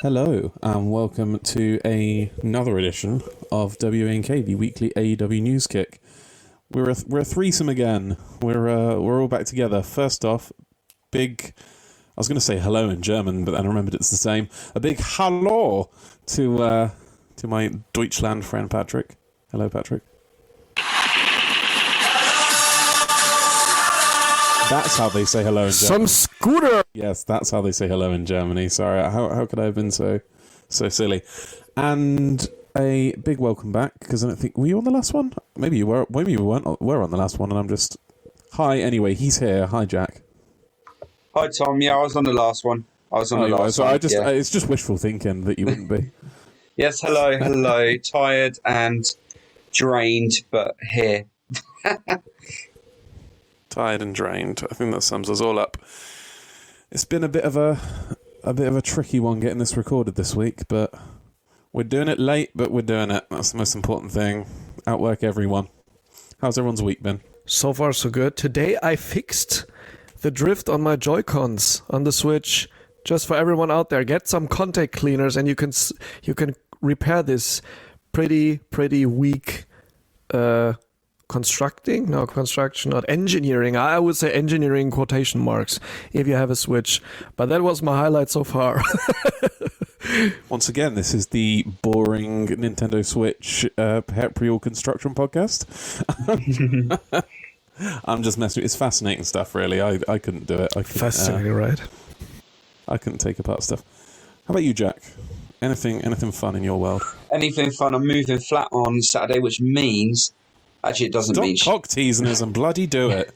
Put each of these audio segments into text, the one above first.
Hello, and welcome to another edition of W.A.N.K, the weekly AEW news kick. We're a threesome again. We're all back together. First off, I was going to say hello in German, but then I remembered it's the same. A big hallo to my Deutschland friend Patrick. Hello, Patrick. That's how they say hello in Germany. Some scooter! Yes, that's how they say hello in Germany. Sorry, how could I have been so silly? And a big welcome back, because I don't think... Were you on the last one? Maybe you were. Maybe you weren't. Were on the last one, and I'm just... Hi, anyway, he's here. Hi, Jack. Hi, Tom. Yeah, I was on the last one. It's just wishful thinking that you wouldn't be. Yes, hello. Tired and drained, but here. Tired and drained. I think that sums us all up. It's been a bit of a tricky one getting this recorded this week, but we're doing it late, but we're doing it. That's the most important thing. Outwork everyone. How's everyone's week been? So far, so good. Today I fixed the drift on my Joy-Cons on the Switch. Just for everyone out there, get some contact cleaners and you can repair this pretty weak engineering. I would say engineering quotation marks if you have a Switch. But that was my highlight so far. Once again, this is the boring Nintendo Switch April construction podcast. I'm just messing with It's fascinating stuff, really. I couldn't do it. Fascinating, right? I couldn't take apart stuff. How about you, Jack? Anything fun in your world? Anything fun? I'm moving flat on Saturday, which means... Actually, it doesn't mean... Stop cock teasing us and bloody do it.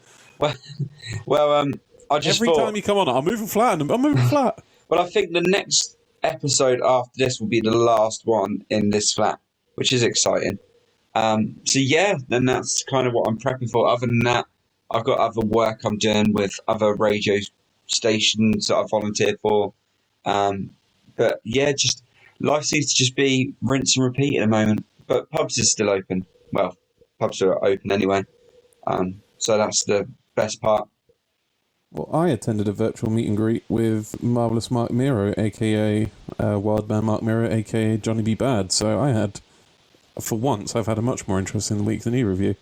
well, I just Every time you come on, I'm moving flat and I'm moving flat. Well, I think the next episode after this will be the last one in this flat, which is exciting. So yeah, then that's kind of what I'm prepping for. Other than that, I've got other work I'm doing with other radio stations that I volunteered for. But yeah, just life seems to just be rinse and repeat at the moment. But pubs is still open. Well, pubs are open anyway. So that's the best part. Well, I attended a virtual meet and greet with Marvelous Mark Miro, a.k.a. Wildman Mark Miro, a.k.a. Johnny B. Bad. So for once, I've had a much more interesting week than you review.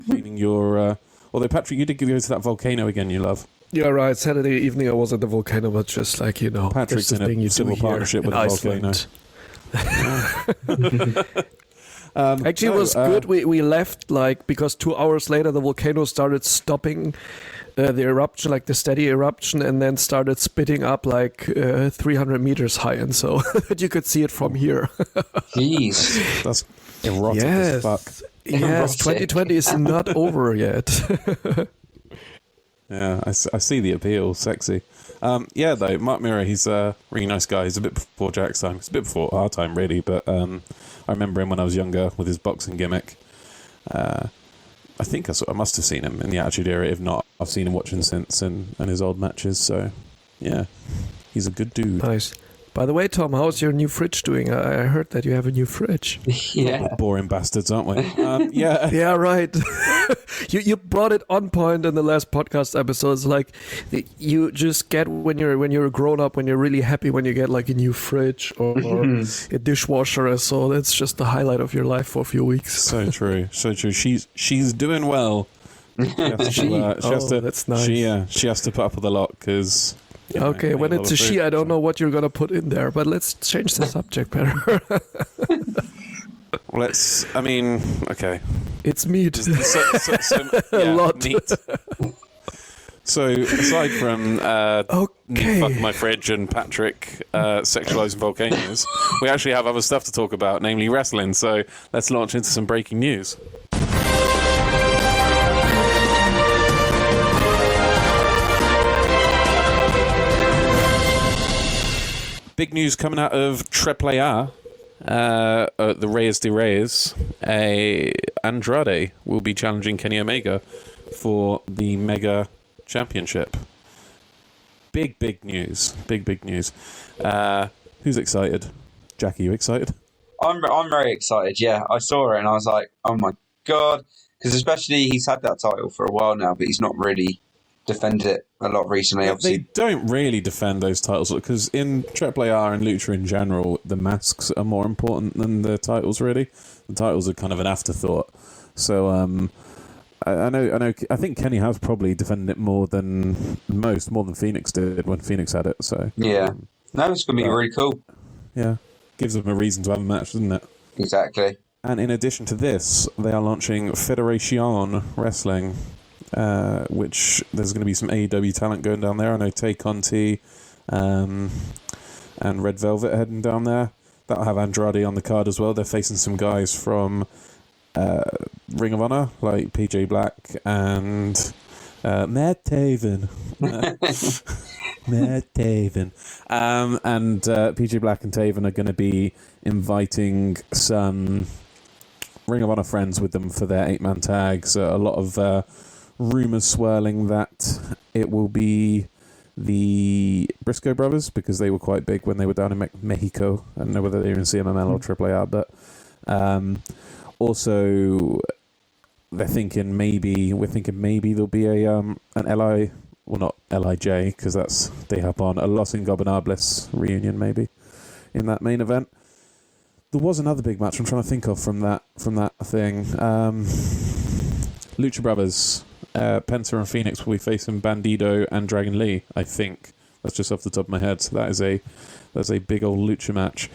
Feeling your... although, Patrick, you did go to that volcano again you love. Yeah, right. Saturday evening I was at the volcano, but just like, Patrick's in a civil partnership with the volcano. Actually, it was good. We left because 2 hours later the volcano started stopping the eruption, like the steady eruption, and then started spitting up 300 meters high, and so that you could see it from here. Jeez, that's erotic as fuck. Yes, 2020 is not over yet. Yeah, I see the appeal. Sexy. Yeah, though, Mark Miro, he's a really nice guy. He's a bit before Jack's time. It's a bit before our time, really, but I remember him when I was younger with his boxing gimmick. I think I must have seen him in the Attitude Era. If not, I've seen him watching since and his old matches. So, yeah, he's a good dude. Nice. By the way, Tom, how's your new fridge doing? I heard that you have a new fridge. Yeah. Boring bastards, aren't we? Yeah. Yeah, right. You brought it on point in the last podcast episodes. Like, you just get when you're grown up, when you're really happy when you get like a new fridge or a dishwasher or so. That's just the highlight of your life for a few weeks. So true. She's doing well. That's nice. She has to put up with a lot because... Okay, when it's a she, I don't know what you're going to put in there, but let's change the subject better. Okay. It's meat. A lot. Meat. So, aside from me fucking my fridge and Patrick sexualizing volcanoes, we actually have other stuff to talk about, namely wrestling. So, let's launch into some breaking news. Big news coming out of AAA, the Reyes de Reyes. Andrade will be challenging Kenny Omega for the Mega Championship. Big news. Big news. Who's excited? Jack, are you excited? I'm very excited, yeah. I saw it and I was like, oh my God. Because especially he's had that title for a while now, but he's not really defended it a lot recently. Yeah, Obviously, they don't really defend those titles because in AAAR and Lucha in general, the masks are more important than the titles. Really, the titles are kind of an afterthought. So I think Kenny has probably defended it more than Phoenix did when Phoenix had it. So yeah, no, it's gonna be really cool. Yeah, gives them a reason to have a match, doesn't it? Exactly. And in addition to this, they are launching Federation Wrestling, which there's going to be some AEW talent going down there. I know Tay Conti and Red Velvet heading down there. That'll have Andrade on the card as well. They're facing some guys from Ring of Honor, like PJ Black and Matt Taven. Matt Taven. And PJ Black and Taven are going to be inviting some Ring of Honor friends with them for their 8-man tag. So a lot of rumours swirling that it will be the Briscoe brothers because they were quite big when they were down in Mexico. I don't know whether they're in CMML or AAA, but also we're thinking maybe there'll be an LI, well not LIJ because that's they have on a Los Ingobernables reunion maybe in that main event. There was another big match I'm trying to think of from that thing. Lucha Brothers, Penta and Phoenix will be facing Bandido and Dragon Lee. I think that's just off the top of my head. So that's a big old lucha match.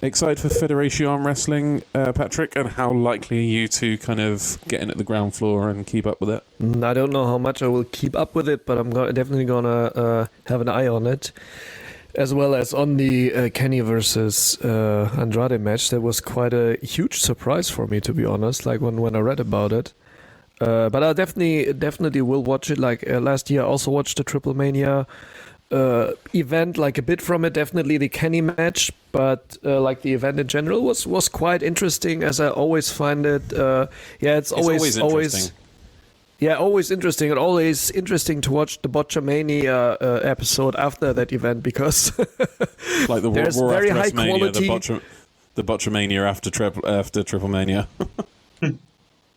Excited for Federation Wrestling, Patrick, and how likely are you to kind of get in at the ground floor and keep up with it? I don't know how much I will keep up with it, but I'm definitely gonna have an eye on it. As well as on the Kenny versus Andrade match. That was quite a huge surprise for me, to be honest, like when I read about it. But I definitely will watch it. Like last year I also watched the Triple Mania event, like a bit from it, definitely the Kenny match, but like the event in general was quite interesting, as I always find it. It's always interesting. Yeah, always interesting, and always interesting to watch the Botchamania episode after that event because like the there's Raw very after high quality. The Botchamania after Triple Mania.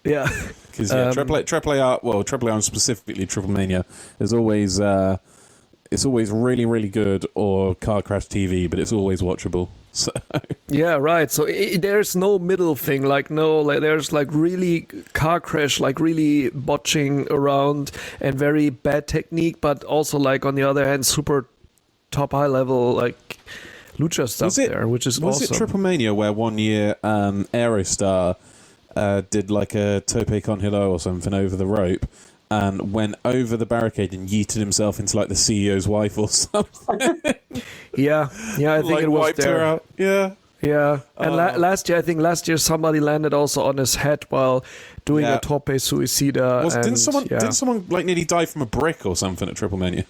Yeah, because AAA and specifically Triple Mania is always it's always really really good or car crash TV, but it's always watchable. So. Yeah, right. So there's no middle thing. There's like really car crash, like really botching around and very bad technique, but also like on the other hand, super top high level like lucha stuff which is awesome. Was it Triple Mania where one year Aerostar did like a tope con hilo or something over the rope and went over the barricade and yeeted himself into like the CEO's wife or something? Yeah, I think like, it was wiped there. her out. Yeah. And last year somebody landed also on his head while doing a tope suicida. Didn't someone like nearly die from a brick or something at Triple Mania?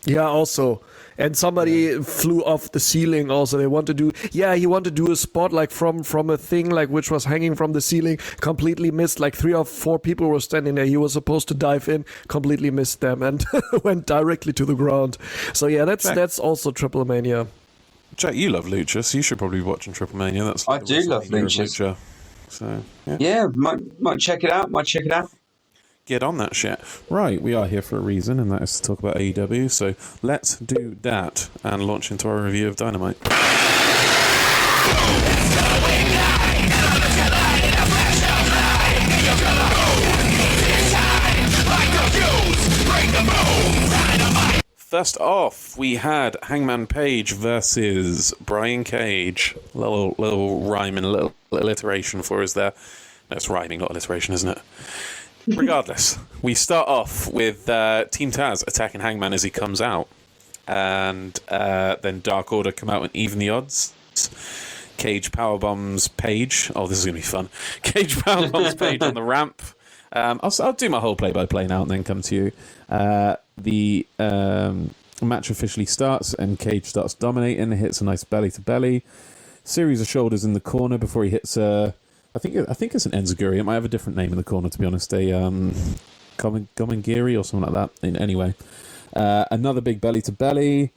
Yeah, also. And somebody flew off the ceiling also. He wanted to do a spot like from a thing like which was hanging from the ceiling, completely missed. Like 3 or 4 people were standing there. He was supposed to dive in, completely missed them and went directly to the ground. So yeah, that's also Triple Mania. Jack, you love lucha, so you should probably be watching Triple Mania. That's I do love lucha. So might check it out. Get on that shit. Right, we are here for a reason, and that is to talk about AEW. So let's do that and launch into our review of Dynamite. First off, we had Hangman Page versus Brian Cage. Little rhyming, little alliteration for us there. No, it's rhyming, not alliteration, isn't it? Regardless, we start off with Team Taz attacking Hangman as he comes out, and then Dark Order come out and even the odds. Cage powerbombs Paige. Oh, this is going to be fun. Cage powerbombs Paige on the ramp. I'll do my whole play-by-play now and then come to you. The match officially starts, and Cage starts dominating. Hits a nice belly-to-belly. Series of shoulders in the corner before he hits a... I think it's an enziguri. It might have a different name in the corner, to be honest. A Gomengiri or something like that. Anyway, another big belly-to-belly.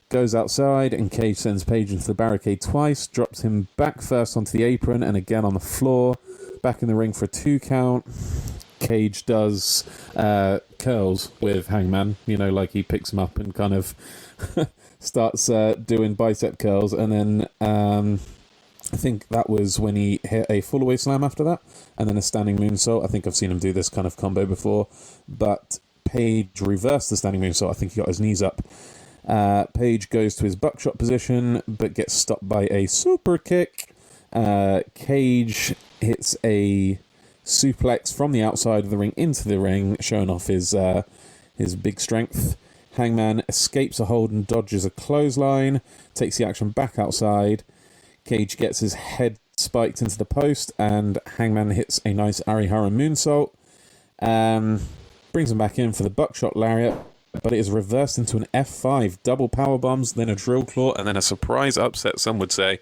Goes outside, and Cage sends Paige into the barricade twice. Drops him back first onto the apron, and again on the floor. Back in the ring for a 2 count. Cage does curls with Hangman. You know, like he picks him up and kind of starts doing bicep curls, and then I think that was when he hit a full-away slam after that, and then a standing moonsault. I think I've seen him do this kind of combo before, but Paige reversed the standing moonsault. I think he got his knees up. Paige goes to his buckshot position, but gets stopped by a super kick. Cage hits a suplex from the outside of the ring into the ring, showing off his big strength. Hangman escapes a hold and dodges a clothesline, takes the action back outside. Cage gets his head spiked into the post, and Hangman hits a nice Arihara moonsault. Brings him back in for the buckshot lariat, but it is reversed into an F5, double power bombs, then a drill claw, and then a surprise upset, some would say.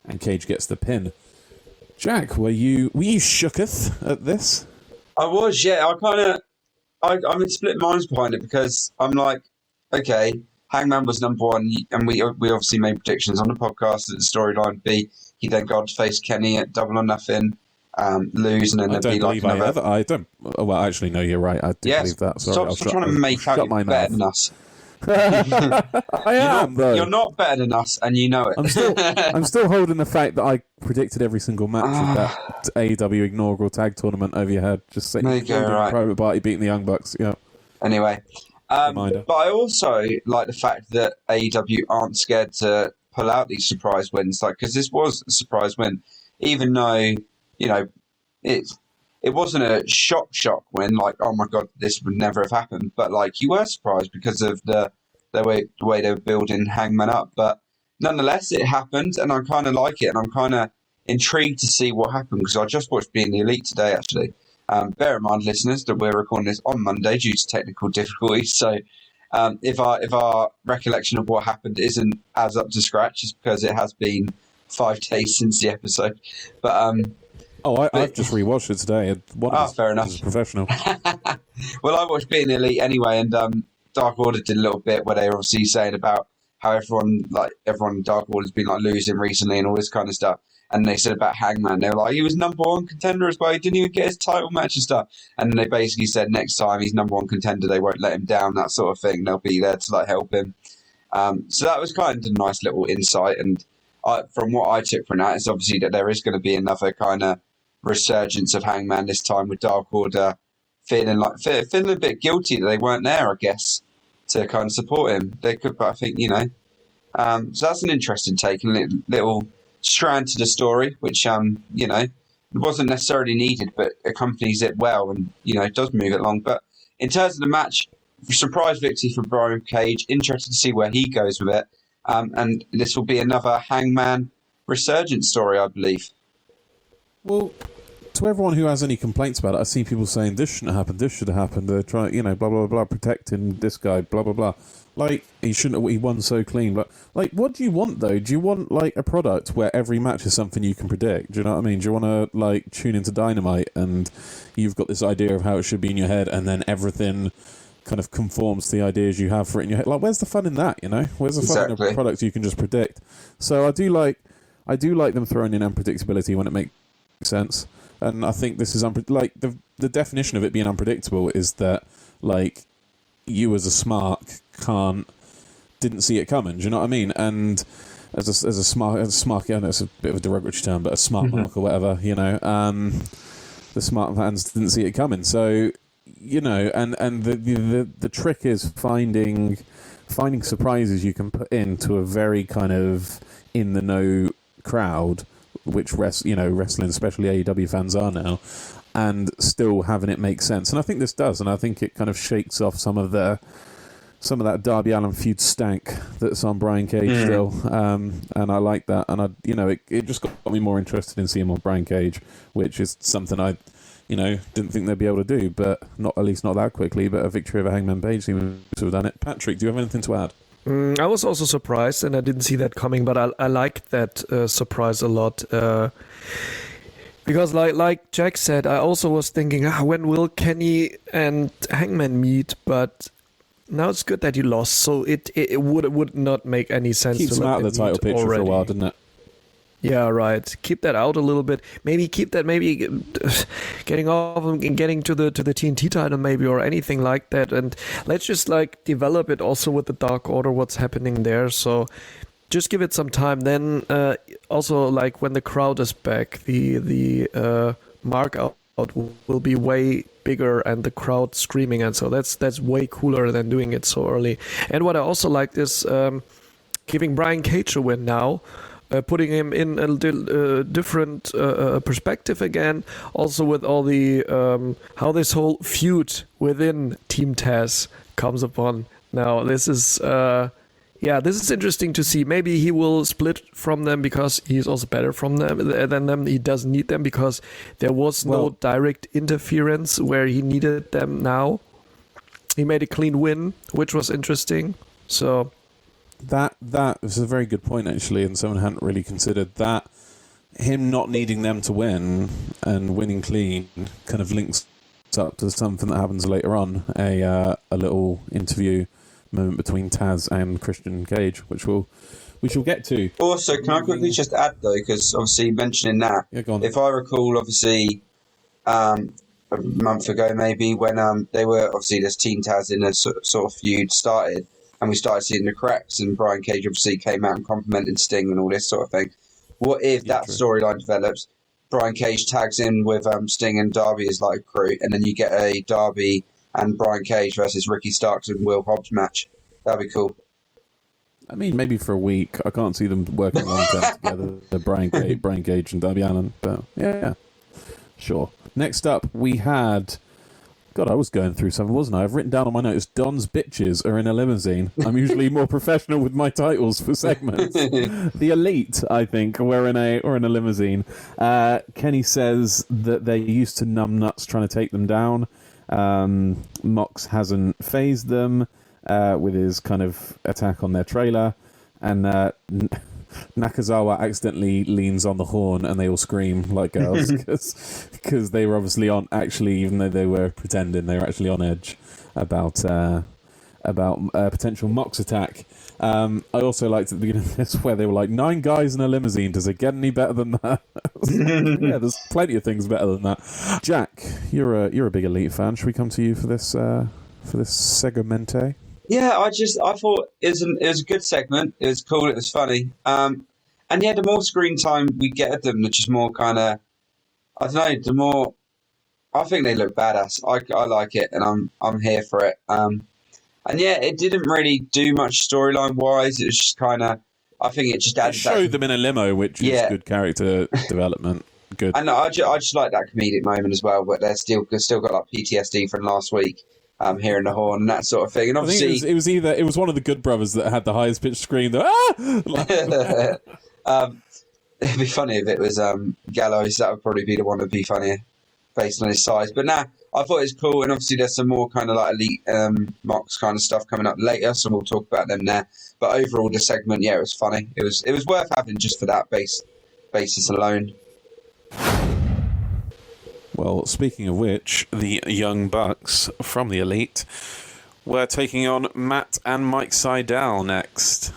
And Cage gets the pin. Jack, were you shooketh at this? I was, yeah. I'm in split minds behind it, because I'm like, okay, Hangman was number one, and we obviously made predictions on the podcast that the storyline would be he then got to face Kenny at Double or Nothing, lose, and then there'd be like another... I don't... Well, actually, no, you're right. I do believe that. Sorry, stop trying to make out you're better than us. I am, though. You're not better than us, and you know it. I'm still holding the fact that I predicted every single match of that AEW inaugural tag tournament over your head. Just saying, right. Private Party beating the Young Bucks. Yeah. Anyway, but I also like the fact that AEW aren't scared to pull out these surprise wins, like, because this was a surprise win, even though it wasn't a shock win, like, oh my god, this would never have happened. But like, you were surprised because of the way they were building Hangman up. But nonetheless, it happened, and I kind of like it, and I'm kind of intrigued to see what happened, because I just watched Being the Elite today, actually. Bear in mind, listeners, that we're recording this on Monday due to technical difficulties. So if our recollection of what happened isn't as up to scratch, it's because it has been 5 days since the episode. But I've just rewatched it today. Fair enough. As a professional. Well, I watched Being the Elite anyway, and Dark Order did a little bit where they were obviously saying about how everyone in Dark Order's been like losing recently and all this kind of stuff. And they said about Hangman, they were like, he was number one contender as well. He didn't even get his title match and stuff. And they basically said next time he's number one contender, they won't let him down, that sort of thing. They'll be there to like help him. So that was kind of a nice little insight. And from what I took from that is obviously that there is going to be another kind of resurgence of Hangman this time, with Dark Order feeling a bit guilty that they weren't there, I guess, to kind of support him. They could, but I think, so that's an interesting take and a little strand to the story, which it wasn't necessarily needed, but accompanies it well, and it does move it along. But in terms of the match, surprise victory for Brian Cage. Interested to see where he goes with it, and this will be another Hangman resurgence story, I believe. Well, to everyone who has any complaints about it, I see people saying this shouldn't have happened, this should have happened. They're trying, blah blah blah, protecting this guy, blah blah blah. Like, he shouldn't have. He won so clean, but like, what do you want though? Do you want like a product where every match is something you can predict? Do you know what I mean? Do you want to like tune into Dynamite and you've got this idea of how it should be in your head, and then everything kind of conforms to the ideas you have for it in your head? Like, where's the fun in that? Where's the fun in a product you can just predict? So I do like them throwing in unpredictability when it makes sense. And I think this is the definition of it being unpredictable is that like you as a smart didn't see it coming. Do you know what I mean? And as a smart, I know it's a bit of a derogatory term, but a smart mark or whatever, the smart fans didn't see it coming. So and the trick is finding surprises you can put into a very kind of in the know crowd, which wrestling, especially AEW fans are now, and still having it make sense. And I think this does, and I think it kind of shakes off some of that Darby Allin feud stank that's on Brian Cage still. And I like that, and it just got me more interested in seeing more Brian Cage, which is something I didn't think they'd be able to do, but not that quickly. But a victory over Hangman Page seems to have done it. Patrick, do you have anything to add? I was also surprised, and I didn't see that coming, but I liked that surprise a lot. Because like Jack said, I also was thinking, when will Kenny and Hangman meet? But now it's good that you lost, so it would not make any sense. Keeps to him out of the title picture already. for a while, didn't it? Yeah, right. Keep that out a little bit. Maybe keep that. Maybe getting off and getting to the TNT title, maybe, or anything like that. And let's just like develop it also with the Dark Order. What's happening there? So just give it some time. Then also like when the crowd is back, the mark out will be way bigger and the crowd screaming, and so that's way cooler than doing it so early. And what I also liked is giving Brian Cage a win now. Putting him in a different perspective again, also with all the how this whole feud within Team Taz comes upon. Now this is this is interesting to see. Maybe he will split from them because he's also better than them. He doesn't need them because there was no direct interference where he needed them. Now he made a clean win, which was interesting. So. That is a very good point, actually, and someone hadn't really considered that. Him not needing them to win and winning clean kind of links up to something that happens later on, a little interview moment between Taz and Christian Cage, which we shall get to. Also, can I quickly just add, though, because obviously mentioning that, go on. If I recall, obviously, a month ago maybe, when they were, obviously, this Team Taz in a sort of feud started, and we started seeing the cracks, and Brian Cage obviously came out and complimented Sting and all this sort of thing. What if that storyline develops? Brian Cage tags in with Sting and Darby as like a crew, and then you get a Darby and Brian Cage versus Ricky Starks and Will Hobbs match. That'd be cool. I mean, maybe for a week. I can't see them working long term together. The Brian Cage and Darby Allin, but yeah, sure. Next up, we had. God, I was going through something, wasn't I? I've written down on my notes, Don's bitches are in a limousine. I'm usually more professional with my titles for segments. The Elite, I think, were in a limousine. Kenny says that they're used to numbnuts trying to take them down. Mox hasn't phased them with his kind of attack on their trailer. And Nakazawa accidentally leans on the horn and they all scream like girls because they were obviously even though they were pretending, they were actually on edge about a potential Mox attack. I also liked at the beginning of this where they were like, 9 guys in a limousine, does it get any better than that? Yeah, there's plenty of things better than that. Jack, you're a big Elite fan. Should we come to you for this segmente? Yeah, I thought it was a good segment. It was cool. It was funny. And yeah, the more screen time we get at them, the just more kind of, I don't know, the more, I think they look badass. I like it, and I'm here for it. And yeah, it didn't really do much storyline wise. It was just kind of, I think it just added. It showed them in a limo, which is good character development. Good. And I just like that comedic moment as well. But they've still got like PTSD from last week. Hearing the horn and that sort of thing, and obviously I think it was one of the Good Brothers that had the highest pitched scream. It'd be funny if it was Gallows. That would probably be the one that'd be funnier based on his size. But I thought it was cool, and obviously there's some more kind of like Elite Mox kind of stuff coming up later, so we'll talk about them there. But overall, the segment, it was funny. It was worth having just for that basis alone. Well, speaking of which, the Young Bucks from the Elite were taking on Matt and Mike Sydal next.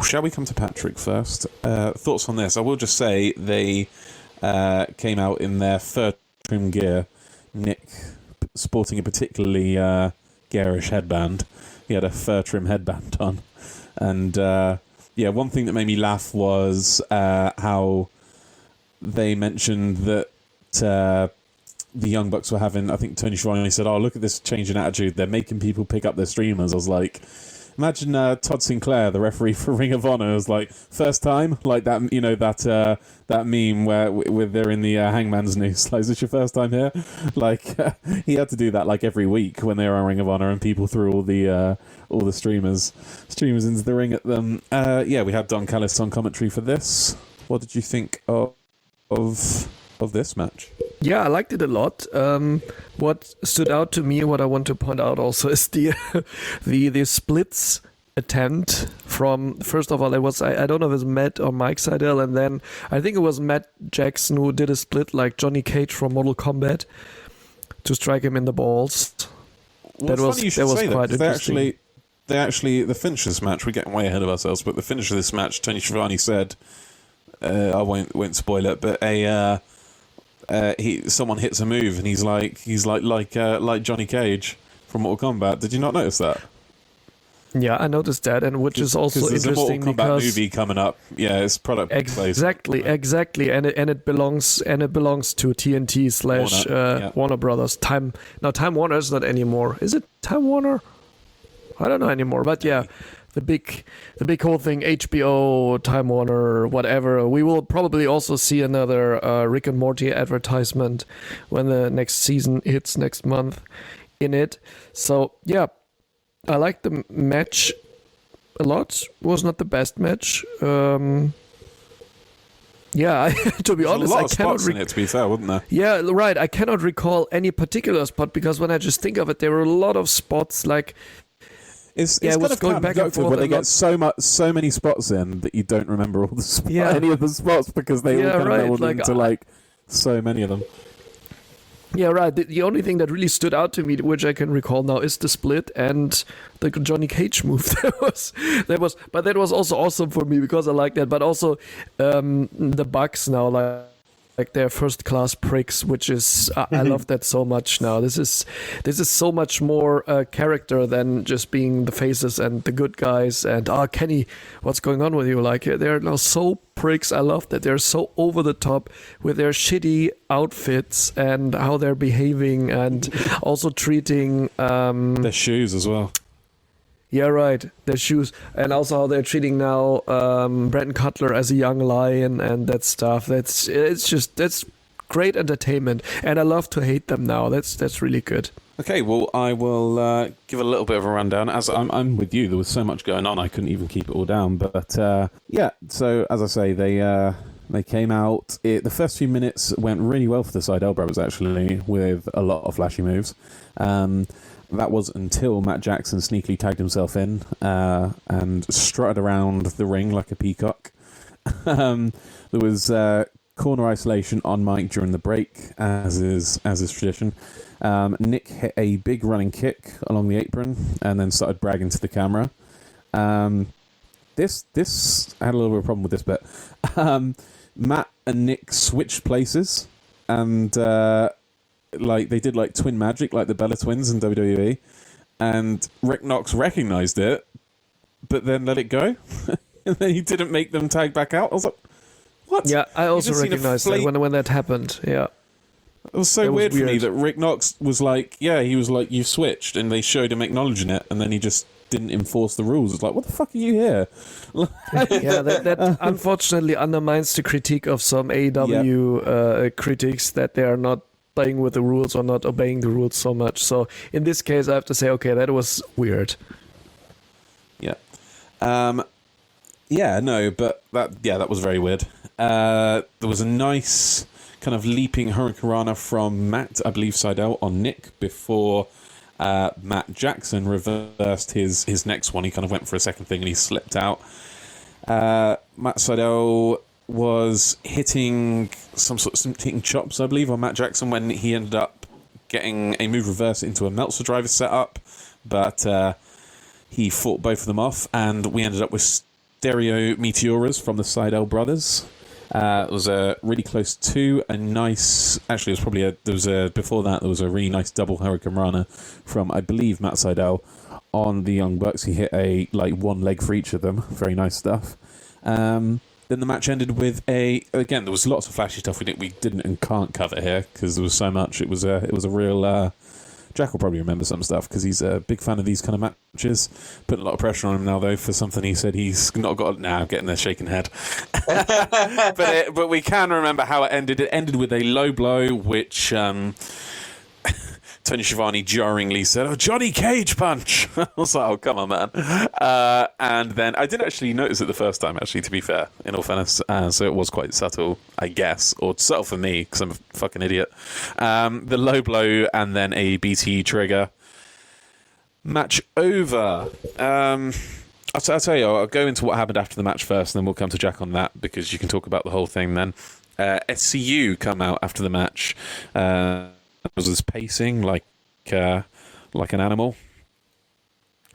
Shall we come to Patrick first? Thoughts on this? I will just say they came out in their fur trim gear. Nick sporting a particularly garish headband. He had a fur trim headband on. And one thing that made me laugh was how they mentioned that the Young Bucks were having, I think Tony Schiavone said, look at this change in attitude, they're making people pick up their streamers. I was like, imagine Todd Sinclair, the referee for Ring of Honor, was like, first time, like that, that meme where they're in the Hangman's noose, like, is this your first time here? Like, he had to do that like every week when they were on Ring of Honor and people threw all the streamers into the ring at them. We had Don Callis on commentary for this. What did you think of this match? Yeah, I liked it a lot. What stood out to me, what I want to point out also, is the splits attempt from, first of all, it was, I don't know if it was Matt or Mike Sydal, and then I think it was Matt Jackson who did a split like Johnny Cage from Mortal Kombat to strike him in the balls. Well, that was quite interesting. the finish of this match, we're getting way ahead of ourselves, but the finish of this match, Tony Schiavone said, I won't spoil it, but someone hits a move and he's like Johnny Cage from Mortal Kombat. Did you not notice that? Yeah, I noticed that, and which is also there's interesting a Mortal Kombat movie coming up. Yeah, it's product exactly, and it belongs to TNT / Warner Brothers. Time Warner is not anymore. Is it Time Warner? I don't know anymore. But yeah, the big whole thing, HBO, Time Warner, whatever. We will probably also see another Rick and Morty advertisement when the next season hits next month in it. So yeah. I liked the match a lot. It was not the best match. To be honest, I cannot. In it, to be fair, wasn't there? Yeah, right. I cannot recall any particular spot because when I just think of it, there were a lot of spots. Like, it's kind of going back and forth where they get so many spots in that you don't remember all any of the spots because they all kind of rolled into so many of them. Yeah, right. The only thing that really stood out to me, which I can recall now, is the split and the Johnny Cage move. But that was also awesome for me because I like that. But also the Bucks now, like they're first class pricks, which is I love that so much now. This is so much more character than just being the faces and the good guys. And Kenny, what's going on with you? Like they're now so pricks. I love that they're so over the top with their shitty outfits and how they're behaving and also treating their shoes as well. Yeah, right. Their shoes, and also how they're treating now Brandon Cutler as a young lion and that stuff. That's great entertainment, and I love to hate them now. That's really good. Okay, well, I will give a little bit of a rundown. As I'm with you, there was so much going on, I couldn't even keep it all down. But so as I say, they came out. The first few minutes went really well for the Seidel brothers, actually, with a lot of flashy moves. That was until Matt Jackson sneakily tagged himself in and strutted around the ring like a peacock. There was corner isolation on mic during the break, as is tradition. Nick hit a big running kick along the apron and then started bragging to the camera. This I had a little bit of a problem with this bit. Matt and Nick switched places and they did like twin magic, like the Bella Twins in WWE, and Rick Knox recognized it, but then let it go, and then he didn't make them tag back out. I was like, what? Yeah, I also recognized that when that happened. Yeah, it was so weird for me that Rick Knox was like, he was like, you switched, and they showed him acknowledging it, and then he just didn't enforce the rules. It's like, what the fuck are you here? Yeah, that unfortunately undermines the critique of some AEW critics that they are not playing with the rules or not obeying the rules so much. So in this case, I have to say, okay, that was weird. Yeah. But that was very weird. There was a nice kind of leaping hurricanrana from Matt, I believe Seidel, on Nick before Matt Jackson reversed his next one. He kind of went for a second thing and he slipped out. Matt Seidel was hitting hitting chops, I believe, on Matt Jackson when he ended up getting a move reverse into a Meltzer driver setup, but he fought both of them off, and we ended up with stereo meteoras from the Seidel brothers. It was really close to a nice. Actually, it was probably before that there was a really nice double hurricane rana from, I believe, Matt Seidel on the Young Bucks. He hit one leg for each of them. Very nice stuff. Then the match ended with again, there was lots of flashy stuff we didn't and can't cover here because there was so much. It was a real. Jack will probably remember some stuff because he's a big fan of these kind of matches. Putting a lot of pressure on him now, though, for something he said he's not got. Now getting there, shaking head. but we can remember how it ended. It ended with a low blow, which Tony Schiavone jarringly said, "Oh, Johnny Cage punch." I was like, "Oh, come on, man." And then I didn't actually notice it the first time, actually, to be fair, in all fairness. So it was quite subtle, I guess, or subtle for me, because I'm a fucking idiot. The low blow and then a BT trigger. Match over. I'll tell you, I'll go into what happened after the match first, and then we'll come to Jack on that, because you can talk about the whole thing then. SCU come out after the match. Was this pacing like an animal,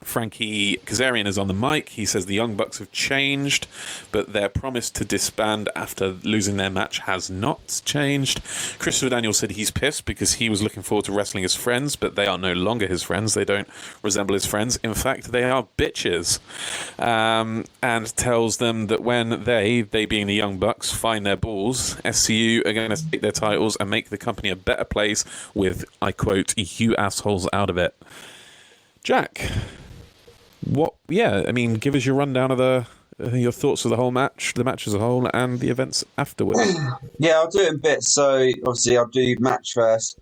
Frankie Kazarian is on the mic. He says the Young Bucks have changed, but their promise to disband after losing their match has not changed. Christopher Daniels said he's pissed because he was looking forward to wrestling his friends, but they are no longer his friends. They don't resemble his friends. In fact, they are bitches. And tells them that when they being the Young Bucks, find their balls, SCU are going to take their titles and make the company a better place with, I quote, "you assholes out of it." Jack, give us your rundown of your thoughts of the whole match, the match as a whole, and the events afterwards. Yeah, I'll do it in bits. So obviously, I'll do match first.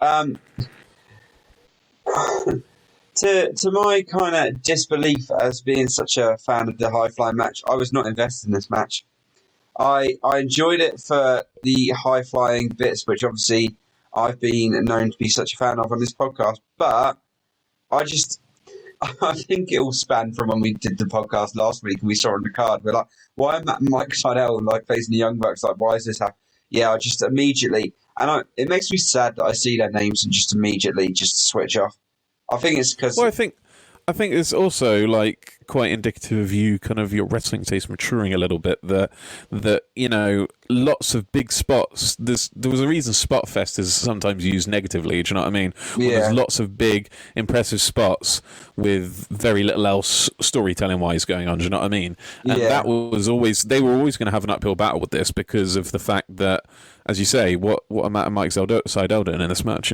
To my kind of disbelief as being such a fan of the high flying match, I was not invested in this match. I enjoyed it for the high flying bits, which obviously I've been known to be such a fan of on this podcast, but I think it all spanned from when we did the podcast last week and we saw on the card. We're like, why am Mike Seidel facing the Young Bucks? Like, why is this happening? Yeah, I just immediately, it makes me sad that I see their names and just immediately just switch off. I think it's because. Well, I think it's also quite indicative of you, kind of your wrestling taste maturing a little bit. That lots of big spots. There was a reason Spotfest is sometimes used negatively. Do you know what I mean? Yeah. Well, there's lots of big, impressive spots with very little else storytelling wise going on. Do you know what I mean? And that was always, they were always going to have an uphill battle with this because of the fact that, as you say, what amount of Mike Seidel doing in this match?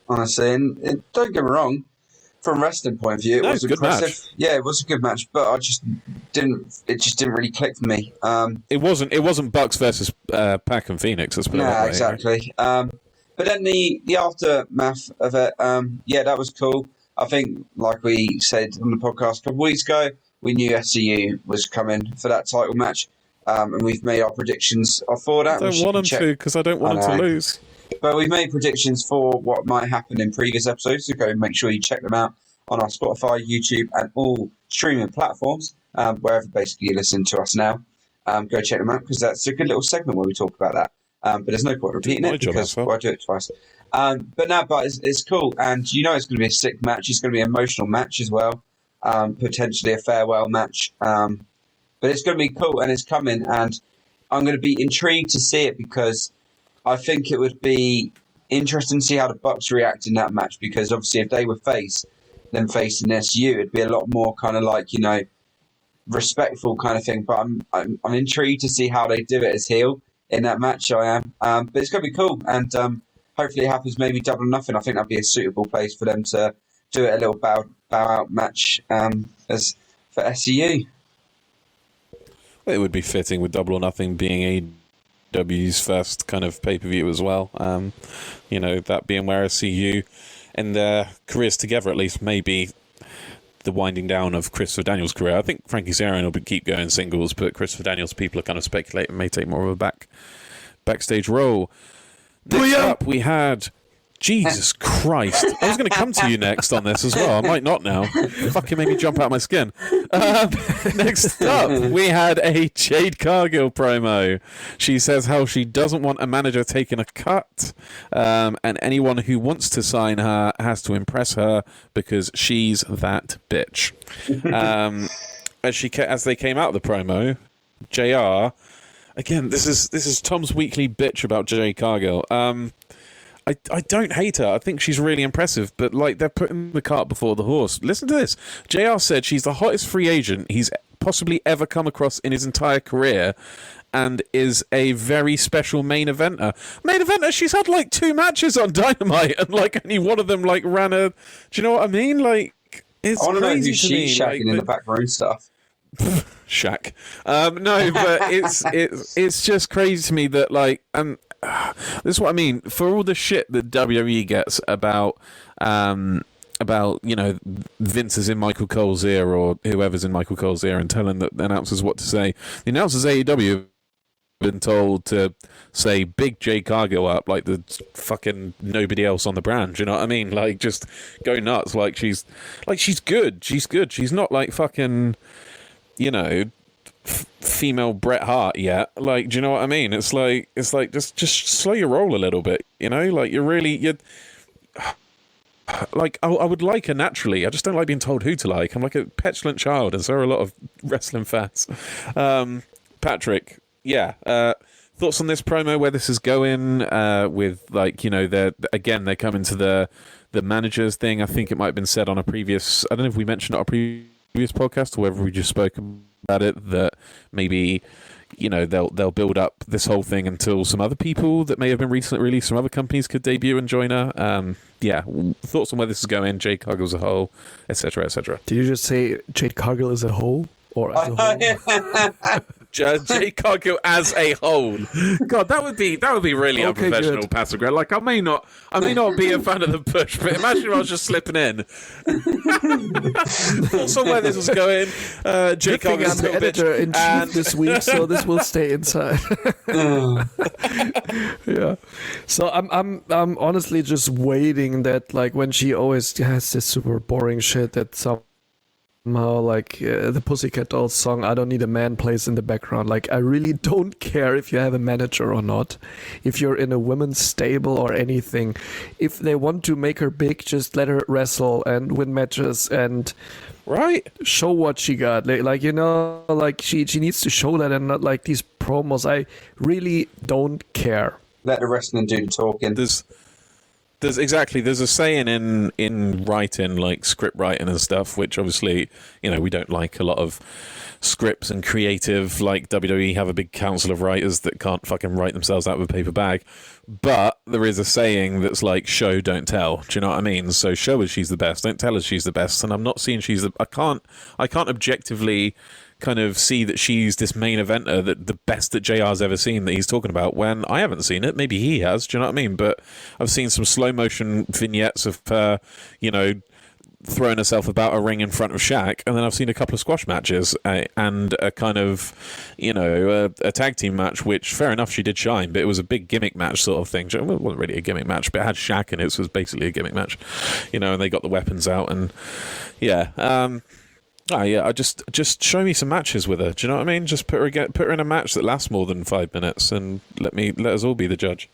Honestly, and don't get me wrong. From a wrestling point of view, it was impressive. Match. Yeah, it was a good match, but It just didn't really click for me. It wasn't Bucks versus Pac and Phoenix. Let's put it that way. Exactly. Right? But then the aftermath of it, that was cool. I think, like we said on the podcast a couple of weeks ago, we knew SCU was coming for that title match, and we've made our predictions for that. I don't want them to because I don't want them to lose. But we've made predictions for what might happen in previous episodes, so go and make sure you check them out on our Spotify, YouTube, and all streaming platforms, wherever basically you listen to us now. Go check them out because that's a good little segment where we talk about that. But there's no point repeating it because I do it twice. But it's cool, and it's going to be a sick match. It's going to be an emotional match as well, potentially a farewell match. But it's going to be cool, and it's coming, and I'm going to be intrigued to see it because I think it would be interesting to see how the Bucks react in that match because obviously if they were facing SU, it'd be a lot more kind of respectful kind of thing. But I'm intrigued to see how they do it as heel in that match. I am, but it's going to be cool, and hopefully it happens maybe Double or Nothing. I think that'd be a suitable place for them to do it, a little bow out match as for SCU. Well, it would be fitting with Double or Nothing being AEW's first kind of pay-per-view as well. That being where SCU in their careers together, at least, maybe the winding down of Christopher Daniels' career. I think Frankie Kazarian will keep going singles, but Christopher Daniels, people are kind of speculating, may take more of a backstage role. Next up, we had... Jesus Christ. I was going to come to you next on this as well. I might not now. Fucking made me jump out of my skin. Next up, we had a Jade Cargill promo. She says how she doesn't want a manager taking a cut, and anyone who wants to sign her has to impress her because she's that bitch. As they came out of the promo, JR, again, this is Tom's weekly bitch about Jade Cargill. I don't hate her. I think she's really impressive, but they're putting the cart before the horse. Listen to this. JR said she's the hottest free agent he's possibly ever come across in his entire career and is a very special main eventer. Main eventer, she's had 2 matches on Dynamite and only one of them ran a... Do you know what I mean? It's I want to know who crazy to me. she's shacking in the background stuff. Shaq. No, but it's just crazy to me that this is what I mean. For all the shit that WWE gets about Vince is in Michael Cole's ear or whoever's in Michael Cole's ear and telling the announcers what to say, the announcers AEW have been told to say big Jade Cargill up like the fucking nobody else on the brand. Do you know what I mean? Just go nuts. She's good. She's good. She's not fucking female Bret Hart yet. Do you know what I mean? It's just slow your roll a little bit, you're like I would like her naturally. I just don't like being told who to like. I'm like a petulant child, and so are a lot of wrestling fans. Patrick, thoughts on this promo, where this is going, with like, you know, they're coming to the managers thing. I think it might have been said on a previous, I don't know if we mentioned it on a previous podcast or whether we just spoke about it, that maybe, you know, they'll build up this whole thing until some other people that may have been recently released from other companies could debut and join her. Thoughts on where this is going, Jade Cargill as a whole, etc., etc. Did you just say Jade Cargill as a whole? Or as a whole? Jade Cargill as a whole. God, that would be really unprofessional, passive aggressive. Like I may not be a fan of the push, but imagine if I was just slipping in. Thoughts on where this was going. Jade Cargill is a little editor in chief and this week, so this will stay inside. Yeah. So I'm honestly just waiting that, like, when she always has this super boring shit that somehow, like, the Pussycat Dolls song "I Don't Need a Man" plays in the background. Like, I really don't care if you have a manager or not, if you're in a women's stable or anything. If they want to make her big, just let her wrestle and win matches and show what she got. Like, you know, like she needs to show that, and not like these promos. I really don't care. Let the wrestling do the talking. There's a saying in writing, like script writing and stuff, which obviously, you know, we don't like a lot of scripts and creative, like WWE have a big council of writers that can't fucking write themselves out of a paper bag. But there is a saying that's like, show, don't tell. Do you know what I mean? So show us she's the best, don't tell us she's the best. And I'm not seeing I can't objectively kind of see that she's this main eventer, that the best that JR's ever seen, that he's talking about, when I haven't seen it. Maybe he has, do you know what I mean? But I've seen some slow motion vignettes of her, you know, throwing herself about a ring in front of Shaq, and then I've seen a couple of squash matches and a kind of, you know, a tag team match, which fair enough, she did shine, but it was a big gimmick match sort of thing. It wasn't really a gimmick match, but it had Shaq in it, so it was basically a gimmick match, you know, and they got the weapons out, and I just show me some matches with her. Do you know what I mean? Just put her in a match that lasts more than 5 minutes, and let us all be the judge.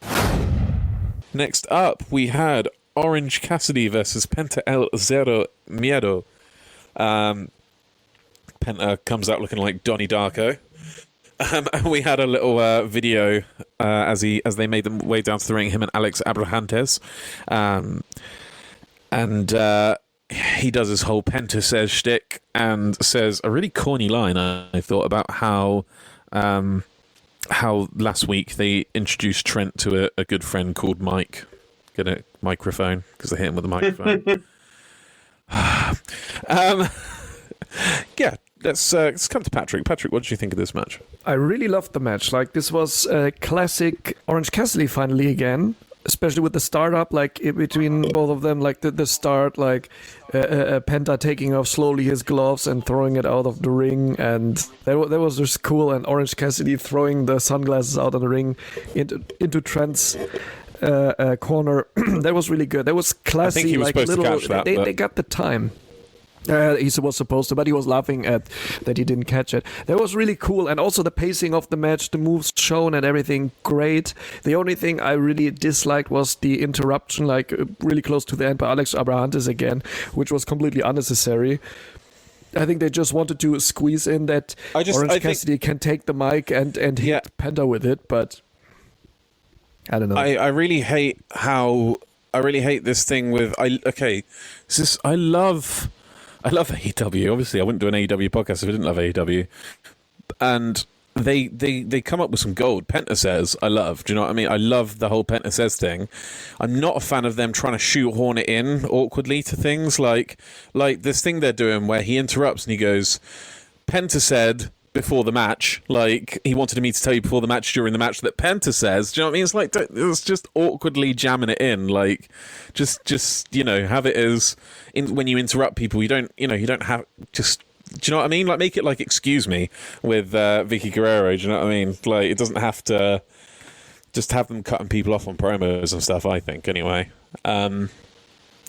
Next up, we had Orange Cassidy versus Penta El Zero Miado. Penta comes out looking like Donnie Darko. And we had a little video as they made their way down to the ring, him and Alex Abrahantes, and he does his whole Penta says shtick and says a really corny line, I thought, about how last week they introduced Trent to a good friend called Mike. Get a microphone, because they hit him with a microphone. Let's come to Patrick. Patrick, what did you think of this match? I really loved the match. Like, this was a classic Orange Cassidy finally again, especially with the startup, like between both of them, like the start, like Penta taking off slowly his gloves and throwing it out of the ring, and that was just cool. And Orange Cassidy throwing the sunglasses out of the ring into Trent's corner. That was really good. That was classy. I think he was supposed to catch that. They got the time. He was supposed to, but he was laughing at that he didn't catch it. That was really cool, and also the pacing of the match, the moves shown and everything, great. The only thing I really disliked was the interruption, like really close to the end by Alex Abrahantes again, which was completely unnecessary. I think they just wanted to squeeze in that Orange Cassidy can take the mic and hit Penta with it, but I don't know. I really hate this thing with I love AEW. Obviously, I wouldn't do an AEW podcast if I didn't love AEW. And they come up with some gold. Penta says, I love. Do you know what I mean? I love the whole Penta says thing. I'm not a fan of them trying to shoehorn it in awkwardly to things like this thing they're doing where he interrupts and he goes, Penta said before the match, like he wanted me to tell you before the match, during the match, that Penta says. Do you know what I mean? It's like, it's just awkwardly jamming it in. Like, just you know, have it as when you interrupt people, you don't have just. Do you know what I mean? Like, make it like excuse me with Vicky Guerrero. Do you know what I mean? Like, it doesn't have to just have them cutting people off on promos and stuff. I think anyway.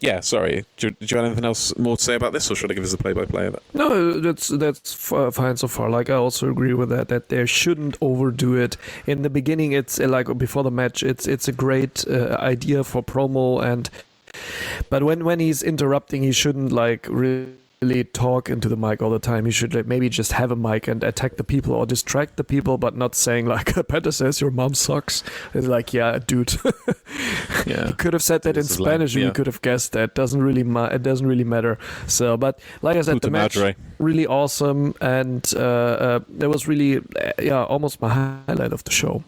Yeah, sorry. Do you have anything else more to say about this, or should I give us a play-by-play of it? No, that's fine so far. Like, I also agree with that they shouldn't overdo it. In the beginning, it's like before the match, it's a great idea for promo, and But when he's interrupting, he shouldn't like really talk into the mic all the time. He should like, maybe just have a mic and attack the people or distract the people, but not saying like Penta says your mom sucks. It's like, yeah, dude. Yeah. You could have said that in Spanish, and we could have guessed that. It doesn't really matter. So, but like I said, the match really awesome, and that was really almost my highlight of the show.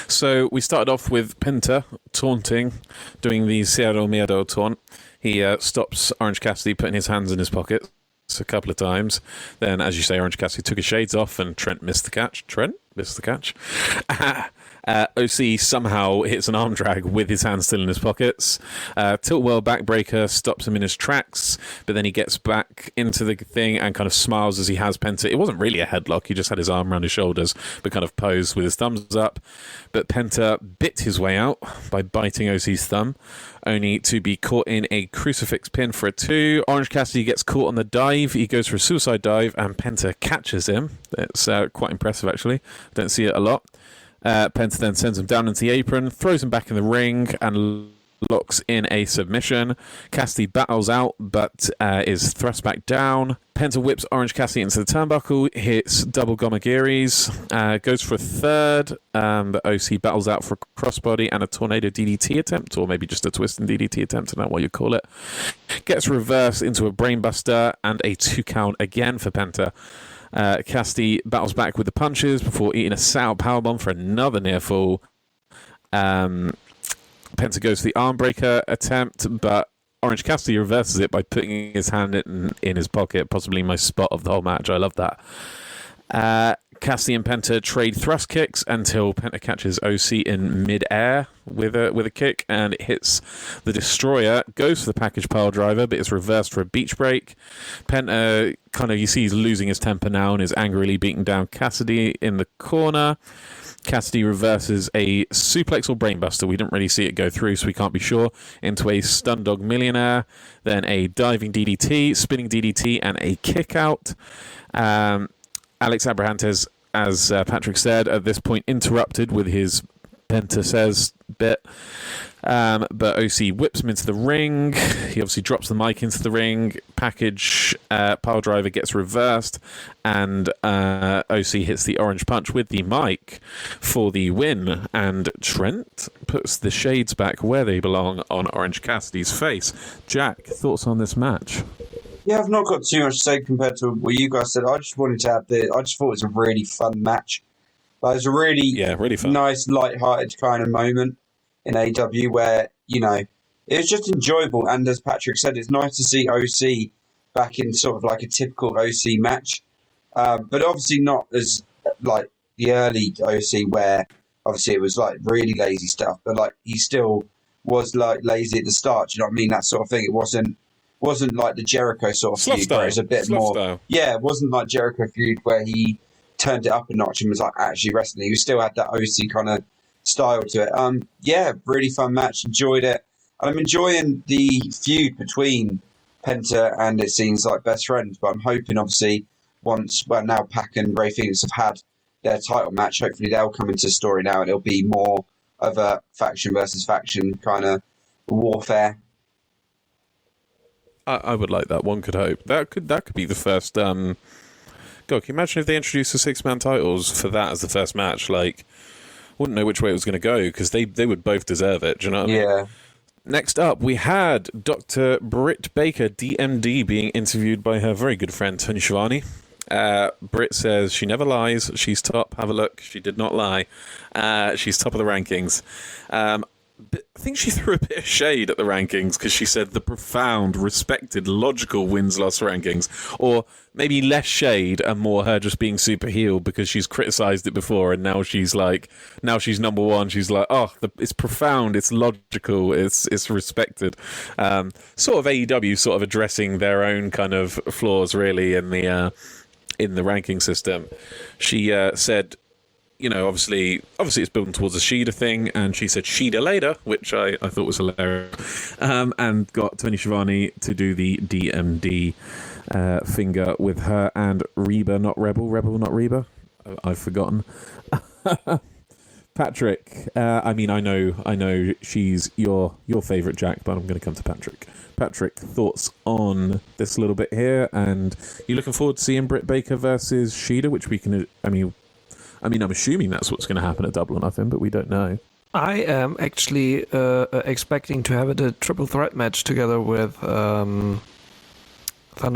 So we started off with Penta taunting, doing the Cierro Miado taunt. He stops Orange Cassidy putting his hands in his pockets a couple of times. Then, as you say, Orange Cassidy took his shades off and Trent missed the catch. OC somehow hits an arm drag with his hands still in his pockets. Tilt World backbreaker stops him in his tracks, but then he gets back into the thing and kind of smiles as he has Penta. It wasn't really a headlock, he just had his arm around his shoulders, but kind of posed with his thumbs up. But Penta bit his way out by biting OC's thumb, only to be caught in a crucifix pin for a 2. Orange Cassidy gets caught on the dive. He goes for a suicide dive, and Penta catches him. It's quite impressive, actually. Don't see it a lot. Penta then sends him down into the apron, throws him back in the ring, and locks in a submission. Cassidy battles out, but is thrust back down. Penta whips Orange Cassidy into the turnbuckle, hits double gomagiris, goes for a third, but OC battles out for a crossbody and a tornado DDT attempt, or maybe just a twisting DDT attempt, I don't know what you call it. Gets reversed into a brainbuster and a 2 count again for Penta. Cassidy battles back with the punches before eating a sour powerbomb for another near fall. Penta goes to the arm breaker attempt, but Orange Cassidy reverses it by putting his hand in his pocket, possibly my spot of the whole match. I love that. Cassidy and Penta trade thrust kicks until Penta catches OC in mid-air with a kick, and it hits the Destroyer, goes for the package pile driver, but it's reversed for a beach break. Penta you see he's losing his temper now and is angrily beating down Cassidy in the corner. Cassidy reverses a suplex or brainbuster, we didn't really see it go through, so we can't be sure, into a stun dog millionaire, then a diving DDT, spinning DDT, and a kick out. Alex Abrahantes, as Patrick said, at this point interrupted with his Penta says bit, but OC whips him into the ring. He obviously drops the mic into the ring. Package pile driver gets reversed, and OC hits the orange punch with the mic for the win. And Trent puts the shades back where they belong on Orange Cassidy's face. Jack, thoughts on this match? Yeah, I've not got too much to say compared to what you guys said. I just wanted to add that I just thought it was a really fun match. Like, it was a really fun. Nice, light-hearted kind of moment in AEW where, it was just enjoyable. And as Patrick said, it's nice to see OC back in sort of like a typical OC match. But obviously not as like the early OC where obviously it was like really lazy stuff. But like he still was like lazy at the start. Do you know what I mean? That sort of thing. It wasn't like the Jericho sort of feud where it's a bit more style. Yeah, it wasn't like Jericho feud where he turned it up a notch and was like actually wrestling. He still had that OC kind of style to it. Really fun match, enjoyed it. And I'm enjoying the feud between Penta and it seems like best friends, but I'm hoping obviously now Pac and Ray Phoenix have had their title match, hopefully they'll come into the story now and it'll be more of a faction versus faction kind of warfare. I would like that. One could hope that could be the first. God, can you imagine if they introduced the 6-man titles for that as the first match? Like, wouldn't know which way it was going to go because they would both deserve it. Do you know what I mean? Yeah. Next up, we had Dr. Britt Baker, DMD, being interviewed by her very good friend Tony Schiavone. Britt says she never lies. She's top. Have a look. She did not lie. She's top of the rankings. But I think she threw a bit of shade at the rankings because she said the profound, respected, logical wins-loss rankings, or maybe less shade and more her just being super heel because she's criticised it before and now she's number one. She's like, it's profound, it's logical, it's respected. Sort of AEW sort of addressing their own kind of flaws really in the ranking system. She said, obviously it's building towards a Sheeda thing, and she said Sheeda later, which I thought was hilarious, and got Tony Schiavone to do the DMD finger with her and Reba, not Rebel, not Reba. I've forgotten. Patrick. I mean, I know she's your favorite Jack, but I'm going to come to Patrick. Patrick, thoughts on this little bit here, and you looking forward to seeing Britt Baker versus Shida, which we can. I mean, I'm assuming that's what's going to happen at Double or Nothing, but we don't know. I am actually expecting to have a triple threat match together with Thunder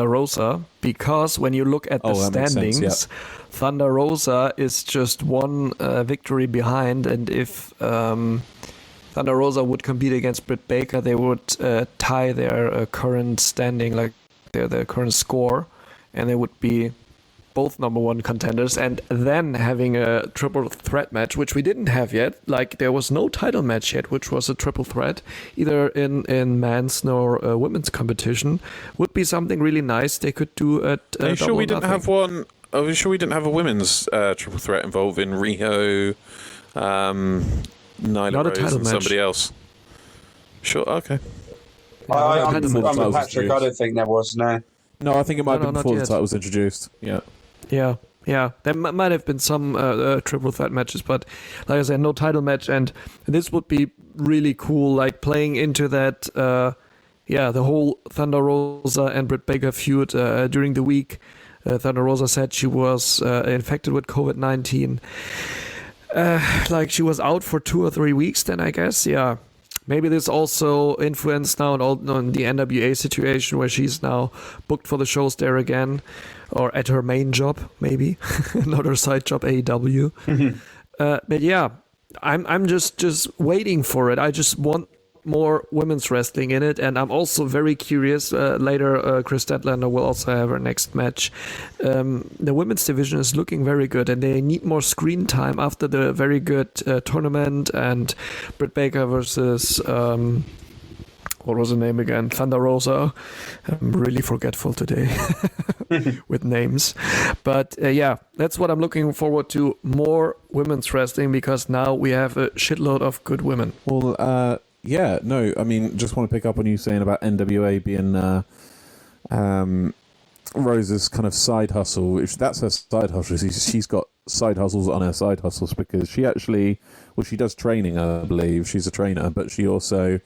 Rosa, because when you look at the standings, Thunder Rosa is just one victory behind, and if Thunder Rosa would compete against Britt Baker, they would tie their current standing, like their current score, and they would be both number one contenders, and then having a triple threat match, which we didn't have yet. Like, there was no title match yet, which was a triple threat, either in men's nor women's competition, would be something really nice they could do at Are you sure we didn't Nothing. have one? Are you sure we didn't have a women's triple threat involving Riho, Nyla Not a Rose, title and match. somebody else? Sure, okay. I'm title with match. Patrick. I don't think there was, no. No, I think it might have No, been not before the yet. title was introduced. Yeah. Yeah. There might have been some triple threat matches, but like I said, no title match, and this would be really cool, like playing into that, the whole Thunder Rosa and Britt Baker feud during the week. Thunder Rosa said she was infected with COVID-19. Like, she was out for 2 or 3 weeks then, I guess, yeah. Maybe this also influenced now on the NWA situation, where she's now booked for the shows there again, or at her main job, maybe, not her side job, AEW. But yeah, I'm just waiting for it. I just want more women's wrestling in it, and I'm also very curious. Later, Chris Statlander will also have her next match. The women's division is looking very good, and they need more screen time after the very good tournament and Britt Baker versus what was her name again? Thunder Rosa. I'm really forgetful today with names, but that's what I'm looking forward to: more women's wrestling, because now we have a shitload of good women. Well, yeah, no, I mean, just want to pick up on you saying about NWA being Rose's kind of side hustle. That's her side hustle. She's got side hustles on her side hustles, because she actually, she does training, I believe. She's a trainer, but she also,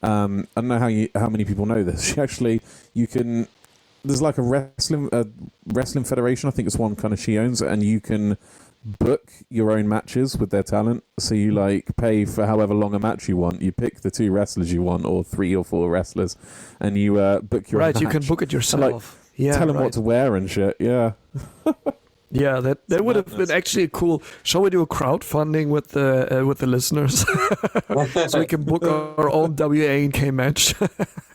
I don't know how many people know this. She actually, there's like a wrestling federation, I think it's one kind of she owns, and you can book your own matches with their talent. So you like pay for however long a match you want. You pick the 2 wrestlers you want, or 3 or 4 wrestlers, and you book your own match. You can book it yourself. Tell them what to wear and shit. Yeah. Yeah, that would have been actually cool. Shall we do a crowdfunding with the listeners, so we can book our own W.A.N.K match?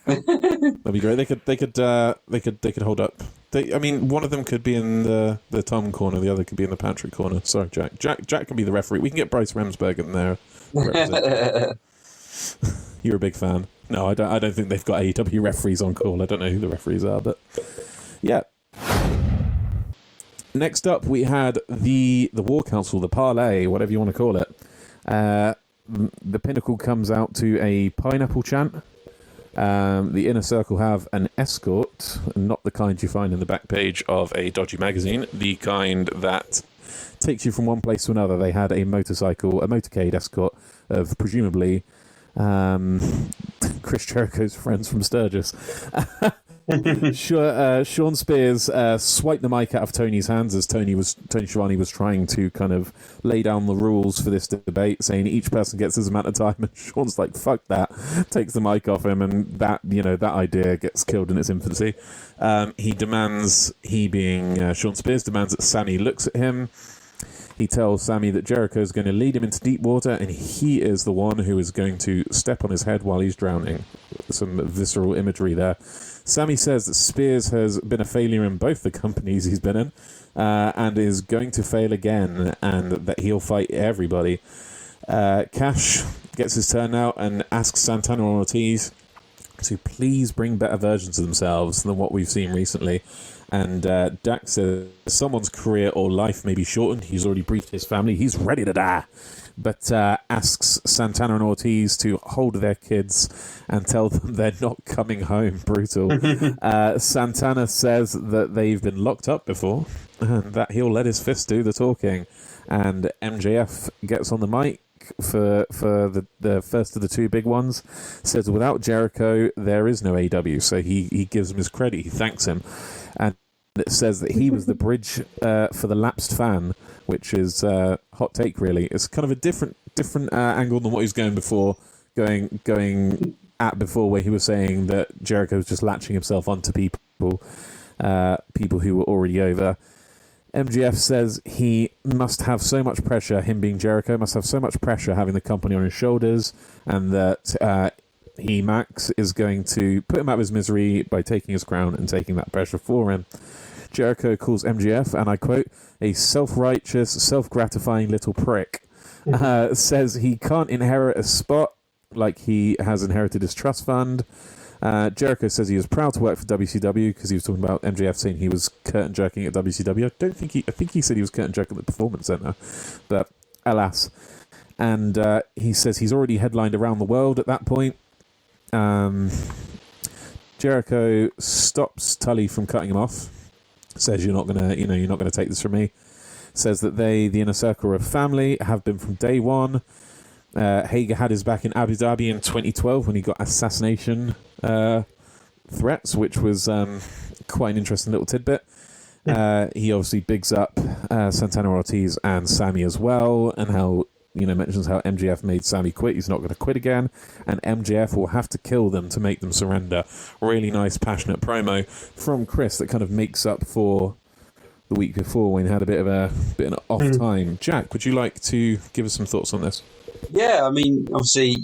That'd be great. They could hold up. One of them could be in the Tom corner, the other could be in the Patrick corner. Sorry, Jack. Jack can be the referee. We can get Bryce Remsburg in there. You're a big fan. No, I don't think they've got AEW referees on call. I don't know who the referees are, but yeah. Next up, we had the War Council, the Parlay, whatever you want to call it. The Pinnacle comes out to a pineapple chant. The Inner Circle have an escort, not the kind you find in the back page of a dodgy magazine, the kind that takes you from one place to another. They had a motorcade escort of presumably Chris Jericho's friends from Sturgis. Sean Spears swiped the mic out of Tony's hands as Tony Schiavone was trying to kind of lay down the rules for this debate, saying each person gets this amount of time, and Sean's like, fuck that, takes the mic off him, and that idea gets killed in its infancy. He being Sean Spears, demands that Sammy looks at him. He tells Sammy that Jericho is going to lead him into deep water, and he is the one who is going to step on his head while he's drowning. Some visceral imagery there. Sammy says that Spears has been a failure in both the companies he's been in, and is going to fail again, and that he'll fight everybody. Cash gets his turn now and asks Santana and Ortiz to please bring better versions of themselves than what we've seen recently. And Dax says someone's career or life may be shortened. He's already briefed his family. He's ready to die. But asks Santana and Ortiz to hold their kids and tell them they're not coming home. Brutal. Santana says that they've been locked up before and that he'll let his fist do the talking. and MJF gets on the mic for the first of the two big ones, says without Jericho there is no AEW, so he gives him his credit, he thanks him, and it says that he was the bridge for the lapsed fan, which is hot take really. It's kind of a different angle than what he was going at before, where he was saying that Jericho was just latching himself onto people who were already over. MJF says he must have so much pressure, him being Jericho, must have so much pressure having the company on his shoulders, and that Max, is going to put him out of his misery by taking his crown and taking that pressure for him. Jericho calls MJF, and I quote, a self-righteous, self-gratifying little prick. Says he can't inherit a spot like he has inherited his trust fund. Jericho says he was proud to work for WCW because he was talking about MJF saying he was curtain jerking at WCW. I think he said he was curtain jerking at the Performance Center, but alas. And he says he's already headlined around the world at that point. Jericho stops Tully from cutting him off. Says you're not gonna take this from me. Says that the Inner Circle of family, have been from day one. Hager had his back in Abu Dhabi in 2012 when he got assassination threats, which was quite an interesting little tidbit. He obviously bigs up Santana Ortiz and Sammy as well, and how mentions how MJF made Sammy quit. He's not going to quit again, and MJF will have to kill them to make them surrender. Really nice, passionate promo from Chris that kind of makes up for the week before when he had a bit of an off time. Jack, would you like to give us some thoughts on this? Yeah, I mean, obviously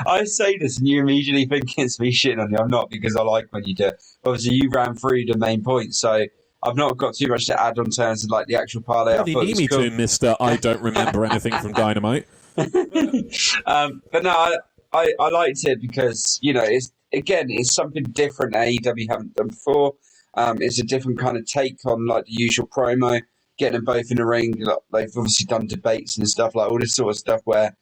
I say this and you immediately think it's me shitting on you. I'm not, because I like when you do it. Obviously, you ran through the main points, so I've not got too much to add on terms of like the actual parlay. What do you need me to, Mister? I don't remember anything from Dynamite. But no, I liked it because it's something different AEW haven't done before. It's a different kind of take on like the usual promo. Getting them both in the ring, like, they've obviously done debates and stuff, like all this sort of stuff where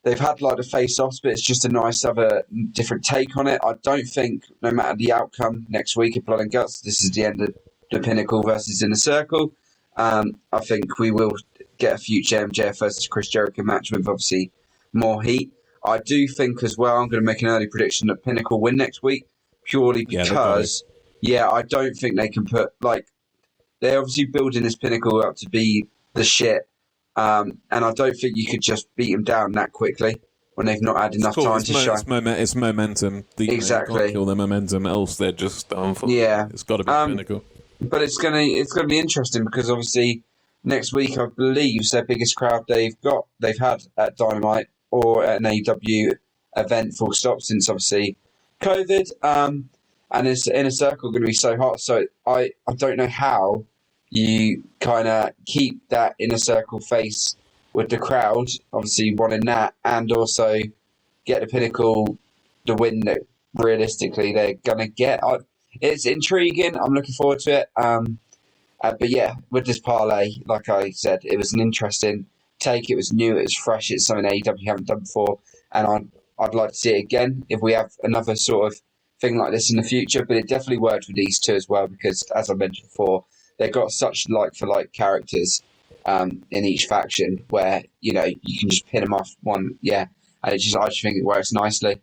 they've had like the face-offs, but it's just a nice other different take on it. I don't think, no matter the outcome next week at Blood and Guts, this is the end of the Pinnacle versus Inner Circle. I think we will get a future MJF versus Chris Jericho match with obviously more heat. I do think as well, I'm going to make an early prediction that Pinnacle win next week, purely because, I don't think they can put, like, they're obviously building this Pinnacle up to be the shit, and I don't think you could just beat them down that quickly when they've not had enough time to shine. It's momentum. Exactly. You can't kill their momentum, else they're just done for. Yeah. It's got to be Pinnacle. But it's gonna be interesting because obviously next week I believe is their biggest crowd they've had at Dynamite or at an AEW event full stop since obviously COVID. And it's Inner Circle going to be so hot, so I don't know how you kind of keep that Inner Circle face with the crowd, obviously wanting that, and also get the Pinnacle the win that realistically they're going to get. It's intriguing. I'm looking forward to it. But yeah, with this parlay, like I said, it was an interesting take. It was new. It was fresh. It's something AEW haven't done before, and I'd like to see it again if we have another sort of thing like this in the future. But it definitely worked with these two as well because, as I mentioned before, they've got such like-for-like characters in each faction where you can just pin them off one. Yeah, and I just think it works nicely.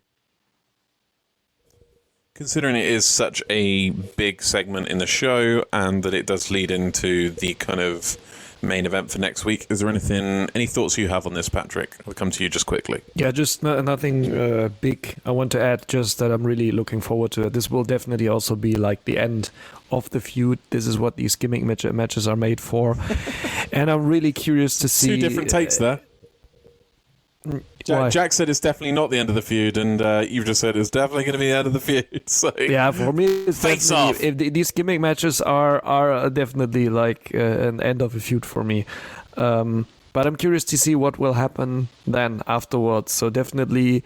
Considering it is such a big segment in the show and that it does lead into the kind of main event for next week, is there any thoughts you have on this, Patrick? I'll come to you just quickly. Yeah, just nothing big. I want to add just that I'm really looking forward to it. This will definitely also be like the end of the feud. This is what these gimmick matches are made for. And I'm really curious to see... Two different takes there. Jack said it's definitely not the end of the feud, and you've just said it's definitely going to be the end of the feud. So yeah, for me, it's face off. If these gimmick matches are definitely like an end of a feud for me. But I'm curious to see what will happen then afterwards. So definitely,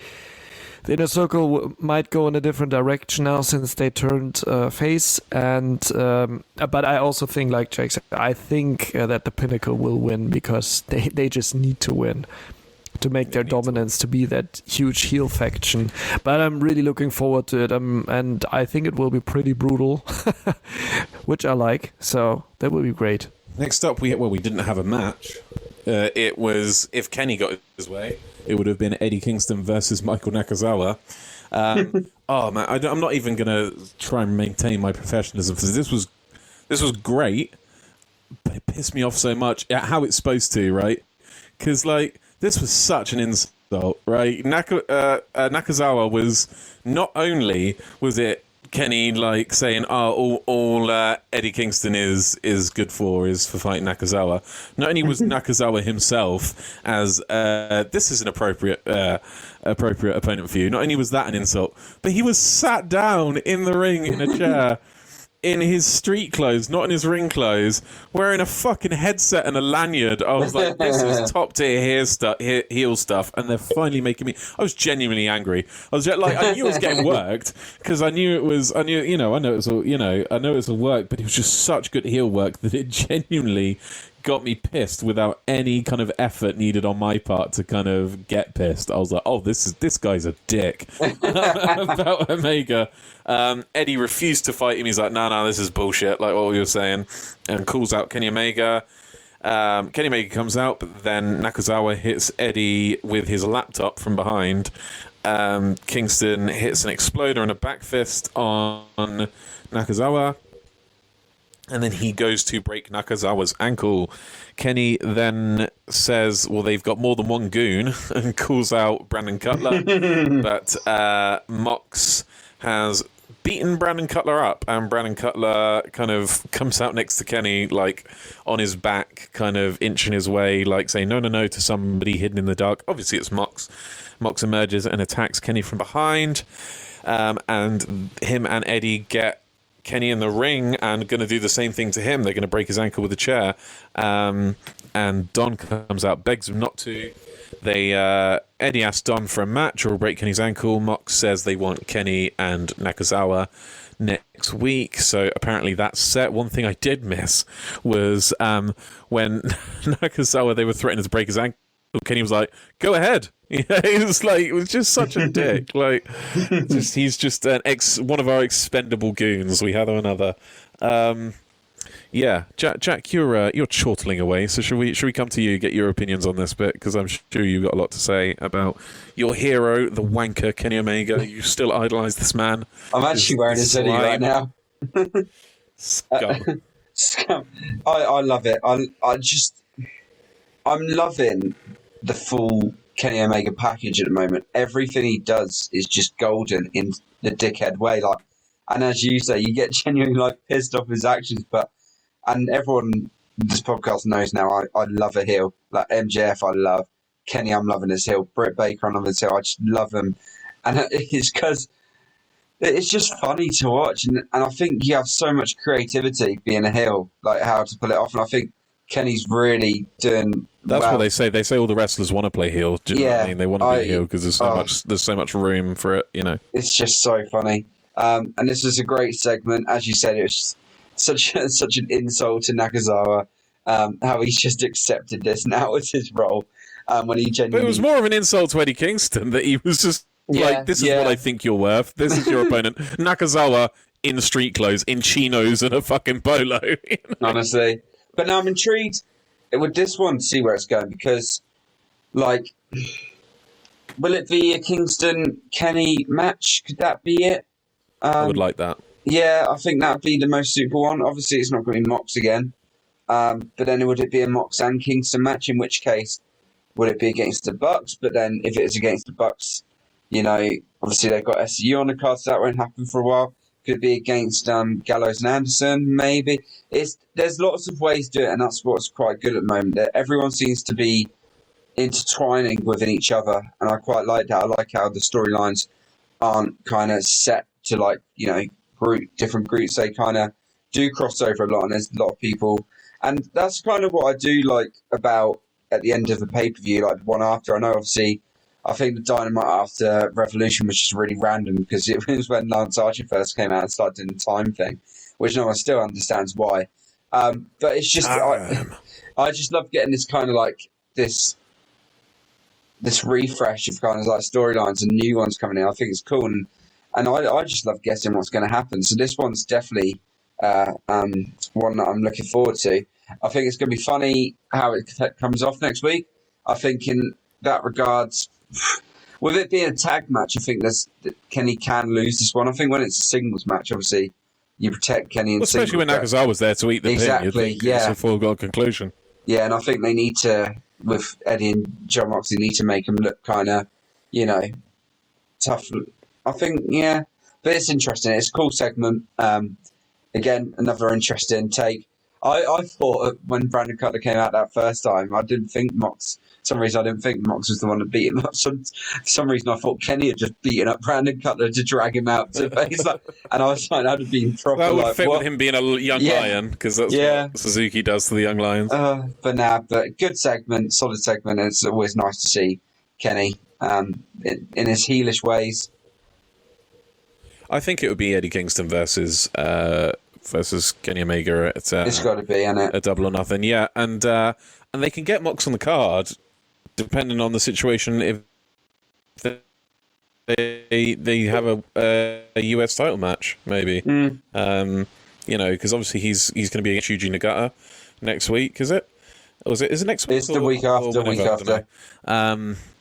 the Inner Circle might go in a different direction now since they turned face. And but I also think, like Jake said, I think that the Pinnacle will win because they just need to win to make their dominance to be that huge heel faction. But I'm really looking forward to it, and I think it will be pretty brutal, which I like, so that will be great. Next up, we didn't have a match. It was, if Kenny got his way, it would have been Eddie Kingston versus Michael Nakazawa. Oh man, I'm not even gonna try and maintain my professionalism because this was great, but it pissed me off so much. How it's supposed to, right? Because like this was such an insult, right? Nakazawa was, not only was it Kenny like saying, "Oh, all Eddie Kingston is good for fighting Nakazawa." Not only was Nakazawa himself as this is an appropriate opponent for you. Not only was that an insult, but he was sat down in the ring in a chair. In his street clothes, not in his ring clothes, wearing a fucking headset and a lanyard. I was like, this is top tier heel stuff, and they're finally making me. I was genuinely angry. I was like, I knew I was getting worked because I know it was all work, but it was just such good heel work that it genuinely got me pissed without any kind of effort needed on my part to kind of get pissed. I was like, oh, this guy's a dick. About Omega. Eddie refused to fight him. He's like, no, this is bullshit, like what we were saying, and calls out Kenny Omega. Kenny Omega comes out, but then Nakazawa hits Eddie with his laptop from behind. Kingston hits an exploder and a back fist on Nakazawa. And then he goes to break Nakazawa's ankle. Kenny then says, well, they've got more than one goon, and calls out Brandon Cutler. But Mox has beaten Brandon Cutler up, and Brandon Cutler kind of comes out next to Kenny, like on his back, kind of inching his way, like saying no to somebody hidden in the dark. Obviously, it's Mox. Mox emerges and attacks Kenny from behind. And him and Eddie get Kenny in the ring and going to do the same thing to him. They're going to break his ankle with a chair. And Don comes out, begs him not to. Eddie asks Don for a match or break Kenny's ankle. Mox says they want Kenny and Nakazawa next week. So apparently that's set. One thing I did miss was when Nakazawa, they were threatening to break his ankle, Kenny was like, go ahead. It was just such a dick. Like, he's just one of our expendable goons. We have another. Yeah, Jack, you're chortling away. So should we come to you, get your opinions on this bit, because I'm sure you've got a lot to say about your hero, the wanker Kenny Omega. You still idolise this man. I'm actually wearing his hoodie right now. Scum. Scum. I love it. I'm loving the full Kenny Omega package at the moment. Everything he does is just golden in the dickhead way. Like, and as you say, you get genuinely like pissed off his actions. And everyone in this podcast knows now I love a heel. Like MJF, I love Kenny. I'm loving his heel. Britt Baker, I'm loving his heel. I just love him, and it's because it's just funny to watch. And I think you have so much creativity being a heel, like how to pull it off. And I think Kenny's really doing. That's well. what they say. They say all the wrestlers want to play heel. Do you know what I mean? They want to be heel because there's so much room for it. You know, it's just so funny. And this was a great segment, as you said. It was such an insult to Nakazawa. How he's just accepted this now as his role. When he genuinely. But it was more of an insult to Eddie Kingston that he was just like, "This is what I think you're worth. This is your opponent." Nakazawa in street clothes, in chinos and a fucking polo. You know? Honestly. But now I'm intrigued with this one to see where it's going, because, like, will it be a Kingston-Kenny match? Could that be it? I would like that. Yeah, I think that would be the most suitable one. Obviously, it's not going to be Mox again. But then would it be a Mox and Kingston match? In which case, would it be against the Bucks? But then if it's against the Bucks, you know, obviously they've got SCU on the card, so that won't happen for a while. Could be against Gallows and Anderson, maybe. There's lots of ways to do it, and that's what's quite good at the moment. That everyone seems to be intertwining within each other, and I quite like that. I like how the storylines aren't kind of set to, like, you know, different groups. They kind of do cross over a lot, and there's a lot of people. And that's kind of what I do like about at the end of the pay-per-view, like the one after. I know, obviously, I think the Dynamite after Revolution was just really random because it was when Lance Archer first came out and started doing the time thing, which no one still understands why. But it's just, I just love getting this kind of like this refresh of kind of like storylines and new ones coming in. I think it's cool, and I just love guessing what's going to happen. So this one's definitely one that I'm looking forward to. I think it's going to be funny how it comes off next week. I think in that regards, with it being a tag match, I think Kenny can lose this one. I think when it's a singles match, obviously, you protect Kenny in especially when Nakazawa was there to eat the exactly, pin. You'd think it's a foregone conclusion. Yeah, and I think they need to, with Eddie and John Moxley, need to make him look kind of, tough. I think, yeah, but it's interesting. It's a cool segment. Again, another interesting take. I thought when Brandon Cutler came out that first time, I didn't think Mox. For some reason, I didn't think Mox was the one to beat him up. For some reason, I thought Kenny had just beaten up Brandon Cutler to drag him out to face. And I was like, that'd have been proper. That would like, fit what? with him being a young lion, because that's what Suzuki does to the young lions. But good segment, solid segment. It's always nice to see Kenny in his heelish ways. I think it would be Eddie Kingston versus Kenny Omega at it's got to be, isn't it? A Double or Nothing, yeah, and they can get Mox on the card depending on the situation. If they have a US title match, maybe, because obviously he's going to be against Yuji Nagata next week, is it? Or is it next week? It's the week after.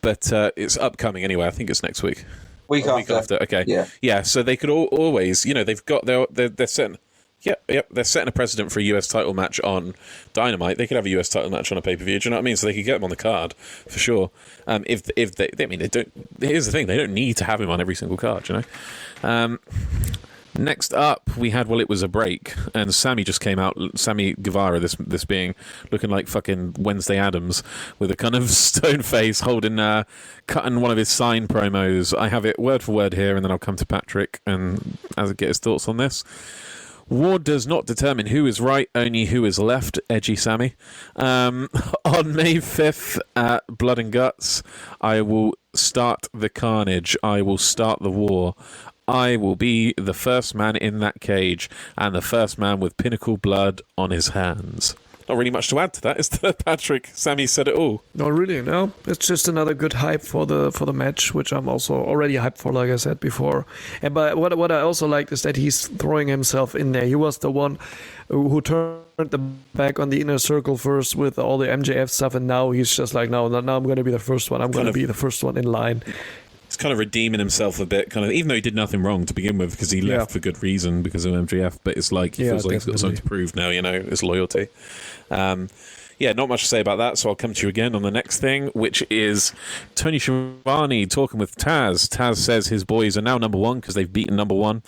But it's upcoming anyway. I think it's next week. Week after. Okay. Yeah. So they could always, they've got they're setting. Yep. They're setting a precedent for a US title match on Dynamite. They could have a US title match on a pay-per-view. Do you know what I mean? So they could get them on the card for sure. If they don't. Here's the thing: they don't need to have him on every single card. Next up, we had it was a break, and Sammy just came out. Sammy Guevara, this being looking like fucking Wednesday Addams with a kind of stone face, cutting one of his sign promos. I have it word for word here, and then I'll come to Patrick and get his thoughts on this. War does not determine who is right, only who is left, edgy Sammy. On May 5th at Blood and Guts, I will start the carnage. I will start the war. I will be the first man in that cage and the first man with Pinnacle blood on his hands. Not really much to add to that, is there, Patrick? Sammy said it all. Not really, no. It's just another good hype for the match, which I'm also already hyped for, like I said before. And but what I also liked is that he's throwing himself in there. He was the one who turned the back on the inner circle first with all the MJF stuff, and now he's just like, no, now I'm going to be the first one. I'm going to be the first one in line. He's kind of redeeming himself a bit, even though he did nothing wrong to begin with, because he left for good reason because of MJF. But it's like he feels like he's got something to prove now. His loyalty. Not much to say about that. So I'll come to you again on the next thing, which is Tony Schiavone talking with Taz. Taz says his boys are now number one because they've beaten number one.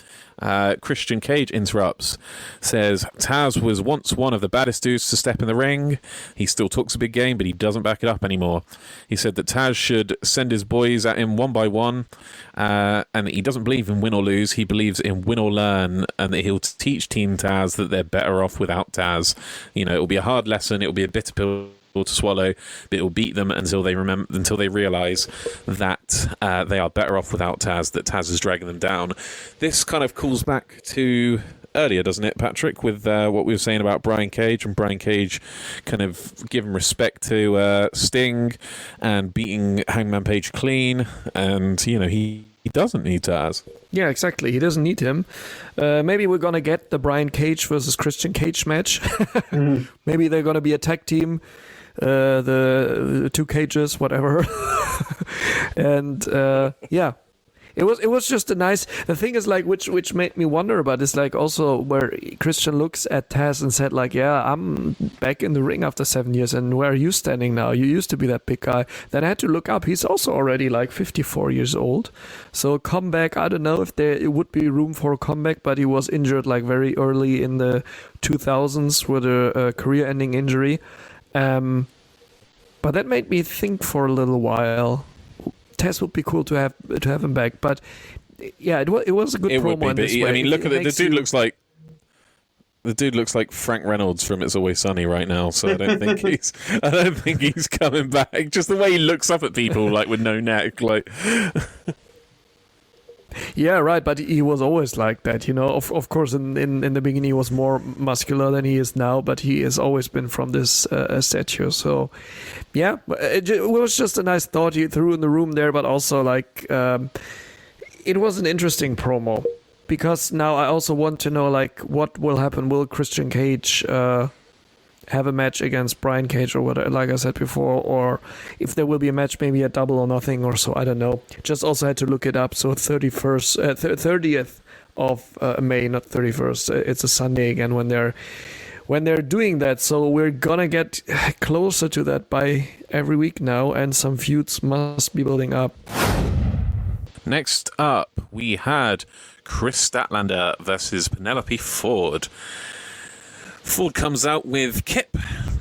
Christian Cage interrupts, says Taz was once one of the baddest dudes to step in the ring. He still talks a big game, but he doesn't back it up anymore. He said that Taz should send his boys at him one by one, and that he doesn't believe in win or lose. He believes in win or learn, and that he'll teach Team Taz that they're better off without Taz. It'll be a hard lesson. It'll be a bitter pill to swallow, but it will beat them until they realize that they are better off without Taz, that Taz is dragging them down. This kind of calls back to earlier, doesn't it, Patrick, with what we were saying about Brian Cage, and Brian Cage kind of giving respect to Sting and beating Hangman Page clean, and he doesn't need Taz. Yeah, exactly. He doesn't need him. Maybe we're going to get the Brian Cage versus Christian Cage match. Maybe they're going to be a tag team. The two cages, whatever. And it was just a nice. The thing is, like, which made me wonder about is, like, also where Christian looks at Taz and said, like, yeah, I'm back in the ring after 7 years, and where are you standing now? You used to be that big guy. Then I had to look up. He's also already like 54 years old. So comeback. I don't know if it would be room for a comeback, but he was injured like very early in the 2000s with a career-ending injury. But that made me think for a little while. Taz would be cool to have him back, but yeah, it was a good promo in this way. I mean, look at it. The dude looks like Frank Reynolds from It's Always Sunny right now. So I don't think he's coming back. Just the way he looks up at people like with no neck, like. Yeah, right, but he was always like that, Of course, in the beginning he was more muscular than he is now, but he has always been from this stature. So, yeah, it was just a nice thought he threw in the room there, but also, like, it was an interesting promo. Because now I also want to know, like, what will happen. Will Christian Cage have a match against Brian Cage or whatever, like I said before, or if there will be a match, maybe a double or nothing or so, I don't know. Just also had to look it up. So 30th of May, not 31st. It's a Sunday again when they're doing that. So we're gonna get closer to that by every week now, and some feuds must be building up. Next up, we had Chris Statlander versus Penelope Ford. Ford comes out with Kip,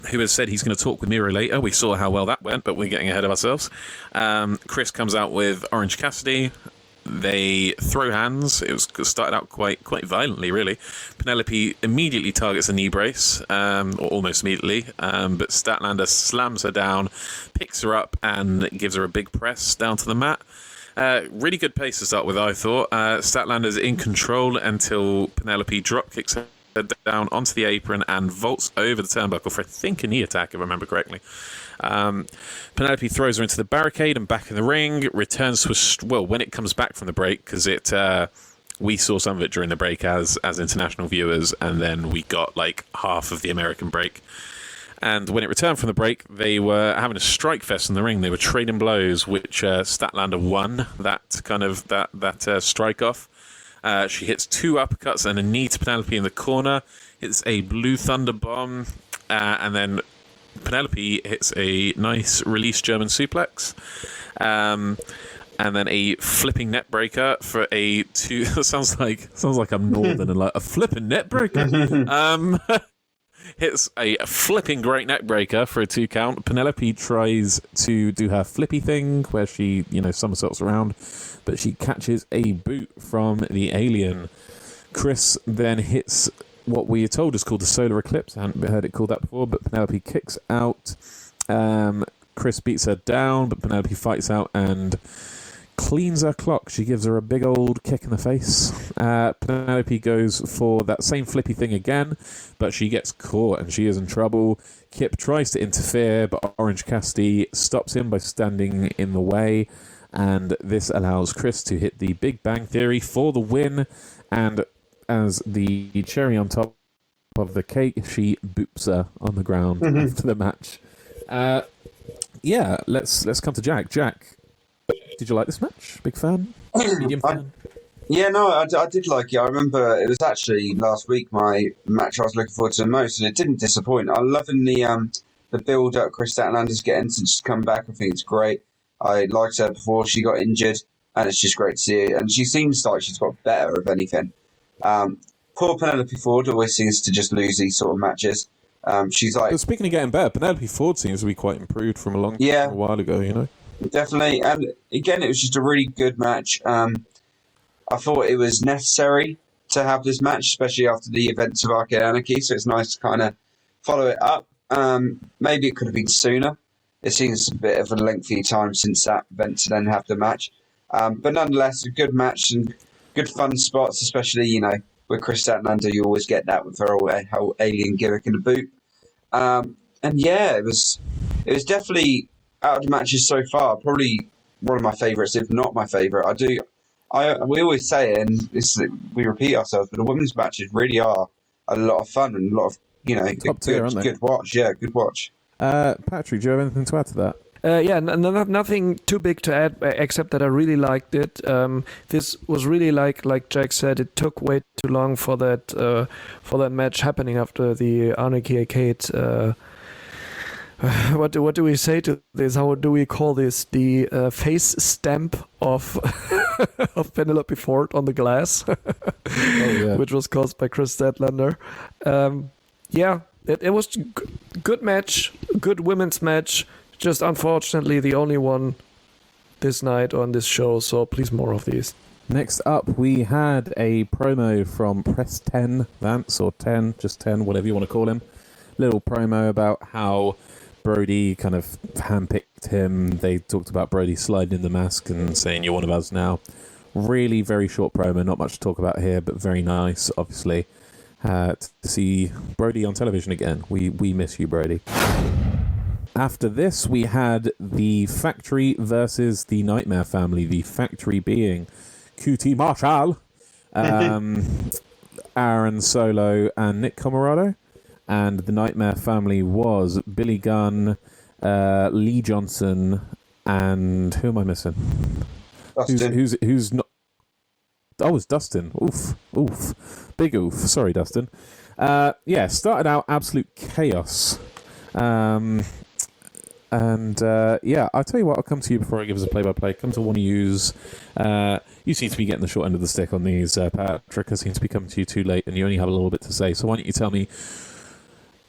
who has said he's going to talk with Miro later. We saw how well that went, but we're getting ahead of ourselves. Chris comes out with Orange Cassidy. They throw hands. It was started out quite violently, really. Penelope immediately targets a knee brace, or almost immediately, but Statlander slams her down, picks her up, and gives her a big press down to the mat. Really good pace to start with, I thought. Statlander's in control until Penelope drop kicks her down onto the apron and vaults over the turnbuckle for, I think, a knee attack, if I remember correctly. Penelope throws her into the barricade and back in the ring, returns to when it comes back from the break, because we saw some of it during the break as international viewers, and then we got like half of the American break. And when it returned from the break, they were having a strike fest in the ring. They were trading blows, which Statlander won that strike off. She hits 2 uppercuts and a knee to Penelope in the corner. Hits a Blue Thunder bomb, and then Penelope hits a nice release German suplex. And then a flipping net breaker for a 2. sounds like I'm northern and like a flipping net breaker. Hits a flipping great neck breaker for a 2 count. Penelope tries to do her flippy thing where she, somersaults around, but she catches a boot from the alien. Chris then hits what we are told is called the solar eclipse. I hadn't heard it called that before, but Penelope kicks out. Chris beats her down, but Penelope fights out and cleans her clock. She gives her a big old kick in the face. Penelope goes for that same flippy thing again, but she gets caught and she is in trouble. Kip tries to interfere, but Orange Cassidy stops him by standing in the way, and this allows Chris to hit the Big Bang Theory for the win. And as the cherry on top of the cake, she boops her on the ground after the match. Let's come to Jack. Jack, did you like this match? Big fan? Medium fan? I did like it. I remember it was actually last week my match I was looking forward to the most, and it didn't disappoint. I'm loving the build up Chris Statlander's getting since she's come back. I think it's great. I liked her before she got injured, and it's just great to see her. And she seems like she's got better, if anything. Poor Penelope Ford always seems to just lose these sort of matches. She's like... But speaking of getting better, Penelope Ford seems to be quite improved from a while ago, Definitely. And again, it was just a really good match. I thought it was necessary to have this match, especially after the events of Arcade Anarchy, so it's nice to kind of follow it up. Maybe it could have been sooner. It seems a bit of a lengthy time since that event to then have the match. But nonetheless, a good match and good fun spots, especially, with Chris Statlander, you always get that with her whole alien gimmick in the boot. It was definitely, out of the matches so far, probably one of my favourites, if not my favourite. We always say it, and we repeat ourselves, but the women's matches really are a lot of fun and a lot of, good watch. Yeah, good watch. Patrick, do you have anything to add to that? Nothing too big to add, except that I really liked it. This was really like Jack said, it took way too long for that match happening after the Anarchy Arcade. What do we say to this? How do we call this? The face stamp of of Penelope Ford on the glass, which was caused by Chris Statlander. It was good match, good women's match. Just unfortunately the only one this night on this show, so please more of these. Next up, we had a promo from Press 10 Vance, or 10, just 10, whatever you want to call him. Little promo about how Brody kind of handpicked him. They talked about Brody sliding in the mask and saying, "You're one of us now." Really very short promo, not much to talk about here, but very nice, obviously, to see Brody on television again. We miss you, Brody. After this, we had the Factory versus the Nightmare Family. The Factory being QT Marshall, Aaron Solo, and Nick Comoroto. and the Nightmare family was Billy Gunn, Lee Johnson, and who am I missing? Dustin. Who's not? Oh, it's Dustin. Oof. Big oof. Sorry, Dustin. Started out absolute chaos. I'll tell you what, I'll come to you before I give us a play-by-play. Come to one of yous. You seem to be getting the short end of the stick on these, Patrick. I seem to be coming to you too late, and you only have a little bit to say. So why don't you tell me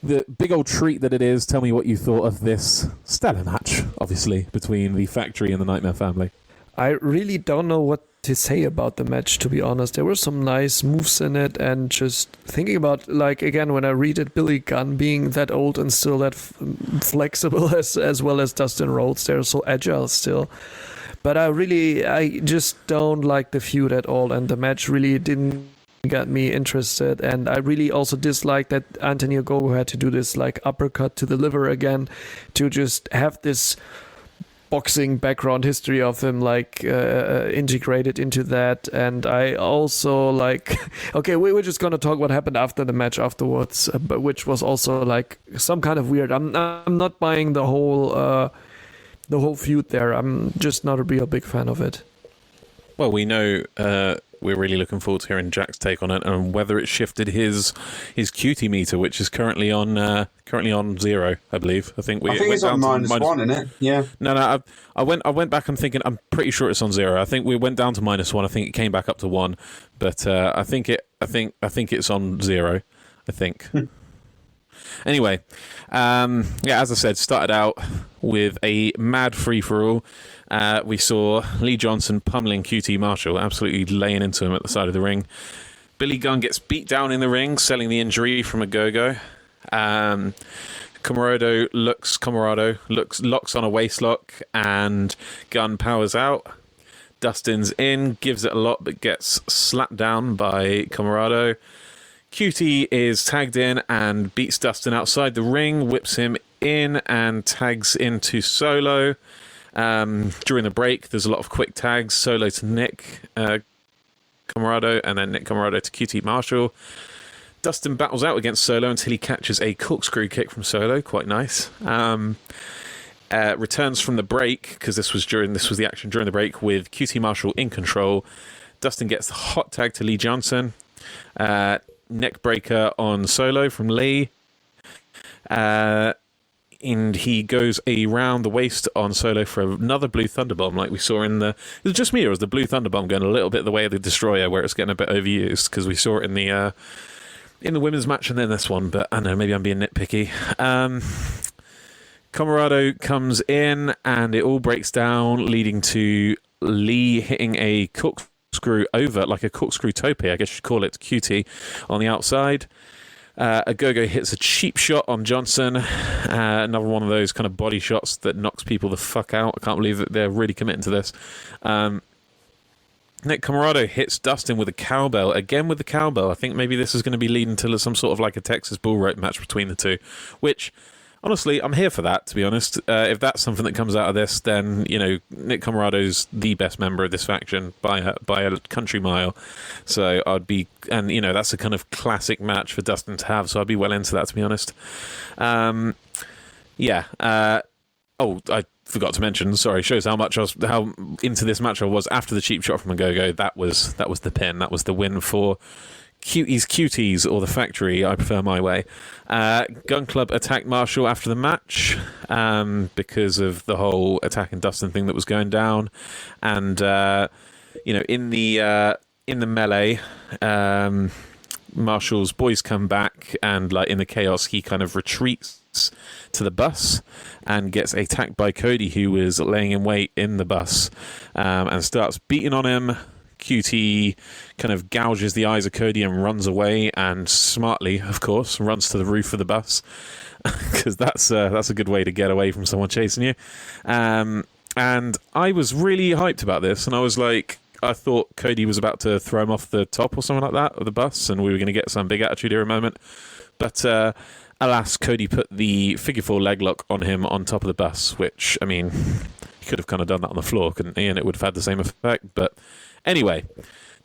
the big old treat that it is? Tell me what you thought of this stellar match, obviously, between the Factory and the Nightmare family. I really don't know what to say about the match, to be honest. There were some nice moves in it, and just thinking about, like, again, when I read it, Billy Gunn being that old and still that flexible as well as Dustin Rhodes, they're so agile still. But I just don't like the feud at all, and the match really didn't get me interested, and I really also dislike that Anthony Ogogo had to do this, like, uppercut to the liver again, to just have this boxing background history of him integrated into that. And I also okay, we were just gonna talk what happened after the match afterwards, but which was also like some kind of weird. I'm not buying the whole feud there. I'm just not a real big fan of it. Well, we know we're really looking forward to hearing Jack's take on it, and whether it shifted his cutie meter, which is currently on 0, I believe. I think it's on -1, isn't it? Yeah. No. I went back and thinking. I'm pretty sure it's on 0. I think we went down to -1. I think it came back up to 1, but I think it's on 0. I think. Anyway, as I said, started out with a mad free-for-all. We saw Lee Johnson pummeling QT Marshall, absolutely laying into him at the side of the ring. Billy Gunn gets beat down in the ring, selling the injury from a go-go. Camarado locks on a waistlock, and Gunn powers out. Dustin's in, gives it a lot, but gets slapped down by Camarado. QT is tagged in and beats Dustin outside the ring, whips him in and tags into Solo. During the break, there's a lot of quick tags. Solo to Nick Camarado, and then Nick Camarado to QT Marshall. Dustin battles out against Solo until he catches a corkscrew kick from Solo. Quite nice. Returns from the break, because this was the action during the break, with QT Marshall in control. Dustin gets the hot tag to Lee Johnson. Neck breaker on Solo from Lee. And he goes around the waist on Solo for another Blue Thunderbomb, like we saw in the... It was just me, or was the Blue Thunderbomb going a little bit the way of the Destroyer, where it's getting a bit overused, because we saw it in the women's match and then this one, but I don't know, maybe I'm being nitpicky. Camarado comes in, and it all breaks down, leading to Lee hitting a corkscrew over, like a corkscrew tope, I guess you'd call it, QT, on the outside. Ogogo hits a cheap shot on Johnson, another one of those kind of body shots that knocks people the fuck out. I can't believe that they're really committing to this. Nick Camarado hits Dustin with a cowbell, again with the cowbell. I think maybe this is going to be leading to some sort of like a Texas bull rope match between the two, which... Honestly, I'm here for that, to be honest. If that's something that comes out of this, then, Nick Camarado's the best member of this faction by a country mile. So I'd be... And, that's a kind of classic match for Dustin to have, so I'd be well into that, to be honest. I forgot to mention, sorry, shows how into this match I was after the cheap shot from Ogogo. That was the pin. That was the win for... Cuties or the Factory. I prefer my way. Gun Club attacked Marshall after the match because of the whole attack and Dustin thing that was going down, and in the melee, Marshall's boys come back, and in the chaos he kind of retreats to the bus and gets attacked by Cody, who was laying in wait in the bus, and starts beating on him. QT kind of gouges the eyes of Cody and runs away, and smartly, of course, runs to the roof of the bus, because that's a good way to get away from someone chasing you. And I was really hyped about this, and I was like, I thought Cody was about to throw him off the top or something like that of the bus, and we were going to get some big attitude era moment. But alas, Cody put the figure 4 leg lock on him on top of the bus, which, I mean, he could have kind of done that on the floor, couldn't he? And it would have had the same effect, but... Anyway,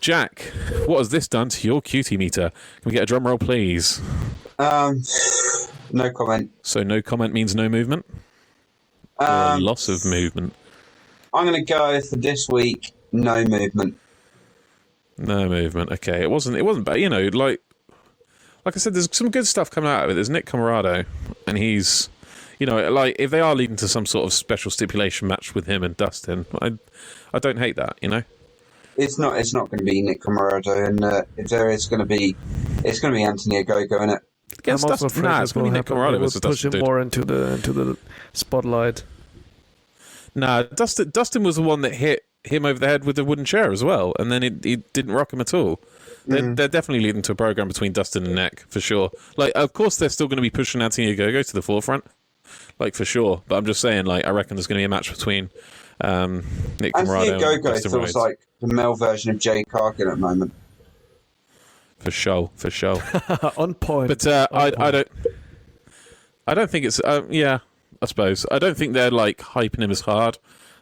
Jack, what has this done to your QT meter? Can we get a drum roll, please? No comment. So no comment means no movement? Or loss of movement? I'm going to go for this week, no movement. No movement. Okay, it wasn't bad. You know, like I said, there's some good stuff coming out of it. There's Nick Camarado, and he's, you know, like if they are leading to some sort of special stipulation match with him and Dustin, I don't hate that. You know, It's not going to be Nick Camarado, and if there is going to be, it's going to be Anthony Ogogo, isn't it? against I'm also Dustin. afraid Nah, this it's going to will be Nick happen. Camarado They will versus push Dustin. him more into the spotlight. Nah, Dustin was the one that hit him over the head with the wooden chair as well, and then it didn't rock him at all. They're definitely leading to a program between Dustin and Nick, for sure. Like, of course, they're still going to be pushing Anthony Ogogo to the forefront, like, for sure. But I'm just saying, like, I reckon there's going to be a match between Nick Camarado Anthony and Ogogo Dustin feels Rhodes. like the male version of Jade Cargill at the moment. For sure. On point. But I don't think it's yeah, I suppose I don't think they're like hyping him as hard.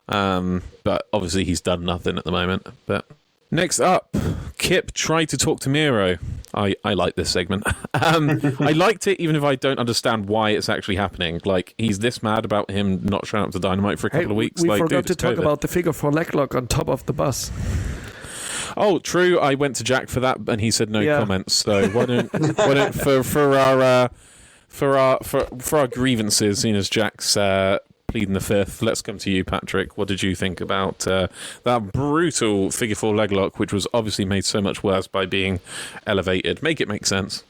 But obviously he's done nothing at the moment. But next up, Kip tried to talk to Miro. I like this segment. I liked it even if I don't understand why it's actually happening. Like, he's this mad about him not showing up to Dynamite for a couple of weeks. We like, forgot dude, to it's talk COVID. about the figure 4 leg lock on top of the bus. Oh, true. I went to Jack for that, and he said no Yeah. comments. So why don't for our grievances, seeing as Jack's pleading the fifth, let's come to you, Patrick. What did you think about that brutal figure 4 leg lock, which was obviously made so much worse by being elevated? Make it make sense.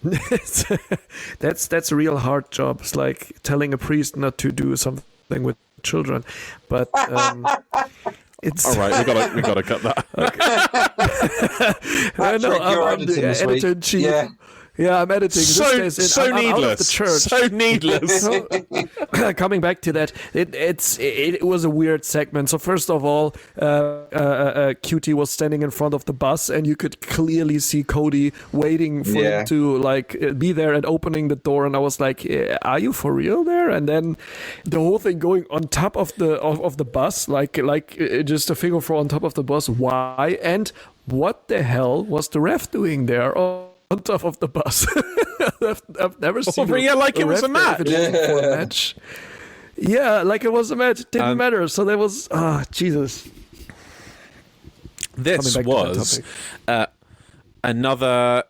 That's a real hard job. It's like telling a priest not to do something with children, but it's All right, we gotta cut that. I know, Patrick, you're I'm the editing this week. editor in chief. Yeah. Yeah, I'm editing. So This I'm out of needless. the church. So needless. So, coming back to that, it was a weird segment. So first of all, QT was standing in front of the bus, and you could clearly see Cody waiting for him to be there and opening the door. And I was like, "Are you for real there?" And then the whole thing going on top of the bus, like just a figure 4 on top of the bus. Why? And what the hell was the ref doing there? On top of the bus. I've never seen like it was a match. For a match. Yeah, like it was a match. It didn't matter. So there was Jesus. This was another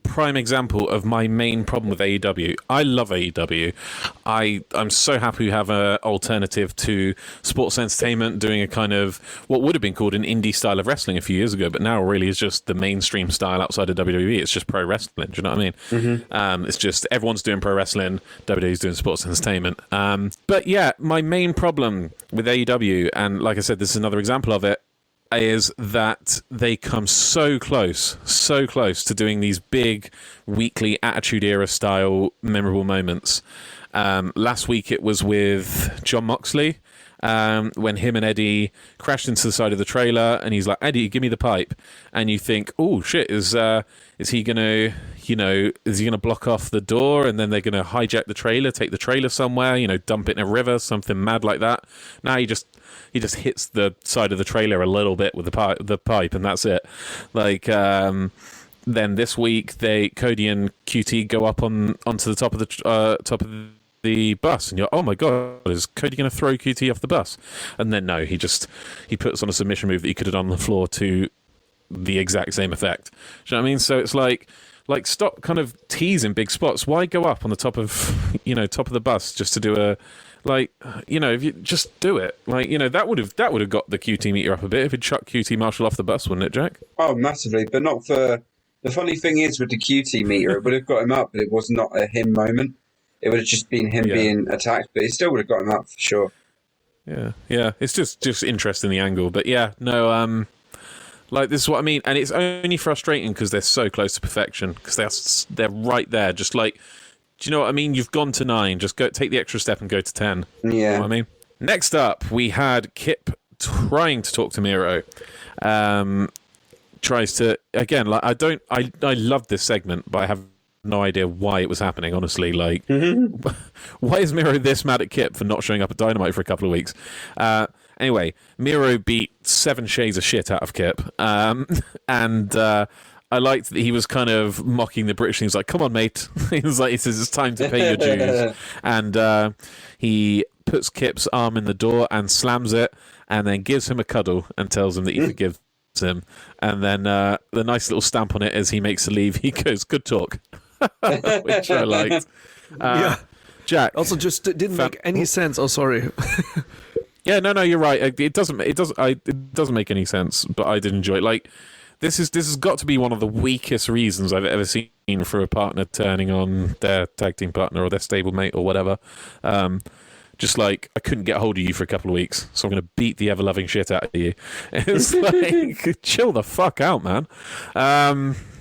prime example of my main problem with AEW. I love AEW. I'm so happy we have an alternative to sports entertainment, doing a kind of what would have been called an indie style of wrestling a few years ago, but now really is just the mainstream style outside of WWE. It's just pro wrestling. Do you know what I mean? Mm-hmm. It's just everyone's doing pro wrestling, WWE's doing sports entertainment. But yeah, my main problem with AEW, and like I said, this is another example of it, is that they come so close to doing these big weekly Attitude Era style memorable moments. Last week it was with Jon Moxley, when him and Eddie crashed into the side of the trailer, and he's like, "Eddie, give me the pipe," and you think, "Oh shit, is he gonna block off the door, and then they're gonna hijack the trailer, take the trailer somewhere, dump it in a river, something mad like that?" Now he just hits the side of the trailer a little bit with the pipe, and that's it. Like, then this week Cody and QT go up onto the top of the bus, and you're, oh my god, is Cody going to throw QT off the bus? And then no, he puts on a submission move that he could have done on the floor to the exact same effect. Do you know what I mean? So it's like stop kind of teasing big spots. Why go up on the top of the bus just to do a, if you just do it, that would have got the QT meter up a bit if it chucked QT Marshall off the bus, wouldn't it, Jack? Oh, massively, but not for. The funny thing is with the QT meter, it would have got him up, but it was not a him moment. It would have just been him being attacked, but it still would have got him up for sure. Yeah. It's just interesting, the angle, but yeah, no. This is what I mean, and it's only frustrating because they're so close to perfection, because they're right there, just like. Do you know what I mean? You've gone to 9. Just take the extra step and go to 10. Yeah. You know what I mean? Next up, we had Kip trying to talk to Miro. Tries to, again, I love this segment, but I have no idea why it was happening, honestly. Why is Miro this mad at Kip for not showing up at Dynamite for a couple of weeks? Anyway, Miro beat 7 shades of shit out of Kip. And I liked that he was kind of mocking the British. He was like, "Come on, mate." He was like, "He says it's time to pay your dues," and he puts Kip's arm in the door and slams it, and then gives him a cuddle and tells him that he forgives him. And then the nice little stamp on it as he makes the leave, he goes, "Good talk," which I liked. Yeah. Jack. Also, just didn't make any sense. Oh, sorry. Yeah, no, you're right. It doesn't make any sense, but I did enjoy it. Like, this has got to be one of the weakest reasons I've ever seen for a partner turning on their tag team partner or their stablemate or whatever. Just like, I couldn't get hold of you for a couple of weeks, so I'm going to beat the ever-loving shit out of you. It's like, chill the fuck out, man.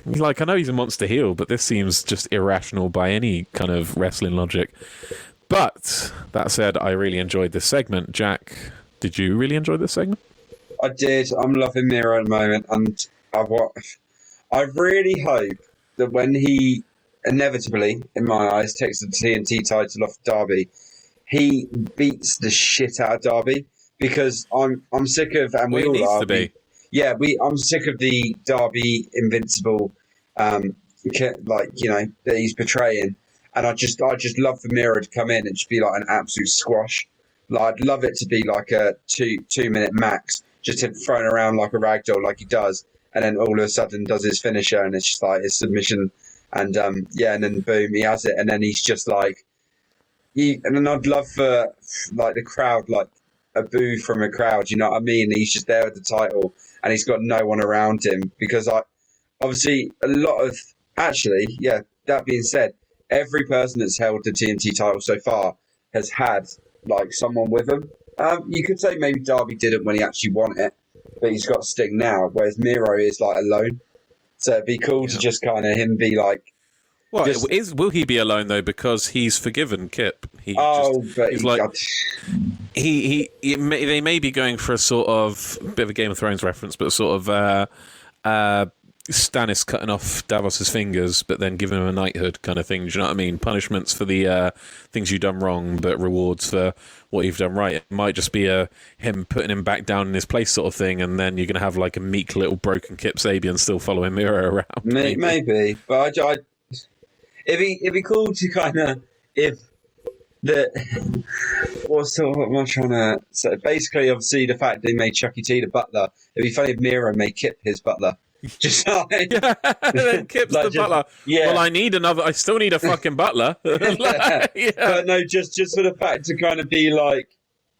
Like, I know he's a monster heel, but this seems just irrational by any kind of wrestling logic. But, that said, I really enjoyed this segment. Jack, did you really enjoy this segment? I did. I'm loving Miro at the moment, and I really hope that when he inevitably, in my eyes, takes the TNT title off Darby, he beats the shit out of Darby, because I'm sick of, and we all are. Yeah, I'm sick of the Darby invincible, that he's portraying, and I just love for Miro to come in and just be like an absolute squash. Like, I'd love it to be like a 2-minute max, just him thrown around like a ragdoll, like he does, and then all of a sudden does his finisher, and it's just like his submission, and and then boom, he has it, and then he's just like, and then I'd love for like the crowd, like a boo from a crowd, you know what I mean? He's just there with the title, and he's got no one around him, because obviously a lot of, that being said, every person that's held the TNT title so far has had like someone with him. You could say maybe Darby didn't when he actually won it, but he's got a stick now, whereas Miro is like alone. So it'd be cool to just kind of him be like. Well, will he be alone though? Because he's forgiven Kip. They may be going for a sort of bit of a Game of Thrones reference, but sort of Stannis cutting off Davos's fingers, but then giving him a knighthood kind of thing. Do you know what I mean? Punishments for the things you've done wrong, but rewards for what you've done right. It might just be him putting him back down in his place sort of thing, and then you're going to have like a meek little broken Kip Sabian still following Miro around. Maybe. But it'd be cool to kind of, what am I trying to say? Basically, obviously, the fact they made Chucky T the butler, it'd be funny if Miro made Kip his butler. Just like, yeah, then Kip's the butler. Yeah. Well, I still need a fucking butler. Yeah. But no, just for the fact to kind of be like,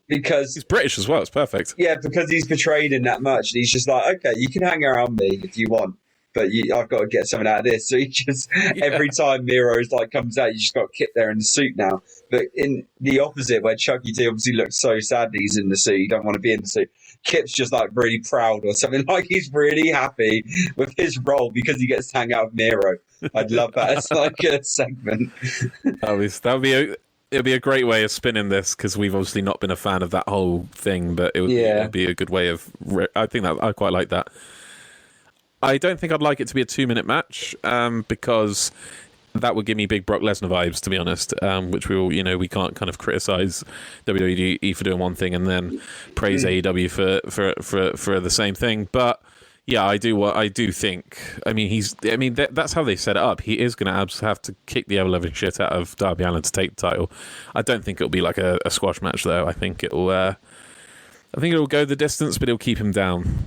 because he's British as well, it's perfect. Yeah, because he's portrayed in that much, and he's just like, okay, you can hang around me if you want, but I've got to get something out of this. So he just, every time Miro's like comes out, you just got Kip there in the suit now. But in the opposite, where Chucky T obviously looks so sad that he's in the suit, you don't want to be in the suit. Kip's just like really proud or something, like he's really happy with his role because he gets to hang out with Miro. I'd love that as like a segment. It'd be a great way of spinning this, because we've obviously not been a fan of that whole thing, but it would be a good way of. I think that I quite like that. I don't think I'd like it to be a 2-minute match, because that would give me big Brock Lesnar vibes, to be honest, which we can't kind of criticize WWE for doing one thing and then praise AEW for the same thing. But yeah, I do think. That's how they set it up. He is going to have to kick the ever-loving shit out of Darby Allin to take the title. I don't think it'll be like a squash match though. I think it'll go the distance, but it'll keep him down.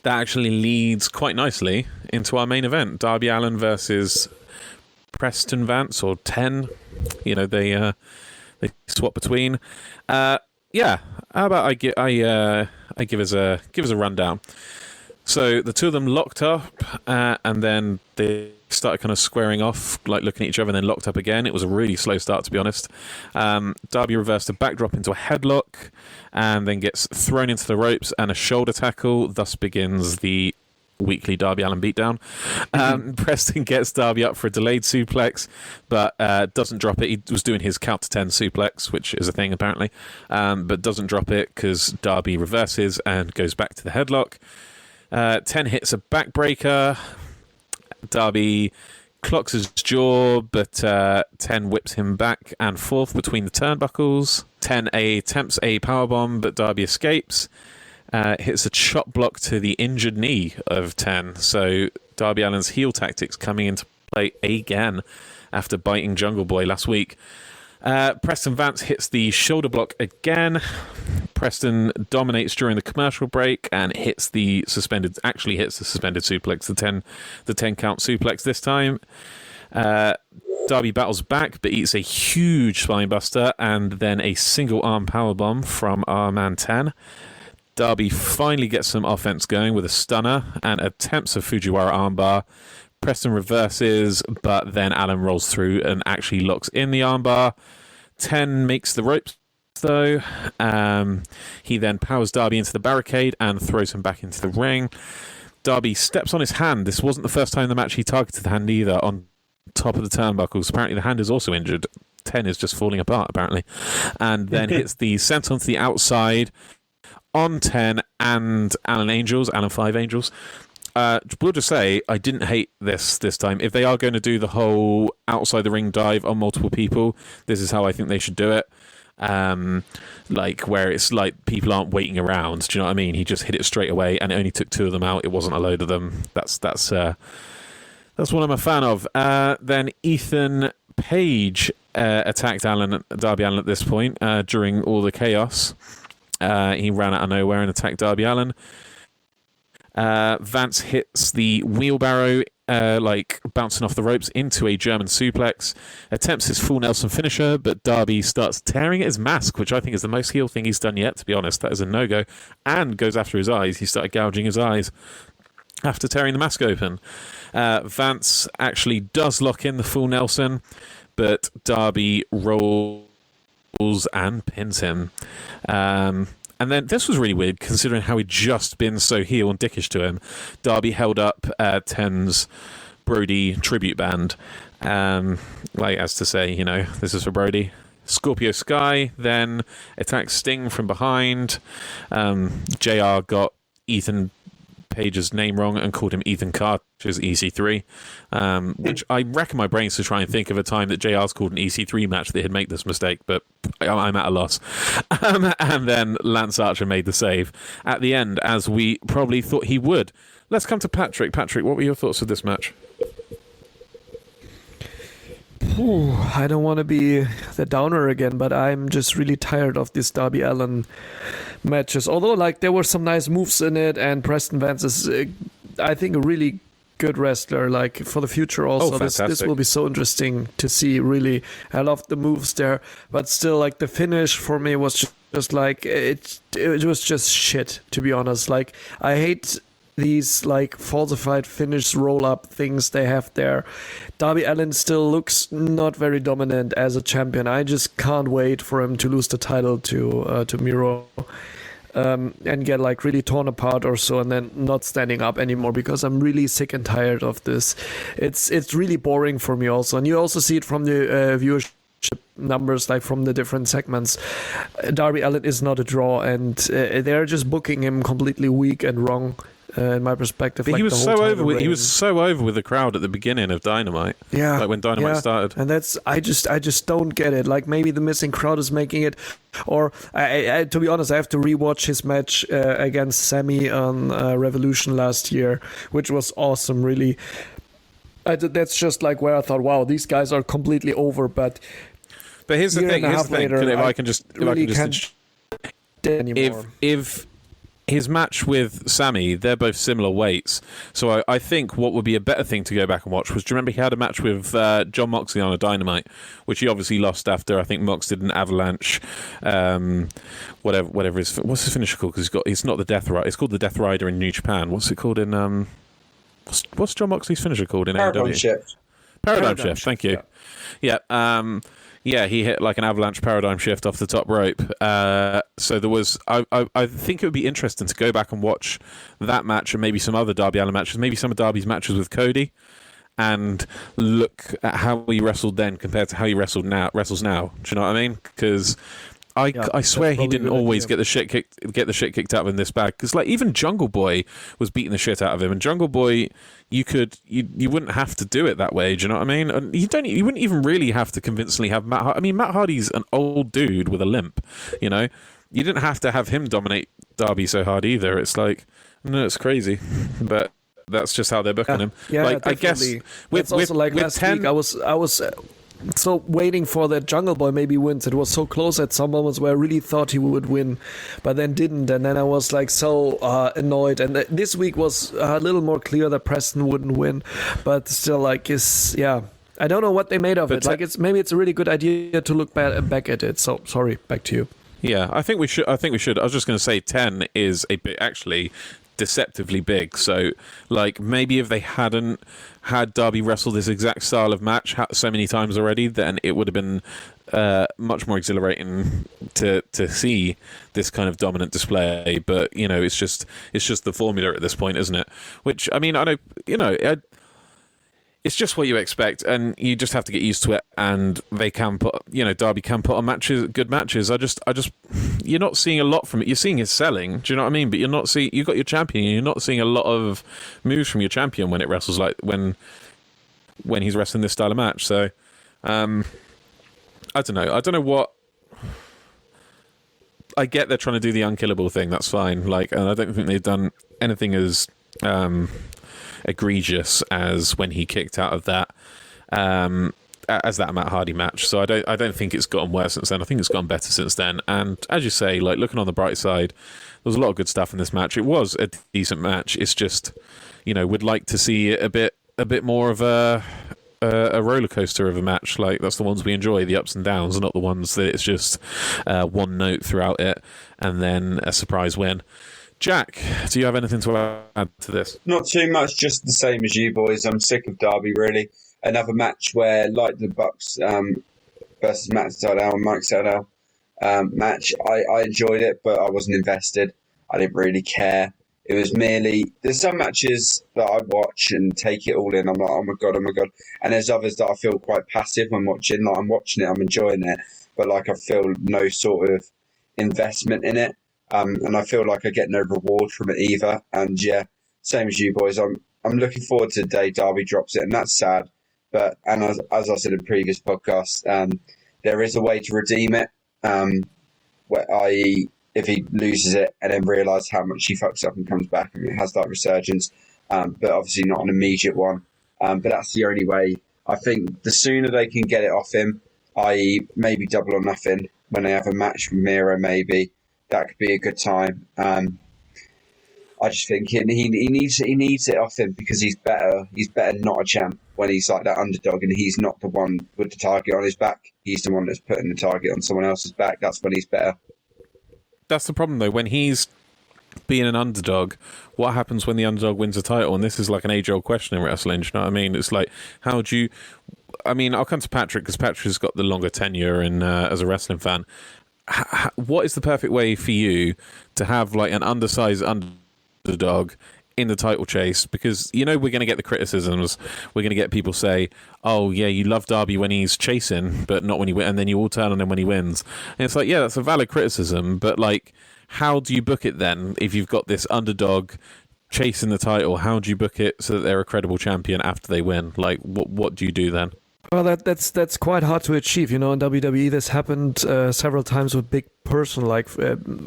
That actually leads quite nicely into our main event: Darby Allin versus Preston Vance, or 10. They swap between. How about I give us a rundown. So the two of them locked up, and then they started kind of squaring off, like looking at each other, and then locked up again. It was a really slow start, to be honest. Darby reversed a backdrop into a headlock, and then gets thrown into the ropes and a shoulder tackle. Thus begins the weekly Darby Allin beatdown. Preston gets Darby up for a delayed suplex, but doesn't drop it. He was doing his count to 10 suplex, which is a thing apparently, but doesn't drop it because Darby reverses and goes back to the headlock. 10 hits a backbreaker. Darby clocks his jaw, but 10 whips him back and forth between the turnbuckles. 10 attempts a powerbomb, but Darby escapes. hits a chop block to the injured knee of 10. So Darby Allin's heel tactics coming into play again after biting Jungle Boy last week. Preston Vance hits the shoulder block again. Preston dominates during the commercial break and hits the suspended suplex, the 10 count suplex this time. Darby battles back but eats a huge spinebuster and then a single arm powerbomb from our man 10. Darby finally gets some offense going with a stunner and attempts a Fujiwara armbar. Preston reverses, but then Allen rolls through and actually locks in the armbar. 10 makes the ropes, though. He then powers Darby into the barricade and throws him back into the ring. Darby steps on his hand. This wasn't the first time in the match he targeted the hand either, on top of the turnbuckles. Apparently the hand is also injured. 10 is just falling apart, apparently. And then hits the senton to the outside on 10 and Alan 5 Angels. We'll just say I didn't hate this time. If they are going to do the whole outside the ring dive on multiple people, this is how I think they should do it. Like where it's like people aren't waiting around. Do you know what I mean? He just hit it straight away, and it only took 2 of them out. It wasn't a load of them. That's what I'm a fan of. Then Ethan Page attacked Darby Allin at this point during all the chaos. He ran out of nowhere and attacked Darby Allin. Vance hits the wheelbarrow, bouncing off the ropes into a German suplex, attempts his full Nelson finisher, but Darby starts tearing at his mask, which I think is the most heel thing he's done yet, to be honest. That is a no-go, and goes after his eyes. He started gouging his eyes after tearing the mask open. Vance actually does lock in the full Nelson, but Darby rolls and pins him. And then this was really weird, considering how he'd just been so heel and dickish to him. Darby held up 10's Brody tribute band, as to say, this is for Brody. Scorpio Sky then attacks Sting from behind. JR got Ethan Page's name wrong and called him Ethan Carter's EC3, which I reckon my brain's to try and think of a time that JR's called an EC3 match that he'd make this mistake, but I'm at a loss. And then Lance Archer made the save at the end, as we probably thought he would. Let's come to Patrick. Patrick, what were your thoughts of this match? I don't want to be the downer again, but I'm just really tired of these Darby Allin matches. Although, there were some nice moves in it, and Preston Vance is, I think, a really good wrestler. For the future also, this will be so interesting to see. Really, I loved the moves there, but still, the finish for me was just it was just shit. To be honest, I hate these falsified finish roll-up things they have there. Darby Allin still looks not very dominant as a champion. I just can't wait for him to lose the title to Miro and get really torn apart or so, and then not standing up anymore, because I'm really sick and tired of this. It's really boring for me also, and you also see it from the viewership numbers, from the different segments. Darby Allin is not a draw, and they're just booking him completely weak and wrong. In my perspective, but he was so over with. He was so over with the crowd at the beginning of Dynamite. Yeah, when Dynamite started, and that's I just don't get it. Maybe the missing crowd is making it, or I to be honest, I have to rewatch his match against Sammy on Revolution last year, which was awesome. Really, that's just where I thought, wow, these guys are completely over. But here's the thing. Later, if I can just if his match with Sammy, they're both similar weights. So I think what would be a better thing to go back and watch was, do you remember he had a match with John Moxley on a Dynamite, which he obviously lost after, I think Mox did an avalanche, whatever what's his finisher called? Because he's not the Death Rider. It's called the Death Rider in New Japan. What's it called in what's John Moxley's finisher called in AEW? Paradigm Shift. Thank you. Yeah. Yeah, he hit an avalanche paradigm shift off the top rope. So there was... I think it would be interesting to go back and watch that match and maybe some other Darby Allin matches, maybe some of Darby's matches with Cody, and look at how he wrestled then compared to how he wrestles now. Do you know what I mean? Because I swear he didn't always get the shit kicked out of him this bad. Because even Jungle Boy was beating the shit out of him, and Jungle Boy, you wouldn't have to do it that way. Do you know what I mean? And you wouldn't even really have to convincingly have Matt Hardy. Matt Hardy's an old dude with a limp. You didn't have to have him dominate Darby so hard either. It's like, no, it's crazy, but that's just how they're booking him. Yeah, like I guess definitely. with It's also like with last 10, week, I was so waiting for that Jungle Boy maybe wins. It was so close at some moments where I really thought he would win, but then didn't. And then I was like so annoyed. And this week was a little more clear that Preston wouldn't win, but still, like, I don't know what they made of But it. Like, maybe it's a really good idea to look back at it. So sorry, back to you. Yeah, I think we should. I was just going to say 10 is a bit actually deceptively big. So, like, maybe if they hadn't had Darby wrestle this exact style of match so many times already, then it would have been much more exhilarating to see this kind of dominant display. But you know, it's just the formula at this point, isn't it? Which, I mean, I know, you know. It's just what you expect, and you just have to get used to it. And they can put, you know, Darby can put on good matches. I just, you're not seeing a lot from it. You're seeing his selling, do you know what I mean? But you're not seeing. You've got your champion. You're not seeing a lot of moves from your champion when it wrestles, like when he's wrestling this style of match. So, I don't know. I don't know what. I get they're trying to do the unkillable thing. That's fine. Like, and I don't think they've done anything as egregious as when he kicked out of that as that Matt Hardy match. So I don't think it's gotten worse since then. I think it's gotten better since then. And as you say, like, looking on the bright side, there was a lot of good stuff in this match. It was a decent match. It's just, you know, we'd like to see a bit more of a roller coaster of a match. Like, that's the ones we enjoy, the ups and downs, not the ones that it's just one note throughout it and then a surprise win. Jack, do you have anything to add to this? Not too much, just the same as you boys. I'm sick of Darby, really. Another match where, like the Bucks versus Matt Sydal and Mike Sydal match, I enjoyed it, but I wasn't invested. I didn't really care. It was merely, there's some matches that I watch and take it all in. I'm like, oh my God. And there's others that I feel quite passive when watching. Like, I'm watching it, I'm enjoying it, but like I feel no sort of investment in it. And I feel like I get no reward from it either. And yeah, same as you boys. I'm looking forward to the day Darby drops it, and that's sad. But as I said in previous podcasts, there is a way to redeem it. I.e., if he loses it and then realises how much he fucks up and comes back, and it has that resurgence. But obviously not an immediate one. But that's the only way. I think the sooner they can get it off him, i.e., maybe Double or Nothing when they have a match with Miro, maybe. That could be a good time. I just think he needs it off him because he's better. He's better not a champ when he's like that underdog and he's not the one with the target on his back. He's the one that's putting the target on someone else's back. That's when he's better. That's the problem, though. When he's being an underdog, what happens when the underdog wins a title? And this is like an age-old question in wrestling. Do you know what I mean? It's like, how do you... I mean, I'll come to Patrick because Patrick's got the longer tenure in as a wrestling fan. What is the perfect way for you to have like an undersized underdog in the title chase? Because, you know, we're going to get the criticisms. We're going to get people say, oh yeah, you love Darby when he's chasing but not when he wins, and then you all turn on him when he wins. And it's like, yeah, that's a valid criticism, but like, how do you book it then if you've got this underdog chasing the title? How do you book it so that they're a credible champion after they win? Like, what do you do then? Well, that's quite hard to achieve. You know, in WWE, this happened several times with big person. Like,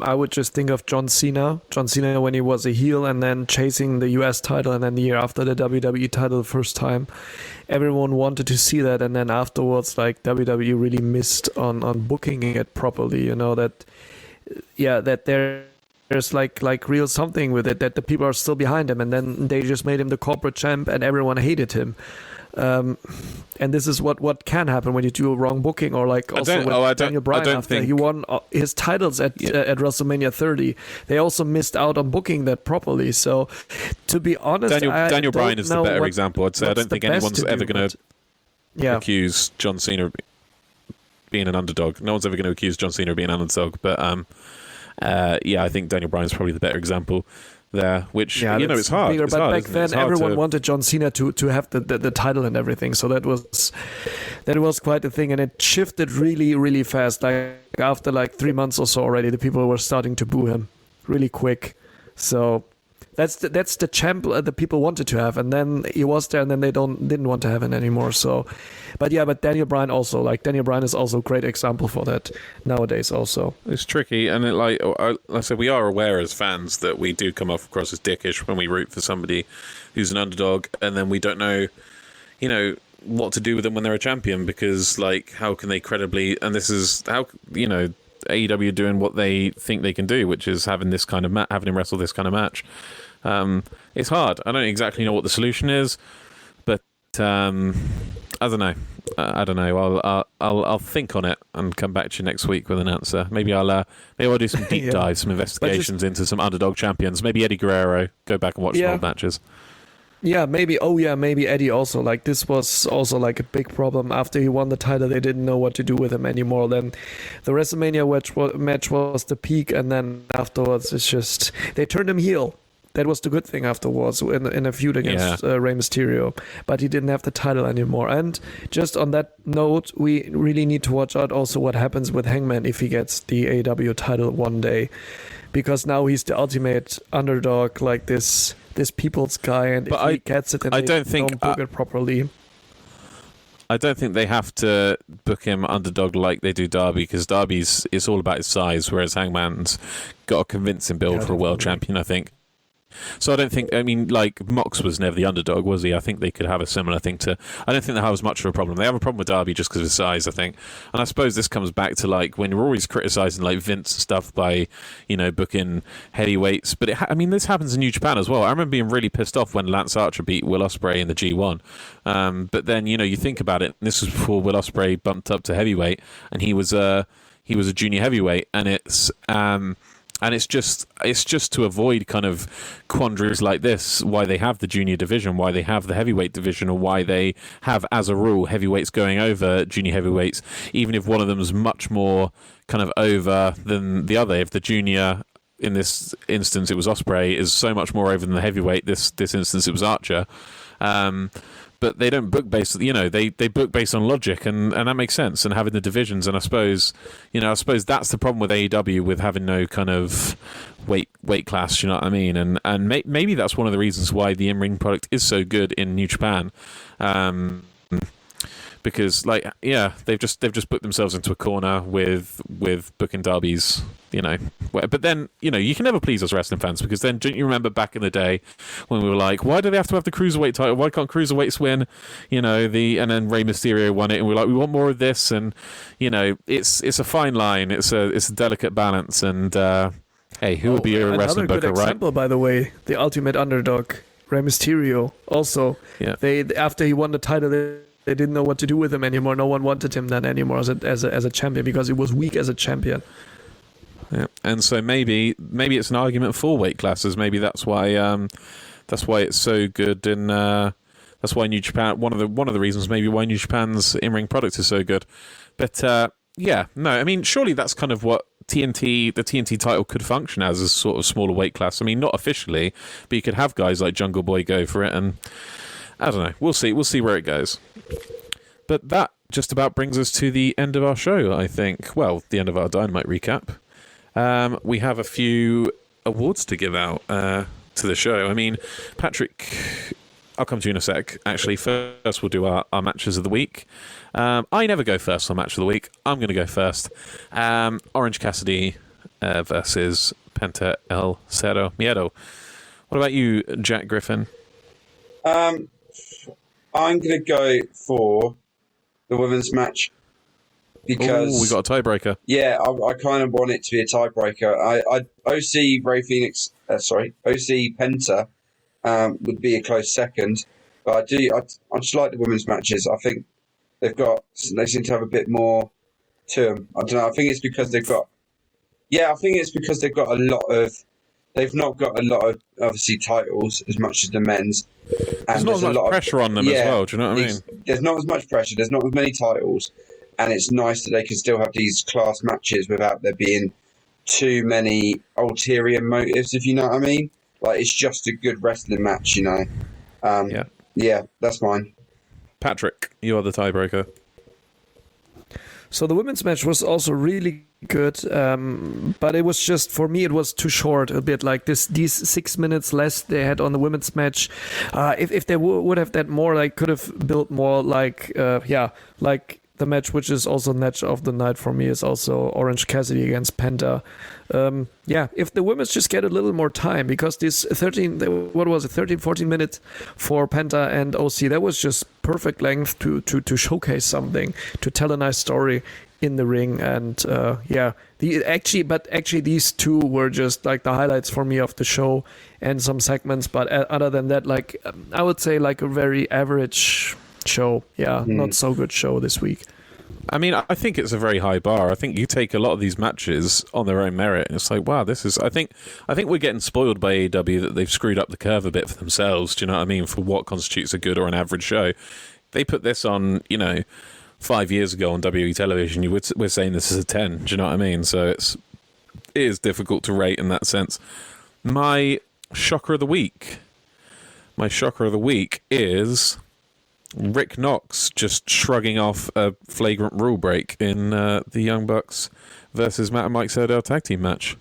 I would just think of John Cena. John Cena when he was a heel and then chasing the US title, and then the year after the WWE title the first time. Everyone wanted to see that, and then afterwards, like, WWE really missed on booking it properly. You know, that there's like real something with it, that the people are still behind him, and then they just made him the corporate champ and everyone hated him. And this is what can happen when you do a wrong booking, or like also with Daniel Bryan after he won his titles at WrestleMania 30. They also missed out on booking that properly. So, to be honest, Daniel Bryan is the better example. I'd say I don't think anyone's ever going to accuse John Cena of being an underdog. No one's ever going to accuse John Cena of being an underdog. But I think Daniel Bryan's probably the better example there, which, you know, it's hard. But back then, everyone wanted John Cena to have the title and everything, so that was quite a thing, and it shifted really, really fast. Like, after like 3 months or so already, the people were starting to boo him really quick. So That's the champ the people wanted to have, and then he was there, and then they didn't want to have it anymore. So, but Daniel Bryan also, like, Daniel Bryan is also a great example for that nowadays. Also, it's tricky, and like I said, we are aware as fans that we do come off across as dickish when we root for somebody who's an underdog, and then we don't know, what to do with them when they're a champion, because like, how can they credibly? And this is how AEW doing what they think they can do, which is having this kind of having him wrestle this kind of match. It's hard. I don't exactly know what the solution is, but I don't know. I don't know. I'll think on it and come back to you next week with an answer. Maybe I'll do some deep dives, some investigations into some underdog champions. Maybe Eddie Guerrero. Go back and watch some old matches. Yeah, maybe. Oh, yeah, maybe Eddie also. Like, this was also like a big problem. After he won the title, they didn't know what to do with him anymore. Then the WrestleMania match was the peak, and then afterwards, it's just they turned him heel. That was the good thing afterwards in a feud against Rey Mysterio. But he didn't have the title anymore. And just on that note, we really need to watch out also what happens with Hangman if he gets the AEW title one day. Because now he's the ultimate underdog, like this people's guy. And if he gets it and they don't book it properly... I don't think they have to book him underdog like they do Darby, because Darby's it's all about his size, whereas Hangman's got a convincing build for a world champion, I think. So I don't think, like, Mox was never the underdog, was he? I think they could have a similar thing to... I don't think that has much of a problem. They have a problem with Darby just because of his size, I think. And I suppose this comes back to, like, when we're always criticising, like, Vince and stuff by, booking heavyweights. But, this happens in New Japan as well. I remember being really pissed off when Lance Archer beat Will Ospreay in the G1. But then, you think about it, and this was before Will Ospreay bumped up to heavyweight, and he was a junior heavyweight, and it's... And it's just to avoid kind of quandaries like this, why they have the junior division, why they have the heavyweight division, or why they have, as a rule, heavyweights going over junior heavyweights, even if one of them is much more kind of over than the other. If the junior, in this instance, it was Ospreay, is so much more over than the heavyweight, this instance, it was Archer. But they don't book based, they book based on logic, and that makes sense. And having the divisions, and I suppose that's the problem with AEW, with having no kind of weight class. You know what I mean? And maybe that's one of the reasons why the in-ring product is so good in New Japan. Because they've just booked themselves into a corner with booking derbies, But then, you can never please us wrestling fans, because then don't you remember back in the day when we were like, why do they have to have the cruiserweight title? Why can't cruiserweights win? And then Rey Mysterio won it, and we're like, we want more of this, and it's a fine line, it's a delicate balance, and hey, who would be a wrestling booker, right? Another good example, by the way, the ultimate underdog, Rey Mysterio. Also, after he won the title, they didn't know what to do with him anymore. No one wanted him then anymore as a champion, because he was weak as a champion. Yeah, and so maybe it's an argument for weight classes. Maybe that's why it's so good, and that's why New Japan. One of the reasons maybe why New Japan's in-ring product is so good. But surely that's kind of what the TNT title could function as a sort of smaller weight class. Not officially, but you could have guys like Jungle Boy go for it, and I don't know. We'll see where it goes. But that just about brings us to the end of our show, I think. Well, the end of our Dynamite recap. We have a few awards to give out to the show. Patrick, I'll come to you in a sec. Actually, first we'll do our matches of the week. I never go first on match of the week. I'm going to go first. Orange Cassidy versus Penta El Cerro Miado. What about you, Jack Griffin? I'm going to go for the women's match, because we got a tiebreaker. Yeah, I kind of want it to be a tiebreaker. OC Penta would be a close second, but I just like the women's matches. I think they seem to have a bit more to them. I don't know. I think it's because they've got a lot of. They've not got a lot of, obviously, titles as much as the men's. And there's not as much pressure on them as well, do you know what I mean? There's not as much pressure, there's not as many titles, and it's nice that they can still have these class matches without there being too many ulterior motives, if you know what I mean. Like, it's just a good wrestling match, Yeah, that's mine. Patrick, you are the tiebreaker. So the women's match was also really good, but it was just, for me, it was too short a bit. Like these 6 minutes less they had on the women's match, if they would have that more, like could have built more, like like the match, which is also match of the night for me, is also Orange Cassidy against Penta. If the women's just get a little more time, because this 13-14 minutes for Penta and OC, that was just perfect length to showcase something, to tell a nice story in the ring. And actually these two were just like the highlights for me of the show, and some segments. But other than that, like I would say like a very average show. Not so good show this week. I mean, I think it's a very high bar. I think you take a lot of these matches on their own merit, and it's like, wow, this is. I think we're getting spoiled by AEW, that they've screwed up the curve a bit for themselves. Do you know what I mean? For what constitutes a good or an average show, they put this on, 5 years ago on WWE television. We're saying this is a 10. Do you know what I mean? So it is difficult to rate in that sense. My shocker of the week is Rick Knox just shrugging off a flagrant rule break in the Young Bucks versus Matt and Mike Serdale tag team match.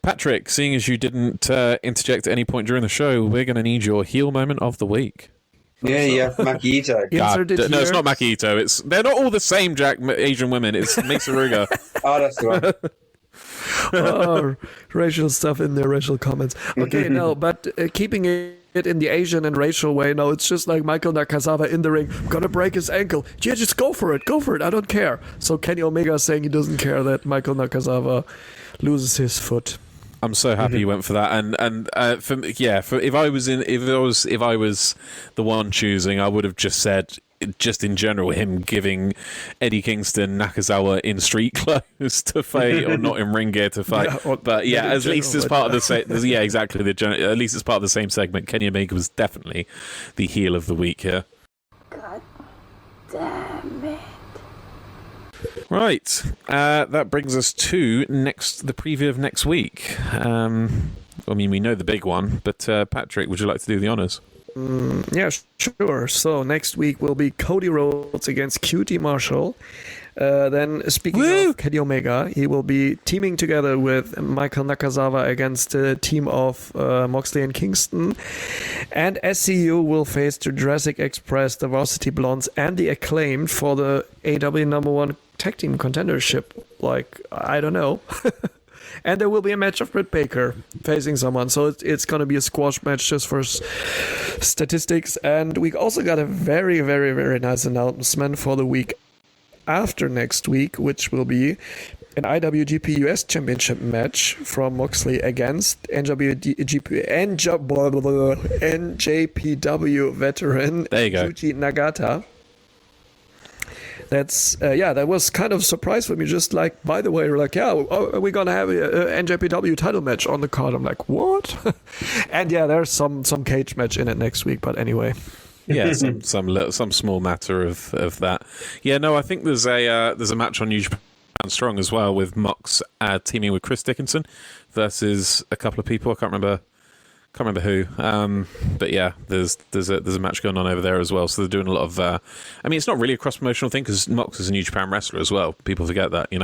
Patrick, seeing as you didn't interject at any point during the show, we're going to need your heel moment of the week. Yeah, Miado. No, it's not Miado. They're not all the same, Jack. Asian women. It's Mesa Ruga. Oh, that's the one. Racial stuff in there, racial comments. Okay, no, but keeping it in the Asian and racial way, no, it's just like Michael Nakazawa in the ring, gonna break his ankle. Yeah, just go for it, I don't care. So Kenny Omega saying he doesn't care that Michael Nakazawa loses his foot. I'm so happy you went for that, and if I was the one choosing, I would have just said, just in general, him giving Eddie Kingston Nakazawa in street clothes to fight, or not in ring gear to fight. But at least as part of the same, at least it's part of the same segment. Kenny Omega was definitely the heel of the week here. God damn it. Right, that brings us to the preview of next week. We know the big one, but Patrick, would you like to do the honours? Yeah, sure. So next week will be Cody Rhodes against QT Marshall. Then, speaking of Kenny Omega, he will be teaming together with Michael Nakazawa against a team of Moxley and Kingston. And SCU will face the Jurassic Express, the Varsity Blondes, and the Acclaimed for the AEW #1 tag team contendership. Like, I don't know. And there will be a match of Britt Baker facing someone. So it's going to be a squash match just for statistics. And we also got a very, very, very nice announcement for the week after next week, which will be an IWGP US Championship match from Moxley against NJPW veteran Yuji Nagata. That's that was kind of a surprise for me. Just like, by the way, we're like, we're gonna have a NJPW title match on the card. I'm like, what? And there's some cage match in it next week. But anyway, some small matter of that. Yeah, no, I think there's a match on New Japan Strong as well, with Mox teaming with Chris Dickinson versus a couple of people. I can't remember who, but there's a match going on over there as well. So they're doing a lot of. It's not really a cross promotional thing because Mox is a New Japan wrestler as well. People forget that, do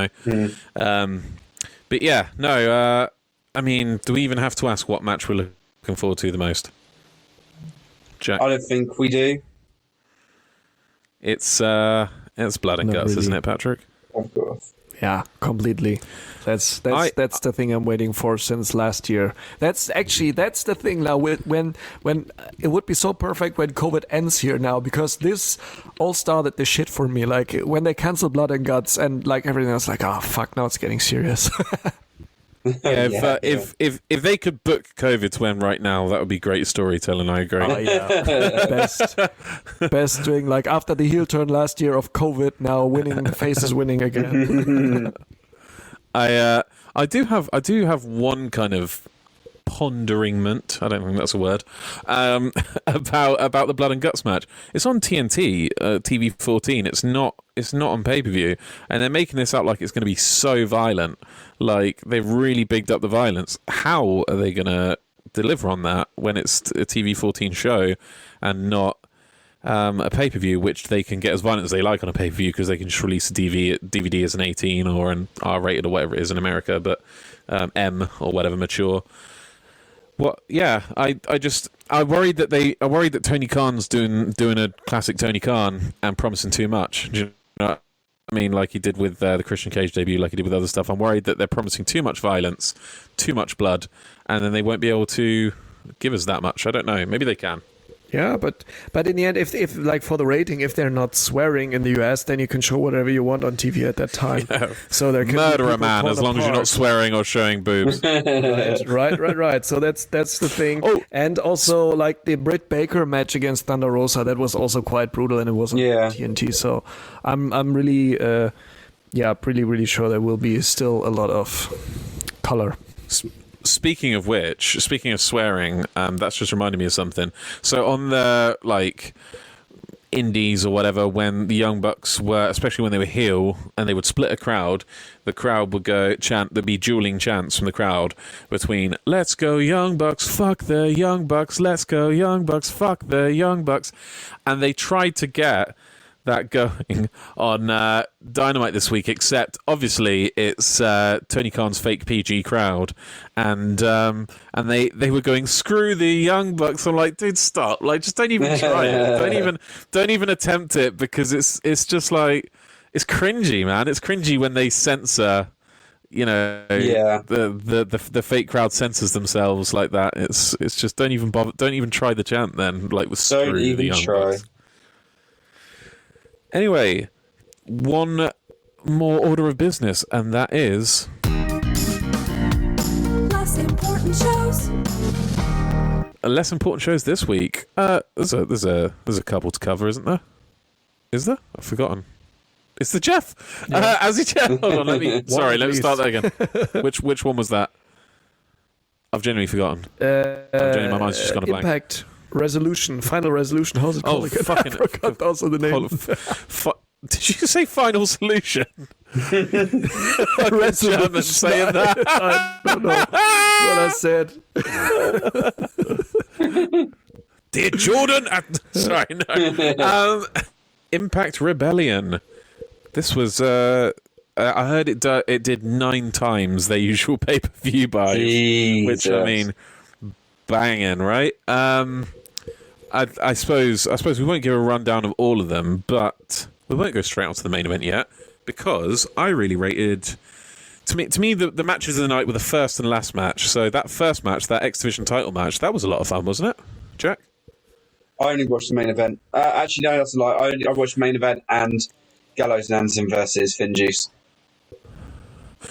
we even have to ask what match we're looking forward to the most? Jack? I don't think we do. It's blood and guts, isn't it, Patrick? Of course. Yeah, completely. That's the thing I'm waiting for since last year. That's the thing now. When it would be so perfect when COVID ends here now, because this all started the shit for me. Like when they canceled Blood and Guts and like everything else, like, oh fuck, now it's getting serious. If they could book COVID to end right now, that would be great storytelling. I agree. Best doing, like after the heel turn last year of COVID, now face is winning again. I do have one kind of ponderingment. I don't think that's a word. About the Blood and Guts match. It's on TNT, TV 14. It's not on pay-per-view, and they're making this out like it's going to be so violent. Like, they've really bigged up the violence. How are they going to deliver on that when it's a TV 14 show and not a pay-per-view, which they can get as violent as they like on a pay-per-view because they can just release a DVD as an 18 or an R-rated or whatever it is in America, but M or whatever, mature. Well, yeah, I worried that Tony Khan's doing a classic Tony Khan and promising too much. Do you know what I mean? Like he did with the Christian Cage debut, like he did with other stuff. I'm worried that they're promising too much violence, too much blood, and then they won't be able to give us that much. I don't know. Maybe they can. Yeah, but in the end, if like for the rating, if they're not swearing in the US, then you can show whatever you want on TV at that time. Yeah. So there can murder a man as long as you're not swearing or showing boobs. right. So that's the thing. Oh, and also like the Britt Baker match against Thunder Rosa, that was also quite brutal, and it was on TNT. So I'm really really sure there will be still a lot of color. Speaking of swearing, that's just reminded me of something. So on the indies or whatever, when the Young Bucks were, especially when they were heel and they would split a crowd, the crowd would go chant. There'd be dueling chants from the crowd between "Let's go Young Bucks, fuck the Young Bucks, let's go Young Bucks, fuck the Young Bucks," and they tried to get that going on Dynamite this week, except obviously it's Tony Khan's fake PG crowd, and they were going screw the Young Bucks. I'm like, dude, stop! Like, just don't even try it. Don't even attempt it, because it's just like, it's cringy, man. It's cringy when they censor. You know, the fake crowd censors themselves like that. It's just don't even bother. Don't even try the chant then. Like with screw the Young Bucks. Anyway, one more order of business, and that is less important shows. Less important shows this week. There's a couple to cover, isn't there? Is there? I've forgotten. It's the Jeff. Yeah. As he Jeff. Hold on. Let me start that again. Which one was that? I've genuinely forgotten. My mind's just gone blank. Impact. Final resolution. How's it called again? Fucking, I forgot also the name. Did you say final solution? Resolution. Saying that. I don't know what I said. Dear Jordan. Sorry, no. Impact Rebellion. This was. I heard it did 9 times their usual pay-per-view buys, which I mean, banging, right? I suppose we won't give a rundown of all of them, but we won't go straight on to the main event yet, because I really rated. To me, the matches of the night were the first and last match. So that first match, that X Division title match, that was a lot of fun, wasn't it, Jack? I only watched the main event. Actually, no, that's a lie. I watched the main event and Gallows and Anderson versus Finn Juice.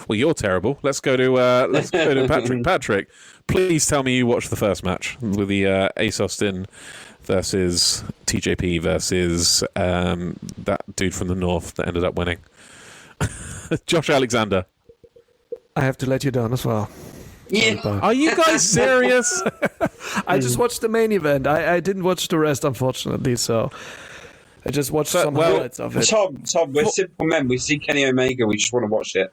Well, you're terrible. Let's go to Patrick. Patrick, please tell me you watched the first match with the Ace Austin versus TJP versus that dude from the North that ended up winning. Josh Alexander. I have to let you down as well. Yeah. Are you guys serious? I just watched the main event. I didn't watch the rest, unfortunately, so I just watched some highlights of it. Tom, we're simple men. We see Kenny Omega. We just want to watch it.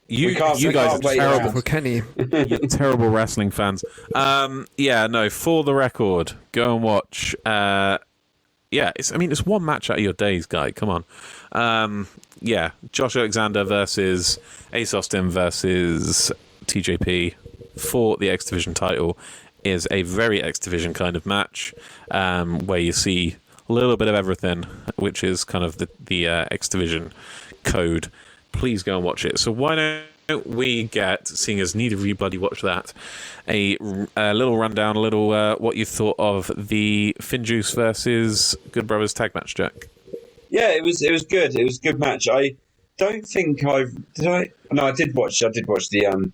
You guys are terrible for Kenny. You're terrible wrestling fans. For the record, go and watch. It's one match out of your days, guy. Come on. Josh Alexander versus Ace Austin versus TJP for the X Division title is a very X Division kind of match, where you see a little bit of everything, which is kind of the X Division code. Please go and watch it. So why don't we get, seeing as neither of you bloody watched that, a little rundown, what you thought of the Finn Juice versus Good Brothers tag match, Jack? Yeah, it was good. It was a good match. I don't think I did watch the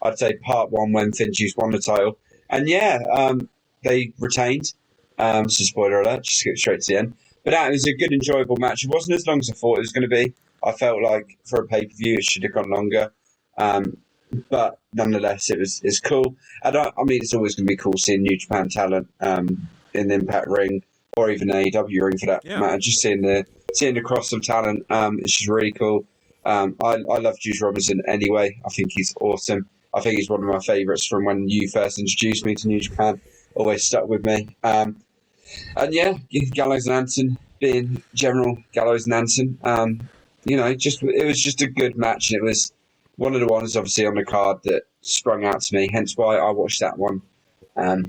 I'd say part 1 when Finn Juice won the title, and they retained. So spoiler alert, just get straight to the end. But that was a good, enjoyable match. It wasn't as long as I thought it was going to be. I felt like for a pay-per-view it should have gone longer, but nonetheless it's cool. And it's always going to be cool seeing New Japan talent in the Impact ring, or even AEW ring for that matter. Just seeing the cross of talent, it's just really cool. I love Juice Robinson anyway. I think he's awesome. I think he's one of my favourites from when you first introduced me to New Japan. Always stuck with me. And yeah, Gallows and Anson being General Gallows and Anson. It was just a good match, and it was one of the ones obviously on the card that sprung out to me. Hence why I watched that one. But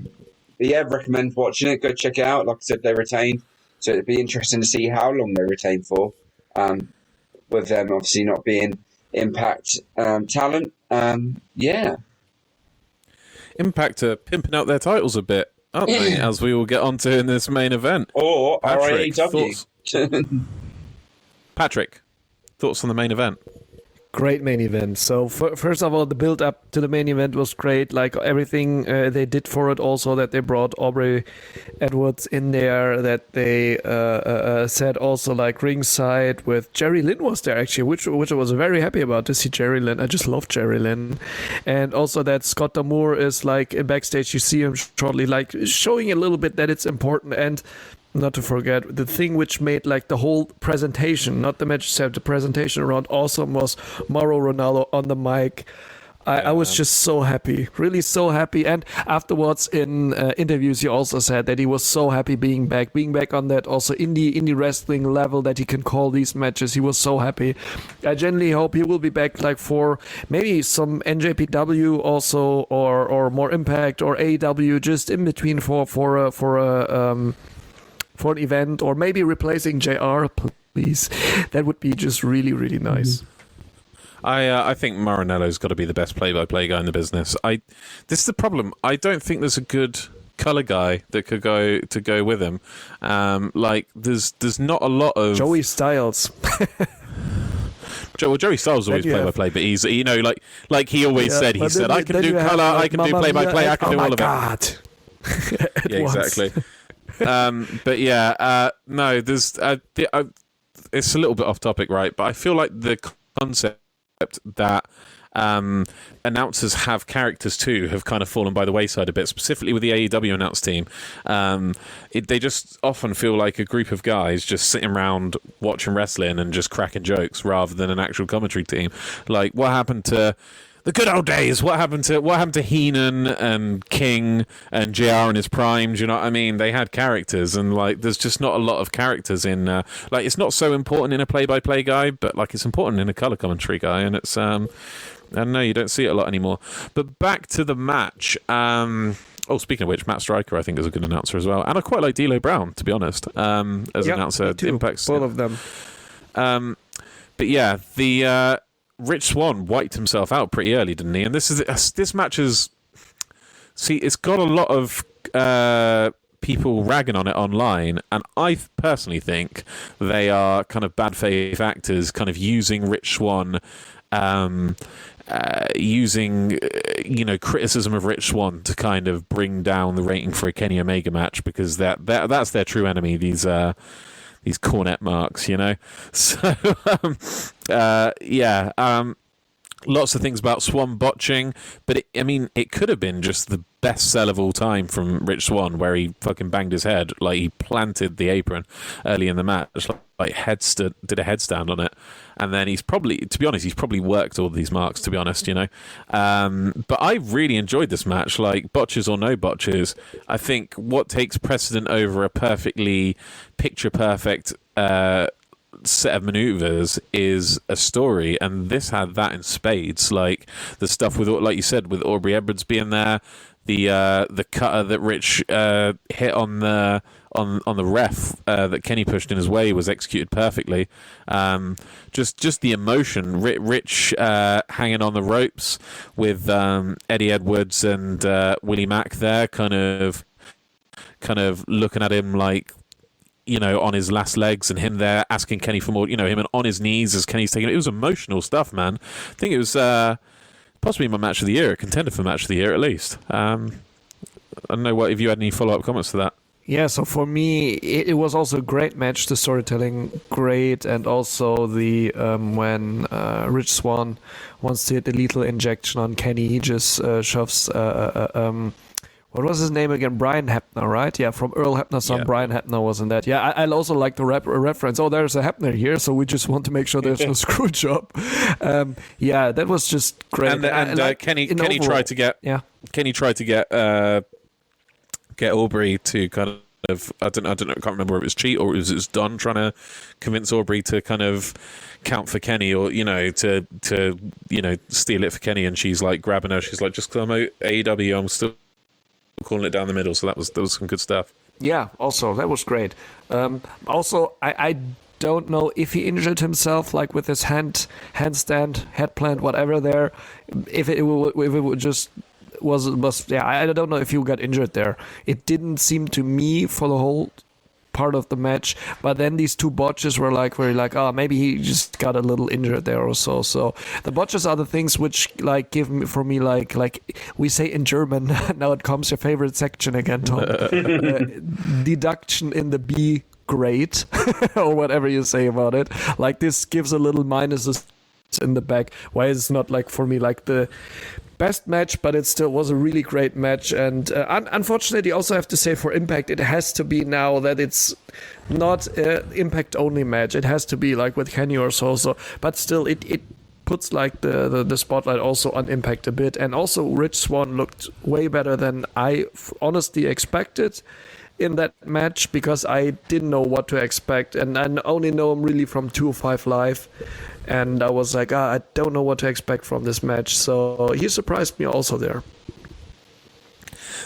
yeah, recommend watching it. Go check it out. Like I said, they retained, so it'd be interesting to see how long they retain for. With them obviously not being Impact talent. Yeah. Impact are pimping out their titles a bit, aren't they? As we will get onto in this main event. Or Patrick, AEW. Patrick, thoughts on the main event? Great main event. So first of all, the build up to the main event was great. Like everything they did for it. Also that they brought Aubrey Edwards in there. That they said also like ringside with Jerry Lynn was there actually, which I was very happy about to see Jerry Lynn. I just love Jerry Lynn, and also that Scott D'Amour is like in backstage. You see him shortly, like showing a little bit that it's important. And not to forget, the thing which made like the whole presentation, not the match itself, the presentation around awesome was Mauro Ronaldo on the mic. I was just so happy, really so happy. And afterwards in interviews, he also said that he was so happy being back on that also indie wrestling level that he can call these matches. He was so happy. I genuinely hope he will be back like for maybe some NJPW also or more Impact or AEW just in between for an event, or maybe replacing JR, please. That would be just really, really nice. I think Maranello's got to be the best play-by-play guy in the business. This is the problem. I don't think there's a good color guy that could go with him. There's not a lot of Joey Styles. Joey Styles always play-by-play, but he's like he always said. He said, "I can do color, I can do play-by-play, I can do all of it." Yeah, exactly. But yeah, no, there's it's a little bit off topic, right? But I feel like the concept that announcers have characters too have kind of fallen by the wayside a bit, specifically with the AEW announce team. They just often feel like a group of guys just sitting around watching wrestling and just cracking jokes rather than an actual commentary team. Like, what happened to the good old days? What happened to Heenan and King and JR in his prime? Do you know what I mean? They had characters, and like there's just not a lot of characters in like it's not so important in a play-by-play guy, but like it's important in a color commentary guy, and it's I don't know, you don't see it a lot anymore. But back to the match. Speaking of which, Matt Stryker I think is a good announcer as well, and I quite like D'Lo Brown, to be honest, as an announcer. Impact's both of them. But yeah, the Rich Swann wiped himself out pretty early, didn't he? And this match is... See, it's got a lot of people ragging on it online, and I personally think they are kind of bad faith actors kind of using Rich Swann, using criticism of Rich Swann to kind of bring down the rating for a Kenny Omega match, because that's their true enemy, these cornet marks, So, lots of things about Swann botching, but it could have been just the best sell of all time from Rich Swann, where he fucking banged his head, like he planted the apron early in the match, like did a headstand on it, and then he's probably worked all these marks, to be honest, But I really enjoyed this match, like botches or no botches. I think what takes precedent over a perfectly picture perfect set of maneuvers is a story, and this had that in spades. Like the stuff with, like you said, with Aubrey Edwards being there, the cutter that Rich hit on the ref that Kenny pushed in his way was executed perfectly. Just the emotion, Rich hanging on the ropes with Eddie Edwards and Willie Mack there, kind of looking at him like, on his last legs, and him there asking Kenny for more, him on his knees as Kenny's taking it. It was emotional stuff, man. I think it was possibly my match of the year, a contender for match of the year at least. I don't know if you had any follow-up comments to that. Yeah, so for me, it was also a great match, the storytelling great, and also the when Rich Swann wants to hit the lethal injection on Kenny, he just shoves what was his name again? Brian Hebner, right? Yeah, from Earl Hebner's son, Brian Hebner was in that. Yeah, I also like the reference. Oh, there's a Hebner here, so we just want to make sure there's no screw job. Yeah, that was just great. And Kenny tried to get Aubrey to kind of, I don't know, I can't remember if it was cheat or it was Don trying to convince Aubrey to kind of count for Kenny, or to steal it for Kenny, and she's like grabbing her. She's like, just because I'm AEW, I'm still calling it down the middle. So that was some good stuff. Yeah, also that was great. Also, I don't know if he injured himself, like with his handstand, head plant, whatever. There, if it would just was yeah, I don't know if you got injured there. It didn't seem to me for the whole part of the match, but then these two botches were like very like, oh, maybe he just got a little injured there or so. So the botches are the things which like give me, for me, like we say in German. Now it comes your favorite section again, Tom. Deduction in the B grade or whatever you say about it. Like this gives a little minuses in the back. Why it's not like for me like the best match, but it still was a really great match. And unfortunately, also have to say for Impact, it has to be now that it's not an Impact only match. It has to be like with Kenny or so. But still, it puts like the spotlight also on Impact a bit. And also, Rich Swann looked way better than I honestly expected in that match, because I didn't know what to expect, and I only know him really from 205 Live, and I was like, I don't know what to expect from this match. So he surprised me also there.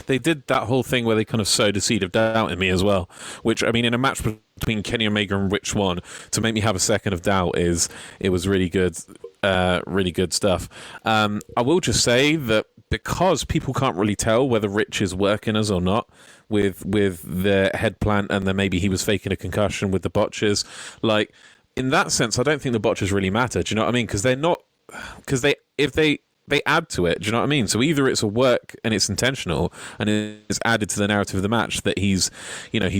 They did that whole thing where they kind of sowed a seed of doubt in me as well, which, I mean, in a match between Kenny Omega and Rich Swann, to make me have a second of doubt it was really good stuff. I will just say that because people can't really tell whether Rich is working us or not with the head plant, and then maybe he was faking a concussion with the botches, like, in that sense, I don't think the botches really matter. Do you know what I mean? Because if they add to it, do you know what I mean? So either it's a work and it's intentional and it's added to the narrative of the match that he's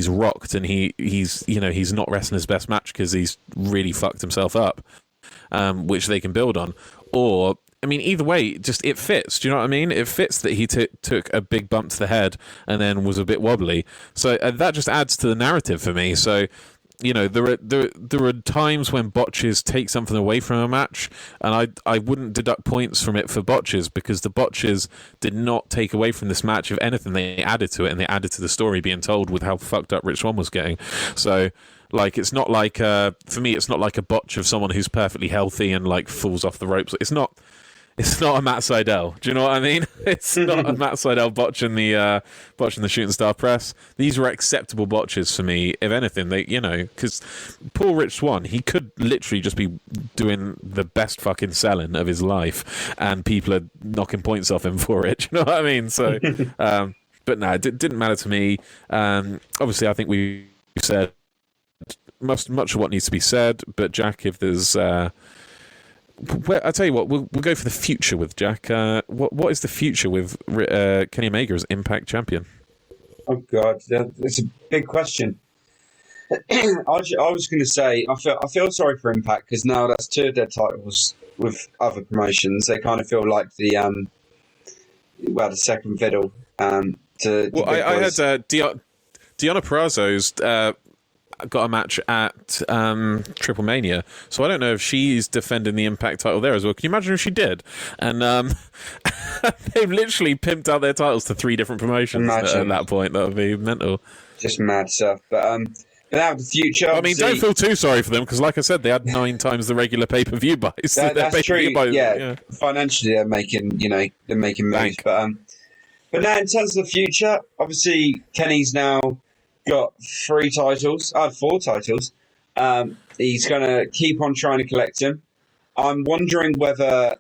rocked and he's not wrestling his best match because he's really fucked himself up, which they can build on. Or, I mean, either way, just it fits. Do you know what I mean? It fits that he took a big bump to the head and then was a bit wobbly. So that just adds to the narrative for me. So, there are times when botches take something away from a match, and I wouldn't deduct points from it for botches, because the botches did not take away from this match. If anything, they added to it, and they added to the story being told with how fucked up Rich Swann was getting. So, like, it's not like for me, it's not like a botch of someone who's perfectly healthy and like falls off the ropes. It's not a Matt Sydal. Do you know what I mean? It's not a Matt Sydal botching the shooting star press. These were acceptable botches for me. If anything, they, because poor Rich Swann, he could literally just be doing the best fucking selling of his life, and people are knocking points off him for it. Do you know what I mean? So, but no, it didn't matter to me. Obviously, I think we said much of what needs to be said. But Jack, if there's I tell you what, we'll go for the future with Jack. What is the future with Kenny Omega as Impact champion? Oh God, that's a big question. I was going to say I feel sorry for Impact, because now that's two of their titles with other promotions. They kind of feel like the second fiddle. I heard Deonna Purrazzo's got a match at Triple Mania, so I don't know if she's defending the Impact title there as well. Can you imagine if she did? And they've literally pimped out their titles to 3 different promotions at that point. That would be mental. Just mad stuff. But now the future. I mean, don't feel too sorry for them, because, like I said, they had 9 times the regular pay-per-view buys. That's true. Yeah, financially they're making moves. But now in terms of the future, obviously Kenny's now got 4 titles. He's going to keep on trying to collect him. I'm wondering whether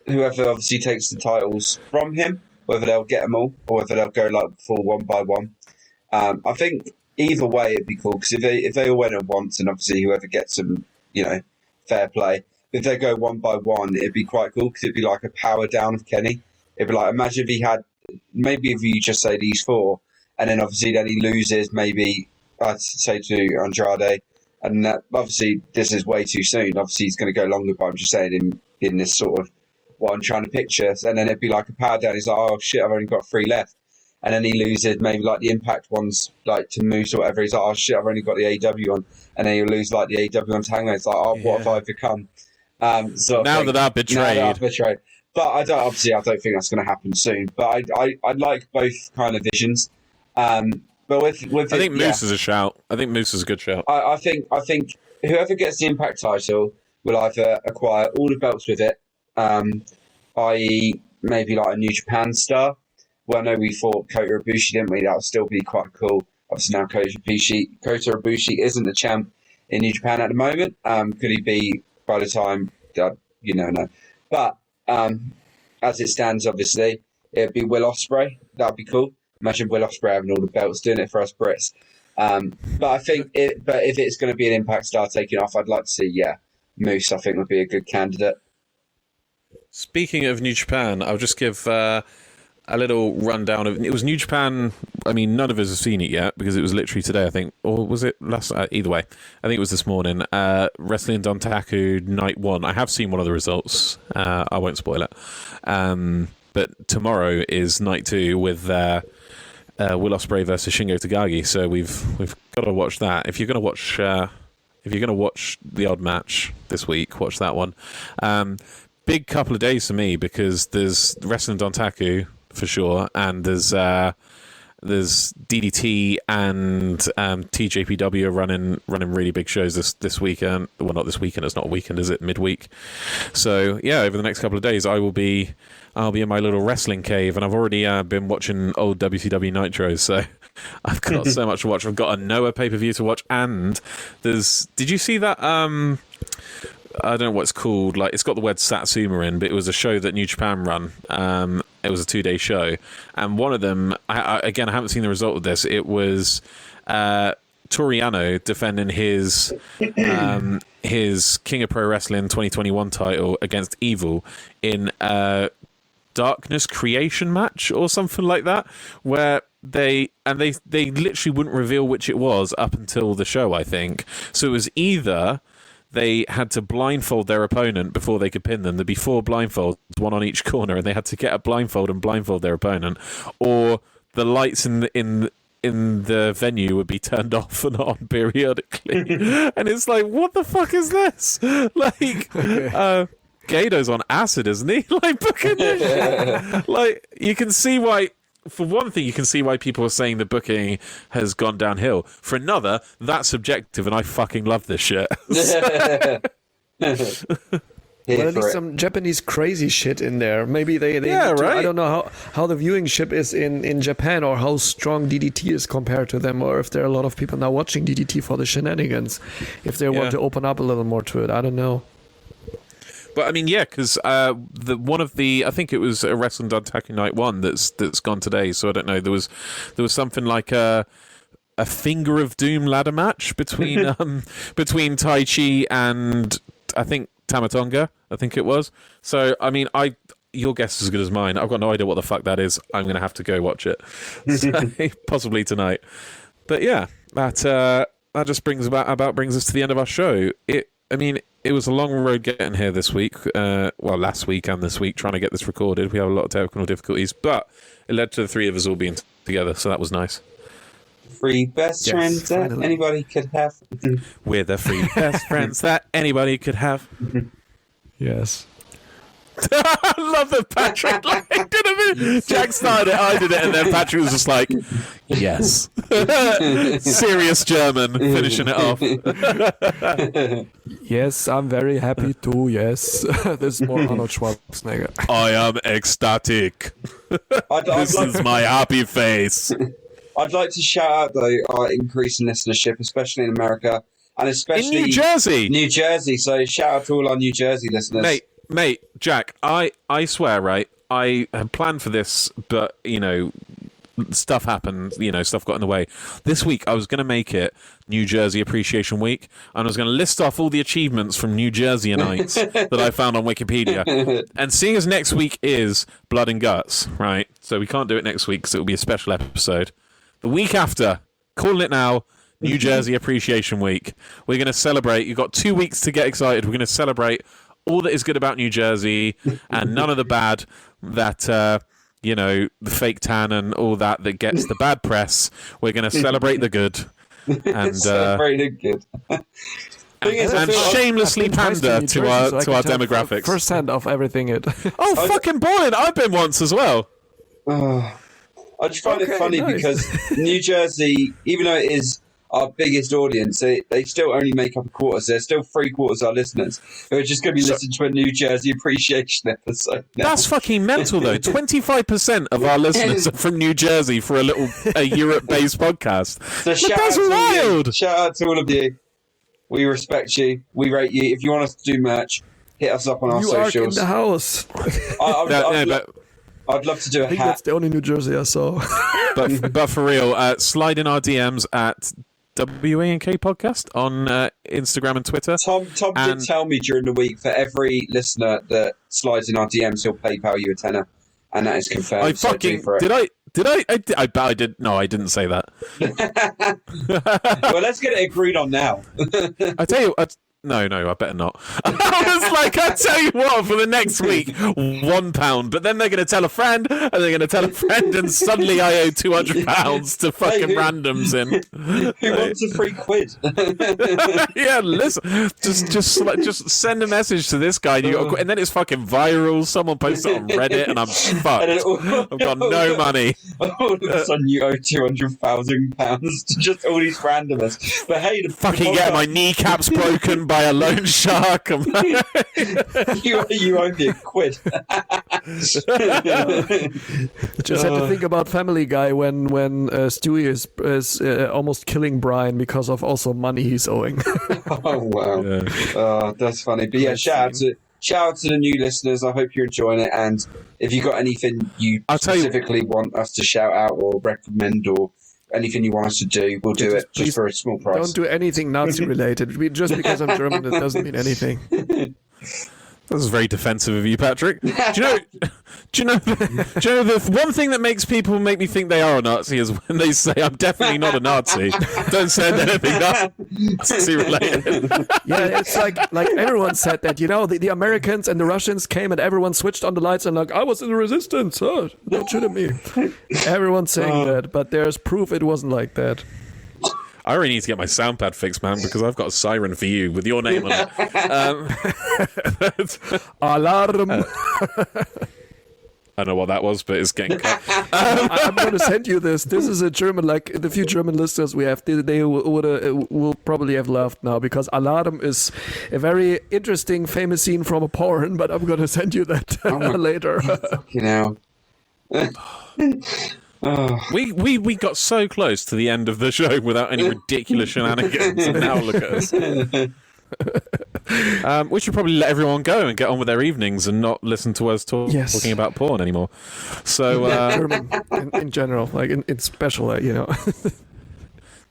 whoever obviously takes the titles from him, whether they'll get them all, or whether they'll go like full one by one. I think either way it'd be cool, because if they all win at once, and obviously whoever gets them, fair play. If they go one by one, it'd be quite cool, because it'd be like a power down of Kenny. It'd be like, imagine if you just say these 4. And then obviously then he loses, maybe, I'd say to Andrade. And that, obviously this is way too soon. Obviously he's going to go longer, but I'm just saying in this sort of what I'm trying to picture. And then it'd be like a power down. He's like, oh shit, I've only got 3 left. And then he loses maybe like the Impact ones, like to Moose or whatever. He's like, oh shit, I've only got the AEW one. And then he'll lose like the AEW one to Hangman. It's like, oh, what have I become? Now that I've betrayed. But I don't think that's going to happen soon. But I like both kind of visions. But with I think Moose is a shout. I think Moose is a good shout. I think whoever gets the Impact title will either acquire all the belts with it, i.e. maybe like a New Japan star. Well, I know we thought Kota Ibushi, didn't we? That would still be quite cool. Obviously now Kota Ibushi isn't the champ in New Japan at the moment. Could he be by the time? You never know. But as it stands, obviously, it'd be Will Ospreay. That'd be cool. Imagine Will Ospreay having all the belts, doing it for us Brits. But I think, if it's going to be an Impact star taking off, I'd like to see, Moose. I think would be a good candidate. Speaking of New Japan, I'll just give a little rundown of it. Was New Japan. I mean, none of us have seen it yet because it was literally today, I think, or was it last? Either way, I think it was this morning. Wrestling Dontaku Night 1. I have seen one of the results. I won't spoil it. But tomorrow is Night 2 with Will Ospreay versus Shingo Takagi. So we've got to watch that. If you're going to watch the odd match this week, watch that one. Big couple of days for me because there's Wrestling Dontaku for sure, and there's DDT and TJPW are running really big shows this weekend. Well, not this weekend. It's not a weekend, is it? Midweek. So yeah, over the next couple of days, I'll be in my little wrestling cave, and I've already been watching old WCW Nitros. So I've got so much to watch. I've got a Noah pay-per-view to watch, and did you see that? I don't know what it's called. Like, it's got the word Satsuma in, but it was a show that New Japan run. It was a 2-day show, and one of them, I haven't seen the result of this. It was Toriano defending his King of Pro Wrestling 2021 title against Evil in a Darkness Creation match or something like that, where they literally wouldn't reveal which it was up until the show, I think. So it was either they had to blindfold their opponent before they could pin them. There'd be 4 blindfolds, one on each corner, and they had to get a blindfold and blindfold their opponent, or the lights in the venue would be turned off and on periodically. And it's like, what the fuck is this? Like, Gado's on acid, isn't he? Like, booking this shit. Like, you can see why. For one thing, you can see why people are saying the booking has gone downhill. For another, that's subjective, and I fucking love this shit. Well, at least some Japanese crazy shit in there. Maybe they right? I don't know how the viewership is in Japan, or how strong DDT is compared to them, or if there are a lot of people now watching DDT for the shenanigans. If they want to open up a little more to it, I don't know. But I mean, yeah, because I think it was a Wrestling Dontaku Night 1 that's gone today. So I don't know. There was something like a Finger of Doom ladder match between Tai Chi and I think Tamatonga. I think it was. So I mean, your guess is as good as mine. I've got no idea what the fuck that is. I'm gonna have to go watch it, so, possibly tonight. But yeah, that just brings us to the end of our show. It was a long road getting here this week. Last week and this week, trying to get this recorded. We had a lot of technical difficulties, but it led to the 3 of us all being together, so that was nice. 3 best friends that anybody could have. We're the 3 best friends that anybody could have. Yes. I love that Patrick Jack started it, I did it, and then Patrick was just like, yes. Serious German, finishing it off. Yes, I'm very happy too, yes. This is more Arnold Schwarzenegger. I am ecstatic. This is my happy face. I'd like to shout out, though, our increase in listenership, especially in America, and especially in New Jersey. New Jersey, so shout out to all our New Jersey listeners. Mate, Jack, I swear, right, I had planned for this, but, stuff happened, stuff got in the way. This week, I was going to make it New Jersey Appreciation Week, and I was going to list off all the achievements from New Jerseyites that I found on Wikipedia. And seeing as next week is Blood and Guts, right, so we can't do it next week because it will be a special episode. The week after, calling it now, New Jersey Appreciation Week. We're going to celebrate. You've got 2 weeks to get excited. We're going to celebrate all that is good about New Jersey and none of the bad that, the fake tan and all that gets the bad press. We're going to celebrate the good. And celebrate the good. And shamelessly pander to our demographics. First hand of everything. Fucking boring. I've been once as well. I just find it funny nice. because New Jersey, even though it is our biggest audience, they still only make up a quarter. So there's still 3/4 of our listeners who are just going to be listening to a New Jersey appreciation episode now. That's fucking mental, though. 25% of our listeners are from New Jersey for a Europe-based podcast. So That's wild. Shout out to all of you. We respect you. We rate you. If you want us to do merch, hit us up on our You are in socials. the house. I'd love to do a I think hat. that's the only New Jersey I saw. But for real, slide in our DMs at W.A.N.K podcast on Instagram and Twitter. Tom did tell me during the week for every listener that slides in our DMs, he'll PayPal you a tenner, and that is confirmed. I so fucking do for it. did I bet I did. No, I didn't say that. Well, let's get it agreed on now. I tell you, no, I better not. I was like, I tell you what, for the next week, £1. But then they're going to tell a friend, and they're going to tell a friend, and suddenly I owe £200 to fucking randoms in. Who wants a free quid? Yeah, listen, just send a message to this guy, and then it's fucking viral. Someone posts it on Reddit, and I'm fucked. I've got no money. All of a sudden, you owe £200,000 to just all these randomers. But hey, Fucking get my kneecaps broken by a loan shark. you owe me a quid. Just had to think about Family Guy when Stewie is almost killing Brian because of also money he's owing. Oh wow, that's funny. But yeah, shout out to the new listeners. I hope you're enjoying it. And if you got anything you specifically want us to shout out or recommend or anything you want us to do, we'll do it just for a small price. Don't do anything Nazi related. Just because I'm German, it doesn't mean anything. That was very defensive of you, Patrick. Do you know the one thing that makes people make me think they are a Nazi is when they say I'm definitely not a Nazi. Don't send anything Nazi related. Yeah, it's like everyone said that, the Americans and the Russians came and everyone switched on the lights and I was in the resistance. Oh, don't shoot at me. Everyone's saying that, but there's proof it wasn't like that. I really need to get my sound pad fixed, man, because I've got a siren for you with your name on it. Alarm. I don't know what that was, but it's getting cut. I'm going to send you this. This is a German, the few German listeners we have, they will probably have laughed now because Alarm is a very interesting, famous scene from a porn, but I'm going to send you that later. We got so close to the end of the show without any ridiculous shenanigans, and now look at us. We should probably let everyone go and get on with their evenings and not listen to us talking about porn anymore. So, German in general, in special,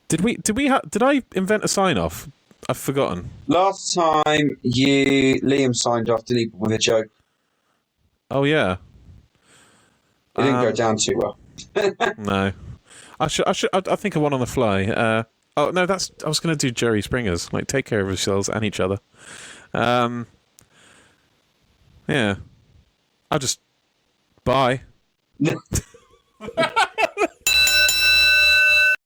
Did I invent a sign off? I've forgotten. Last time Liam signed off, didn't he, with a joke? Oh yeah. It didn't go down too well. No, I think of one on the fly. I was going to do Jerry Springer's. Take care of yourselves and each other. Yeah. I'll just bye.